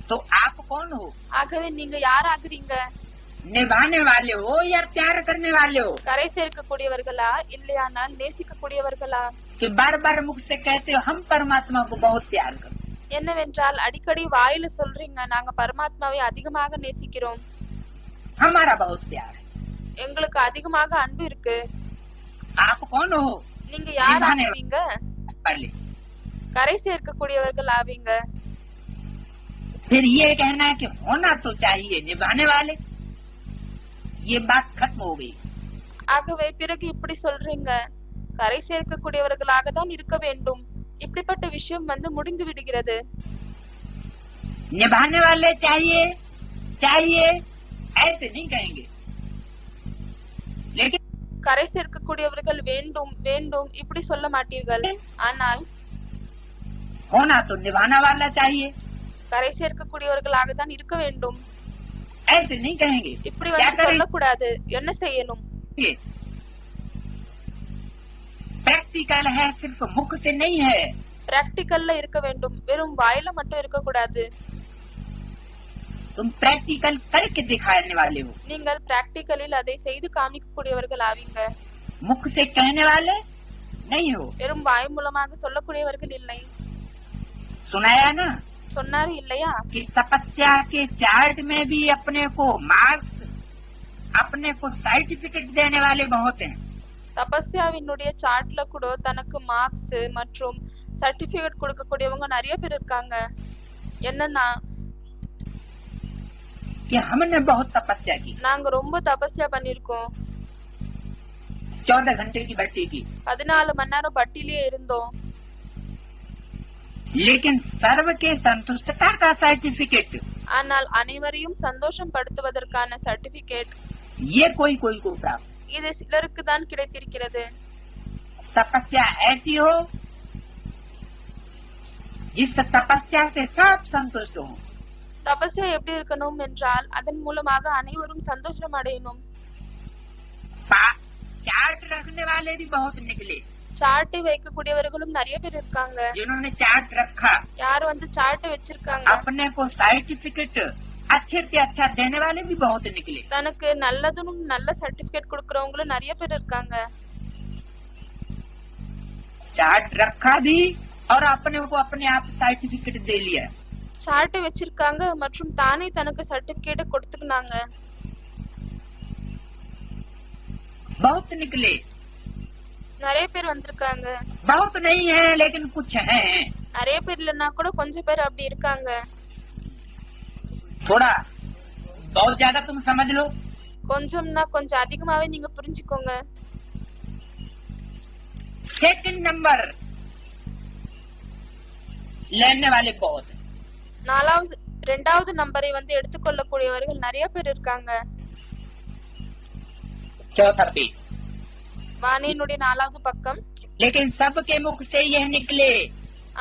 तो आप कौन हो? ஆகவே நீங்க யார் ஆகுறீங்க? निभाने वाले हो या प्यार करने वाले हो? கரை சேர்க்க கூடியவர்களா இல்லையானால் நேசிக்க கூடியவர்களா? कि बार बार मुख से कहते हो हम परमात्मा को बहुत प्यार करते. என்னவென்றால் அடிக்கடி வாயில சொல்றீங்க, நாங்க பரமாத்மாவை அதிகமாக நேசிக்கிறோம், हमारा बहुत प्यार है. எங்களுக்கு அதிகமாக அன்பு இருக்கு. आप कौन हो? நீங்க யார் ஆவீங்க? पहले கரை சேர்க்க கூடியவர்கள் ஆவீங்க. फिर ये कहना है कि होना तो चाहिए निभाने वाले, ये बात खत्म हो गई. ஆகவே பிறகு இப்படி சொல்றீங்க, கரை சேர்க்க கூடியவர்களாக தான் இருக்க வேண்டும், இப்படிப்பட்ட விஷயம் வந்து முடிந்து விடுகிறது. निभाने वाले चाहिए चाहिए ऐसे नहीं कहेंगे, लेकिन கரை சேர்க்க கூடியவர்கள் வேண்டும் வேண்டும் இப்படி சொல்ல மாட்டீர்கள். ஆனால் होना तो निभाना वाला चाहिए கரை சேர்க்க கூடியவர்களாக தான் இருக்க வேண்டும், ऐसे नहीं कहेंगे. இப்படி क्या வந்து करें? சொல்லக்கூடாது. என்ன செய்யணும்? प्रैक्टिकल है, सिर्फ मुख से नहीं है। பிராக்டிக்கல்ல இருக்க வேண்டும், வெறும் வாயில மட்டும் இருக்க கூடாது. तुम प्रैक्टिकल करके दिखाने वाले हो, நீங்கள் பிராக்டிக்கலில் அதை செய்து காமிக்கக்கூடியவர்கள் ஆவீங்க. मुख से कहने वाले नहीं हो। வெறும் வாய் மூலமாக சொல்லக்கூடியவர்கள் இல்லை. सुनाया ना சொன்னாரு இல்லையா? कि तपस्या के चार्ट में भी अपने को मार्क्स, अपने को सर्टिफिकेट देने वाले बहुत हैं। தபஸ்யாவினுடைய சார்ட்ல கூட தனக்கு மார்க்ஸ் மற்றும் சர்டிபிகேட் கொடுக்கக்கூடியவங்க நிறைய பேர் இருக்காங்க. என்னன்னா, कि हमने बहुत तपस्या की, நாங்க ரொம்ப தபஸ்யா பண்ணிருக்கோம், 14 घंटे की भट्टी की, 14 மணி நேரம் பட்டிலேயே இருந்தோம். लेकिन सर्व के संतुष्टता का सर्टिफिकेट, ஆனால் அனைவரையும் சந்தோஷம் படுத்துவதற்கான சர்டிபிகேட் ये कोई कोई को प्राप्त। இது சிலருக்கு தான் கிடைத்திருக்கிறது. तपस्या ऐसी हो जिस तपस्या से सब संतुष्ट हो। தபஸ்யா எப்படி இருக்கணும் என்றால் அதன் மூலமாக அனைவரும் சந்தோஷம் அடையணும். चार्ट रखने वाले भी बहुत निकले, சார்ட்டை வைக்கக்கூடியவர்களும் நிறைய பேர் இருக்காங்க. जिन्होंने चार्ट रखा, யார் வந்து சார்ட்டை வச்சிருக்காங்க, अपने को सर्टिफिकेट अच्छे से अच्छा देने वाले भी बहुत निकले। தனக்கு நல்லதும் நல்ல சர்டிபிகேட் கொடுக்கறவங்களும் நிறைய பேர் இருக்காங்க. चार्ट रखा भी और अपने को अपने आप सर्टिफिकेट दे लिया। சார்ட்டை வச்சிருக்காங்க மற்றும் தானே தனக்கு சர்டிபிகேட் கொடுத்துக்கினாங்க. बहुत निकले, நிறைய பேர் வந்திருக்காங்க. बहुत नहीं है लेकिन कुछ है। நிறைய பேர் இல்லன்னா கூட கொஞ்சம் பேர் அப்படி இருக்காங்க. थोड़ा बहुत ज्यादा तुम समझ लो, கொஞ்சம்னா கொஞ்சம் அதிகமாவே நீங்க புரிஞ்சுக்கோங்க. सेकंड नंबर लेने वाले बहुत, இரண்டாவது நம்பரை வந்து எடுத்துக்கொள்ளக்கூடியவர்கள் நிறைய பேர் இருக்காங்க. चौथा पेज, வாணியினுடைய 4வது பக்கம். लेकिन सबके मुख से यह निकले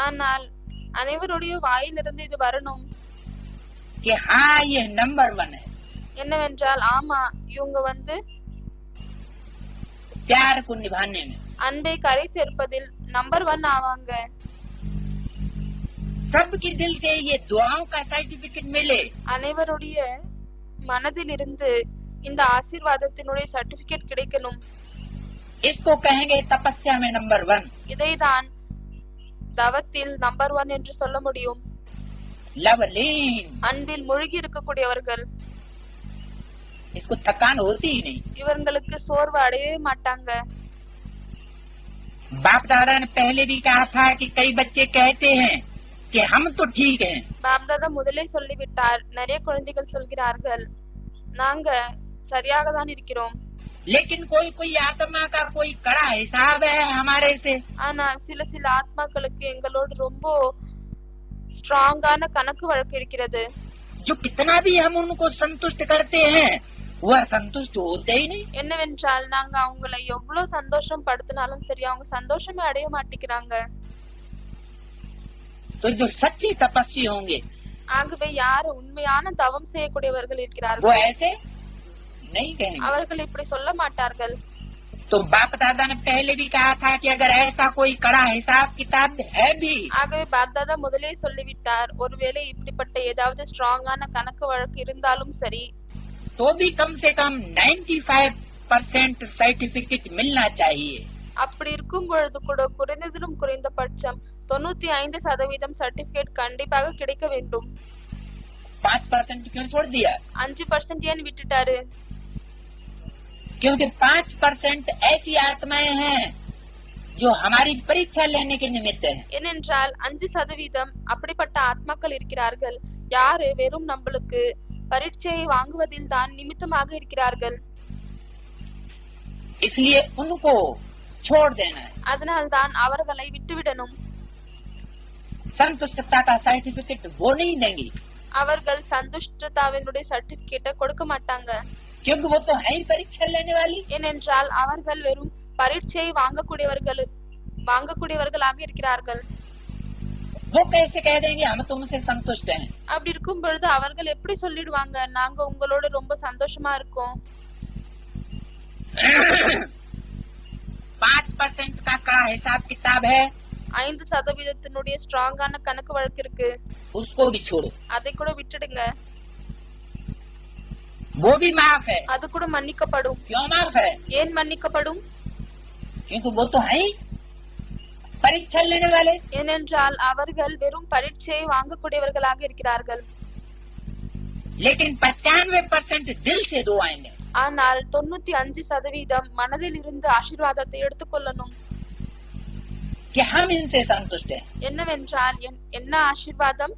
ஆனால் அனைவருடைய வாயிலிருந்து இது வரணும் कि हाँ ये नंबर 1 है। என்னவென்றால், ஆமா இவங்க வந்து प्यार को निभाने में, அன்பை கரை சேர்ப்பதில் நம்பர் 1 ஆவாங்க. सबके दिल से ये दुआओं का सर्टिफिकेट मिले, அனைவருடைய மனதில் இருந்து இந்த ஆசீர்வாதத்தினுடைய சர்டிபிகேட் கிடைக்கணும். इसको कहेंगे तपस्या में नंबर 1। இதைதான் தவத்தில் நம்பர் 1 என்று சொல்ல முடியும். लवलीन, அன்பில் மூழ்கி இருக்கக்கூடியவர்கள், इसको थकान होती ही नहीं। இவர்களுக்கு சோர்வு அடையவே மாட்டாங்க. बाप दादा ने पहले भी कहा था कि कई बच्चे कहते हैं कि हम तो ठीक हैं, பாப்தாதா முதலே சொல்லிவிட்டார். நிறைய குழந்தைகள் சொல்கிறார்கள், நாங்க சரியாக தான் இருக்கிறோம், लेकिन कोई कोई आत्मा का कोई कड़ा हिसाब है हमारे से। ஆனால் சில ஆத்மாக்களுக்கு எங்களோடு ரொம்ப ஸ்ட்ராங்கான கணக்கு வழக்கு இருக்கிறது. जो कितना भी हम उनको संतुष्ट करते हैं वह संतुष्ट होते ही नहीं। என்னவென்றால், நாங்க அவங்களை எவ்வளவு சந்தோஷம் படுத்தினாலும் சரி, அவங்க சந்தோஷமே அடைய மாட்டேங்கிறாங்க. तो जो सच्ची तपस्वी होंगे ஆகவே யார் உண்மையான தவம் செய்யக்கூடியவர்கள் वो இருக்கிறார்கள், ऐसे नहीं कहेंगे। அவர்கள் இப்படி சொல்ல மாட்டார்கள். तो बाप दादा ने पहले भी कहा था कि अगर ऐसा कोई कड़ा हिसाब किताब है भी ஆகவே பாப்தாதா முதலே சொல்லிவிட்டார், ஒருவேளை இப்படிப்பட்ட ஏதாவது ஸ்ட்ராங்கான கணக்கு வழக்கு இருந்தாலும் சரி, तो भी कम से कम 95% सर्टिफिकेट मिलना चाहिए। அப்படி இருக்கும் பொழுது கூட குறைந்ததிலும் குறைந்தபட்சம் 95% சர்டிபிகேட் கண்டிப்பாக கிடைக்க வேண்டும். 5% क्यों छोड़ दिया? 5% ஏன் விட்டுட்டாரு? क्योंकि 5% ऐसी आत्माएं हैं जो हमारी परीक्षा लेने के निमित्त है। ஏனென்றால் 5% அப்படிப்பட்ட ஆத்மாக்கள் இருக்கிறார்கள், யாரு வெறும் நம்மளுக்கு பரீட்சையை வாங்குவதில் தான் நிமித்தமாக இருக்கிறார்கள். इसलिए उनको छोड़ देना है। அதனால் தான் அவர்களை விட்டுவிடணும். संतुष्टता का सर्टिफिकेट वो नहीं देंगे, அவர்கள் சந்துஷ்டதாவினுடைய சர்டிபிகேட்டை கொடுக்க மாட்டாங்க. क्योंकि वो तो है ही परीक्षा लेने वाली। ஏனென்றால் அவர்கள் வெறும் பரீட்சையை வாங்கக்கூடியவர்களாக இருக்கிறார்கள். वो कैसे कह देंगे हम तुमसे संतुष्ट हैं? அப்படி இருக்கும் பொழுது அவர்கள் எப்படி சொல்லிடுவாங்க, நாங்க உங்களோட ரொம்ப சந்தோஷமா இருக்கோம். 5% का कड़ा हिसाब किताब है, 5% ஸ்ட்ராங்கான கணக்கு வழக்கு இருக்கு, उसको भी छोड़ो, அதை கூட விட்டுடுங்க. वो भी माफ है. அது கூட மன்னிக்கப்படும். क्यों माफ है? ஏன் மன்னிக்கப்படும்? क्योंकि वो तो है ही परीक्षा लेने वाले. ஏனென்றால் அவர்கள் வெறும் பரீட்சையை வாங்கக்கூடியவர்களாக இருக்கிறார்கள். लेकिन 95% दिल से दो आएंगे. ஆனால் 95% மனதில் இருந்து ஆசீர்வாதத்தை எடுத்துக்கொள்ளணும். कि हम इनसे संतुष्ट हैं. என்னவென்றால் என்ன ஆசீர்வாதம்?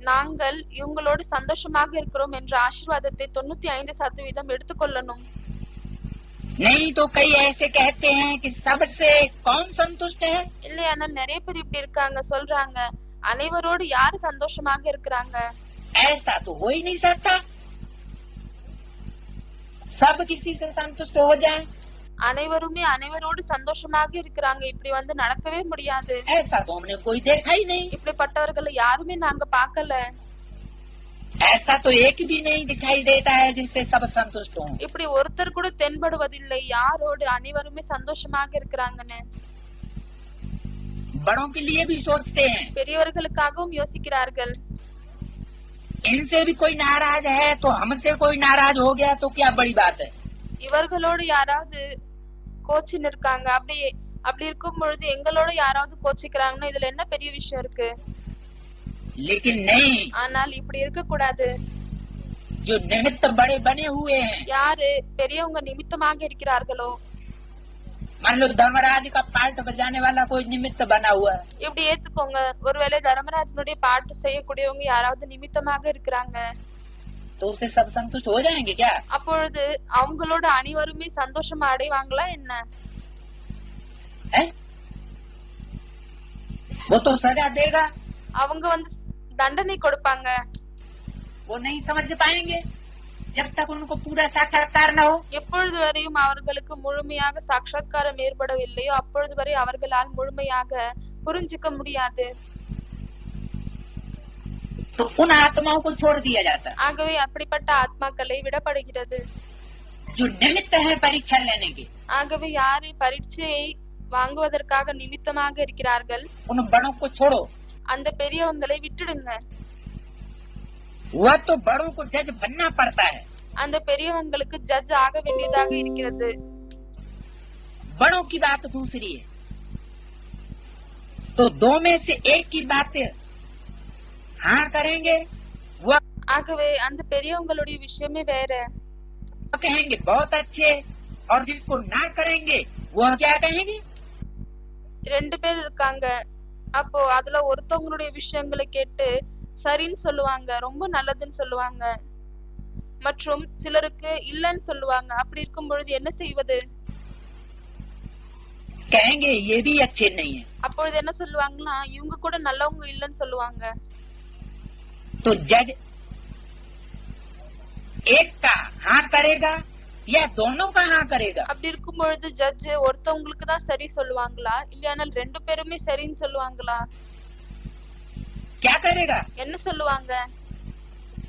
நாங்கள் இவங்களோடு சந்தோஷமாக இருக்கிறோம் என்ற ஆசீர்வாதத்தை 95% எடுத்துக்கொள்ளணும். नहीं तो कई ऐसे कहते हैं कि सबसे कौन संतुष्ट है. இல்லையானால் நிறைய பேர் இப்படி இருக்காங்க, சொல்றாங்க அனைவரோடு யாரு சந்தோஷமாக இருக்கிறாங்க? ऐसा तो हो ही नहीं सकता. सब किसी से संतुष्ट हो जाए. அனைவருமே அனைவரோடு சந்தோஷமாக இருக்கிறாங்க, இப்படி நடக்கவே முடியாது. ऐसा तो हमने कोई देखा ही नहीं. இப்படிப்பட்டவர்களை யாருமே நாங்க பார்க்கல. ऐसा तो एक भी नहीं दिखाई देता है जिससे सब संतुष्ट हों. இப்படி ஒருத்தர் கூட தென்படுவதில்லை யாரோடு அனைவருமே சந்தோஷமாக இருக்கிறாங்கன்னு. बड़ों के लिए भी सोचते हैं. பெரியவர்களுக்காகவும் யோசிக்கிறார்கள். इनसे भी कोई नाराज है तो हमसे कोई नाराज हो गया तो क्या बड़ी बात है. இவர்களோடு யாராவது கோச்சின்னு இருக்காங்க, அப்படி இருக்கும் பொழுது எங்களோட யாராவது கோச்சிக்கிறாங்கன்னா இதுல என்ன பெரிய விஷயம் இருக்கு? लेकिन नहीं, ஆனால் இப்படி இருக்க கூடாது. जो निमित्त बड़े बने हुए हैं, யாரு பெரியவங்க நிமித்தமாக இருக்கிறார்களோ, मान लो धर्मराज का पार्ट बजाने वाला कोई निमित्त बना हुआ है, இப்படி ஏத்துக்கோங்க. ஒருவேளை தர்மராஜனுடைய பாட்டு செய்யக்கூடியவங்க யாராவது நிமித்தமாக இருக்கிறாங்க, तो उससे सब संतुष्ट हो जाएंगे क्या? அப்பொழுது அவங்களோட அனைவருமே சந்தோஷமா அடைவாங்களா என்ன? वो तो सजा देगा. அவங்க தண்டனை கொடுப்பாங்க. वो नहीं समझ पाएंगे जब तक उनको पूरा साक्षात्कार न हो. எப்பொழுது வரையும் அவர்களுக்கு முழுமையாக சாட்சாத்காரம் ஏற்படவில்லையோ அப்பொழுது வரை அவர்களால் முழுமையாக புரிஞ்சுக்க முடியாது. तो उन आत्माओं को छोड़ दिया जाता है. ஆகவே அப்படிப்பட்ட ஆத்மாக்களை விடப்படுகிறது. जो निमित्त है परीक्षा लेने के. ஆகவே யாரு பரீட்சையை வாங்குவதற்காக நிமித்தமாக இருக்கிறார்கள், उन बड़ों को छोड़ो. அந்த பெரியவங்களை விட்டுடுங்க. वह तो बड़ों को जज बनना पड़ता है. அந்த பெரியவங்களுக்கு ஜட்ஜ் ஆக வேண்டியதாக இருக்கிறது. बड़ों की बात दूसरी है. तो दो में से एक की बात हाँ करेंगे, वह ஆகவே அந்த பெரியவங்களுடைய விஷயமே வேற. कहेंगे बहुत अच्छे, और जिसको ना करेंगे वह क्या कहेंगे. ரெண்டு பேர் இருக்காங்க, அப்போ அதுல ஒருத்தவங்களுடைய விஷயங்களை கேட்டு சரின்னு சொல்லுவாங்க, ரொம்ப நல்லதுன்னு சொல்லுவாங்க. மற்றும் சிலருக்கு இல்லன்னு சொல்லுவாங்க. அப்படி இருக்கும் பொழுது என்ன செய்வது? कहेंगे ये भी अच्छे नहीं है. அப்பொழுது என்ன சொல்லுவாங்கன்னா இவங்க கூட நல்லவங்க இல்லன்னு சொல்லுவாங்க. तो जज एक का हाँ करेगा या दोनों का हाँ करेगा. அப்படி இருக்கும் பொழுது ஜட்ஜ் ஒருத்தவங்களுக்கு தான் சரி சொல்லுவாங்களா, இல்லையானால் ரெண்டு பேருமே சரின்னு சொல்லுவாங்களா? क्या करेगा? என்ன சொல்லுவாங்க?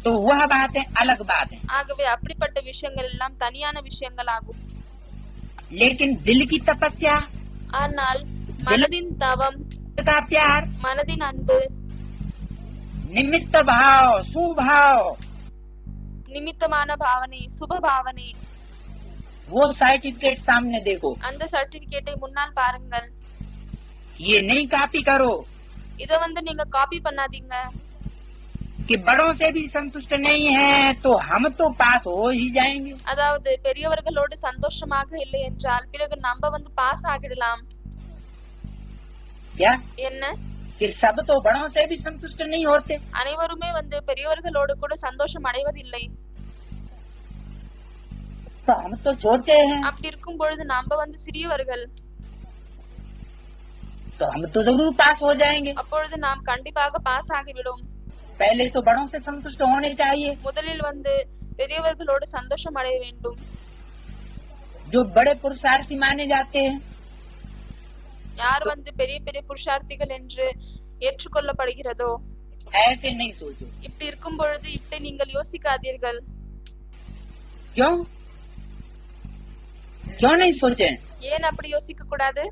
तो वह बात है, अलग बात है. ஆகவே அப்படிப்பட்ட விஷயங்கள் எல்லாம் தனியான விஷயங்கள் ஆகும். लेकिन दिल की तपस्या, ஆனால் மனதின் தவம், का प्यार, மனதின் அன்பு, निमित्त भाव, सुभाव, நிமித்தமான பாவனை, சுப பாவனை, वो सर्टिफिकेट सामने देखो. அந்த சர்டிபிகேட்டை முன்னால் பாருங்கள். ये नहीं कॉपी करो இத நீங்க காப்பி பண்ணாதீங்க. कि बड़ों से भी संतुष्ट नहीं है तो हम तो पास हो ही जाएंगे. அதாவது பெரியவர்களோடு சந்தோஷமாக இல்லை என்றால் பிறகு நம்ம பாஸ் ஆகிடலாம். क्या? என்ன? कि सब तो बड़ों से भी संतुष्ट नहीं होते. அனைவருமே பெரியவர்களோடு கூட சந்தோஷம் அடைவதில்லை. तो हम तो छोटे हैं. அப்படி இருக்கும் பொழுது நம்ம சிறியவர்கள். तो हम तो जरूर पास हो जाएंगे. அப்பொழுது நாம் கண்டிப்பாக பாஸ் ஆகிவிடும். पहले तो बड़ों से संतुष्ट होने चाहिए. முதலில் பெரியவர்களோடு சந்தோஷம் அடைய வேண்டும். जो बड़े पुरुषार्थी माने जाते हैं, யார் பெரிய பெரிய புருஷார்த்திகள் என்று ஏற்றுக்கொள்ளப்படுகிறதோ, ऐसे नहीं सोचो. இப்படி இருக்கும் பொழுது இப்படி நீங்கள் யோசிக்காதீர்கள். क्यों? क्यों नहीं सोचे? ஏன் அப்படி யோசிக்க கூடாது?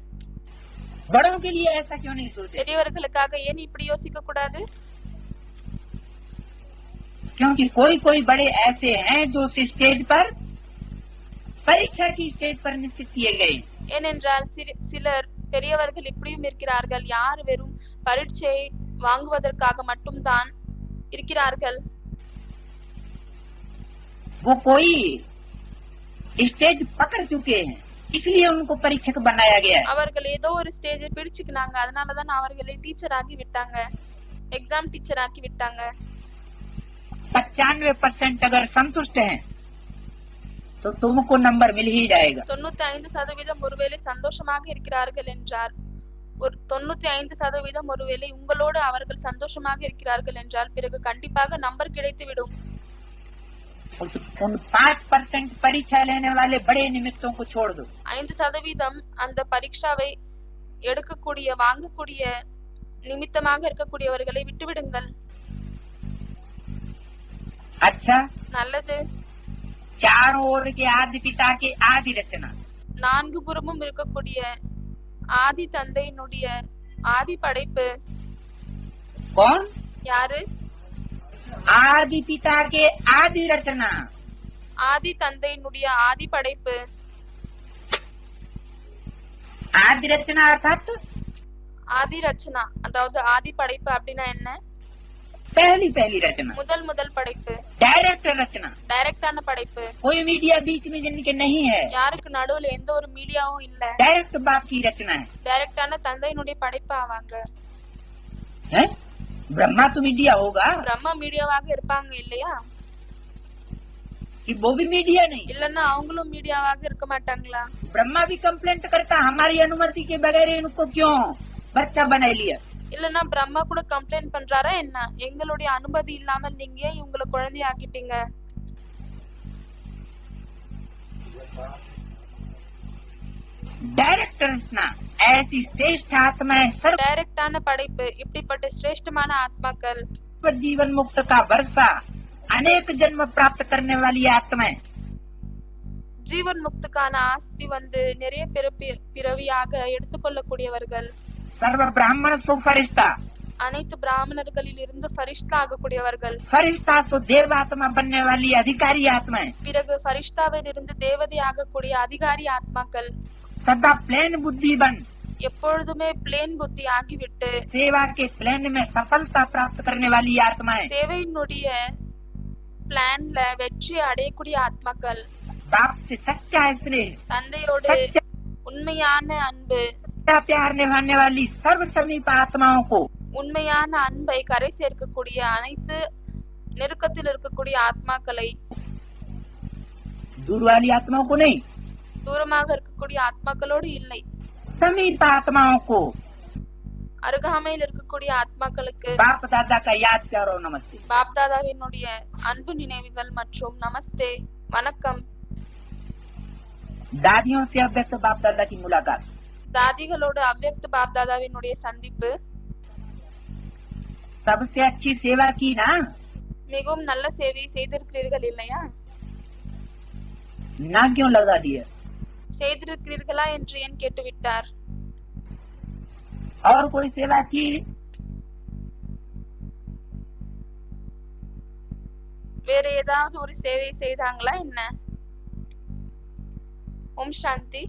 बड़ों के लिए ऐसा क्यों नहीं सोचे? பெரியவர்களுக்காக ஏன் இப்படி யோசிக்க கூடாது? क्योंकि कोई कोई बड़े ऐसे हैं जो उस स्टेज पर परीक्षा की स्टेज पर निश्चित किए गए। ஏனென்றால் சிலர் பெரியவர்கள் இப்படியும் இருக்கிறார்கள், யார் வெறும் பரீட்சை வாங்குவதற்காக மட்டும்தான் இருக்கிறார்கள். वो कोई स्टेज पकड़ चुके हैं, इसलिए उनको परीक्षक बनाया गया है। அவர்கள் ஏதோ ஒரு ஸ்டேஜை பிடிச்சுக்கினாங்க, அதனாலதான் அவர்களை டீச்சர் ஆக்கி விட்டாங்க, எக்ஸாம் டீச்சர் ஆக்கி விட்டாங்க. 95% अगर संतुष्ट हैं तो तुमको नंबर मिल ही जाएगा। 95% ஒருவேளை சந்தோஷமாக இருக்கிறார்கள் என்றால், ஒரு 95% ஒருவேளை உங்களோடு அவர்கள் சந்தோஷமாக இருக்கிறார்கள் என்றால் பிறகு கண்டிப்பாக நம்பர் கிடைத்துவிடும். उन 5% परीक्षा लेने वाले बड़े निमित्तों को छोड़ दो। 5% அந்த பரீட்சாவை எடுக்கக்கூடிய வாங்கக்கூடிய நிமித்தமாக இருக்கக்கூடியவர்களை விட்டுவிடுங்கள். अच्छा, நல்லது. चारों ओर के आदि पिता के आदि रचना, நான்கு புறமும் இருக்கக்கூடிய ஆதி தந்தையினுடைய ஆதி படைப்பு कौन? யாரு? आदि पिता के आदि रचना। ஆதி தந்தையினுடைய ஆதி படைப்பு. आदि रचना अर्थात ஆதி ரச்சனா, அதாவது ஆதி படைப்பு அப்படின்னா என்ன? पहली पहली रचना, முதல் படைப்பு. डायरेक्ट रचना, டைரக்டான படைப்பு. कोई मीडिया बीच में जिनके नहीं है, யாருக்கு நடுவுல எந்த ஒரு மீடியாவும் இல்ல. डायरेक्ट बाप की रचना है। டைரக்டான தந்தையினுடைய படைப்பு ஆவாங்க. हैं? ब्रह्मा तो मीडिया होगा பிரம்ம மீடியாவாக இருப்பாங்க இல்லையா? कि वो भी मीडिया नहीं? இல்லன்னா அவங்களும் மீடியாவாக இருக்க மாட்டாங்களா? ब्रह्मा भी कंप्लेंट करता हमारी अनुमति के बगैर इनको क्यों बच्चा बना लिया। இல்லன்னா பிரம்மா கூட கம்ப்ளைண்ட் பண்றாரா என்ன, எங்களுடைய அனுமதி இல்லாமல் நீங்க ஏன் இவங்களை குழந்தை ஆக்கிட்டீங்க? डायरेक्ट रचना, ऐसी श्रेष्ठ आत्माएं सर्व டைரக்டான படைப்பு, இப்படிப்பட்ட சிரேஷ்டமான ஆத்மாக்கள், जीवन मुक्त का वर्षा, अनेक जन्म प्राप्त करने वाली आत्माएं, ஜீவன் முக்துக்கான ஆஸ்தி நிறைய பிறவியாக எடுத்துக்கொள்ளக்கூடியவர்கள், सर्व ब्राह्मण सो फरिश्ता, அனைத்து பிராமணர்களில் இருந்து ஃபரிஷ்தா ஆகக்கூடியவர்கள், फरिश्ता तो देवात्मा बनने वाली अधिकारी आत्माएं, பிறகு ஃபரிஷ்தாவில் இருந்து தேவதை ஆகக்கூடிய அதிகாரி ஆத்மாக்கள், सदा प्लेन बुद्धि बन எப்பொழுதுமே பிளேன் புத்தி ஆகிவிட்டு सेवा के प्लेन में सफलता प्राप्त करने वाली आत्माएं, சேவையினுடைய பிளான்ல வெற்றி அடையக்கூடிய ஆத்மாக்கள், बाप से सच्चा स्नेह, தந்தையோடு सच्चा உண்மையான அன்பு, प्यार निभाने वाली सर्व समीप आत्माओं को, உண்மையான அன்பை கரை சேர்க்கக்கூடிய அனைத்து நெருக்கத்தில் இருக்கக்கூடிய ஆத்மாக்களை, दूर वाली आत्माओं को नहीं, தூரமாக இருக்கக்கூடிய ஆத்மாக்களோடு இல்லை, समीप आत्माओं को, அருகாமையில் இருக்கக்கூடிய ஆத்மாக்களுக்கு बाप दादा का याद करो, नमस्ते। பாப்தாதாவினுடைய அன்பு நினைவுகள் மற்றும் நமஸ்தே, வணக்கம். दादियों से अव्यक्त बाप दादा की मुलाकात, தாதிகளோடு அவ்யக்த பாப்தாதாவினுடைய சந்திப்பு, सबसे अच्छी सेवा की ना, மிகவும் நல்ல சேவை செய்திருக்கிறீர்கள் இல்லையா? ना क्यों लगा दिया? செய்திருக்கிறீர்களா என்று ஏன் கேட்டுவிட்டார்? और कोई सेवा की? வேற ஏதாவது ஒரு சேவை செய்தாங்களா என்ன? ஓம் சாந்தி.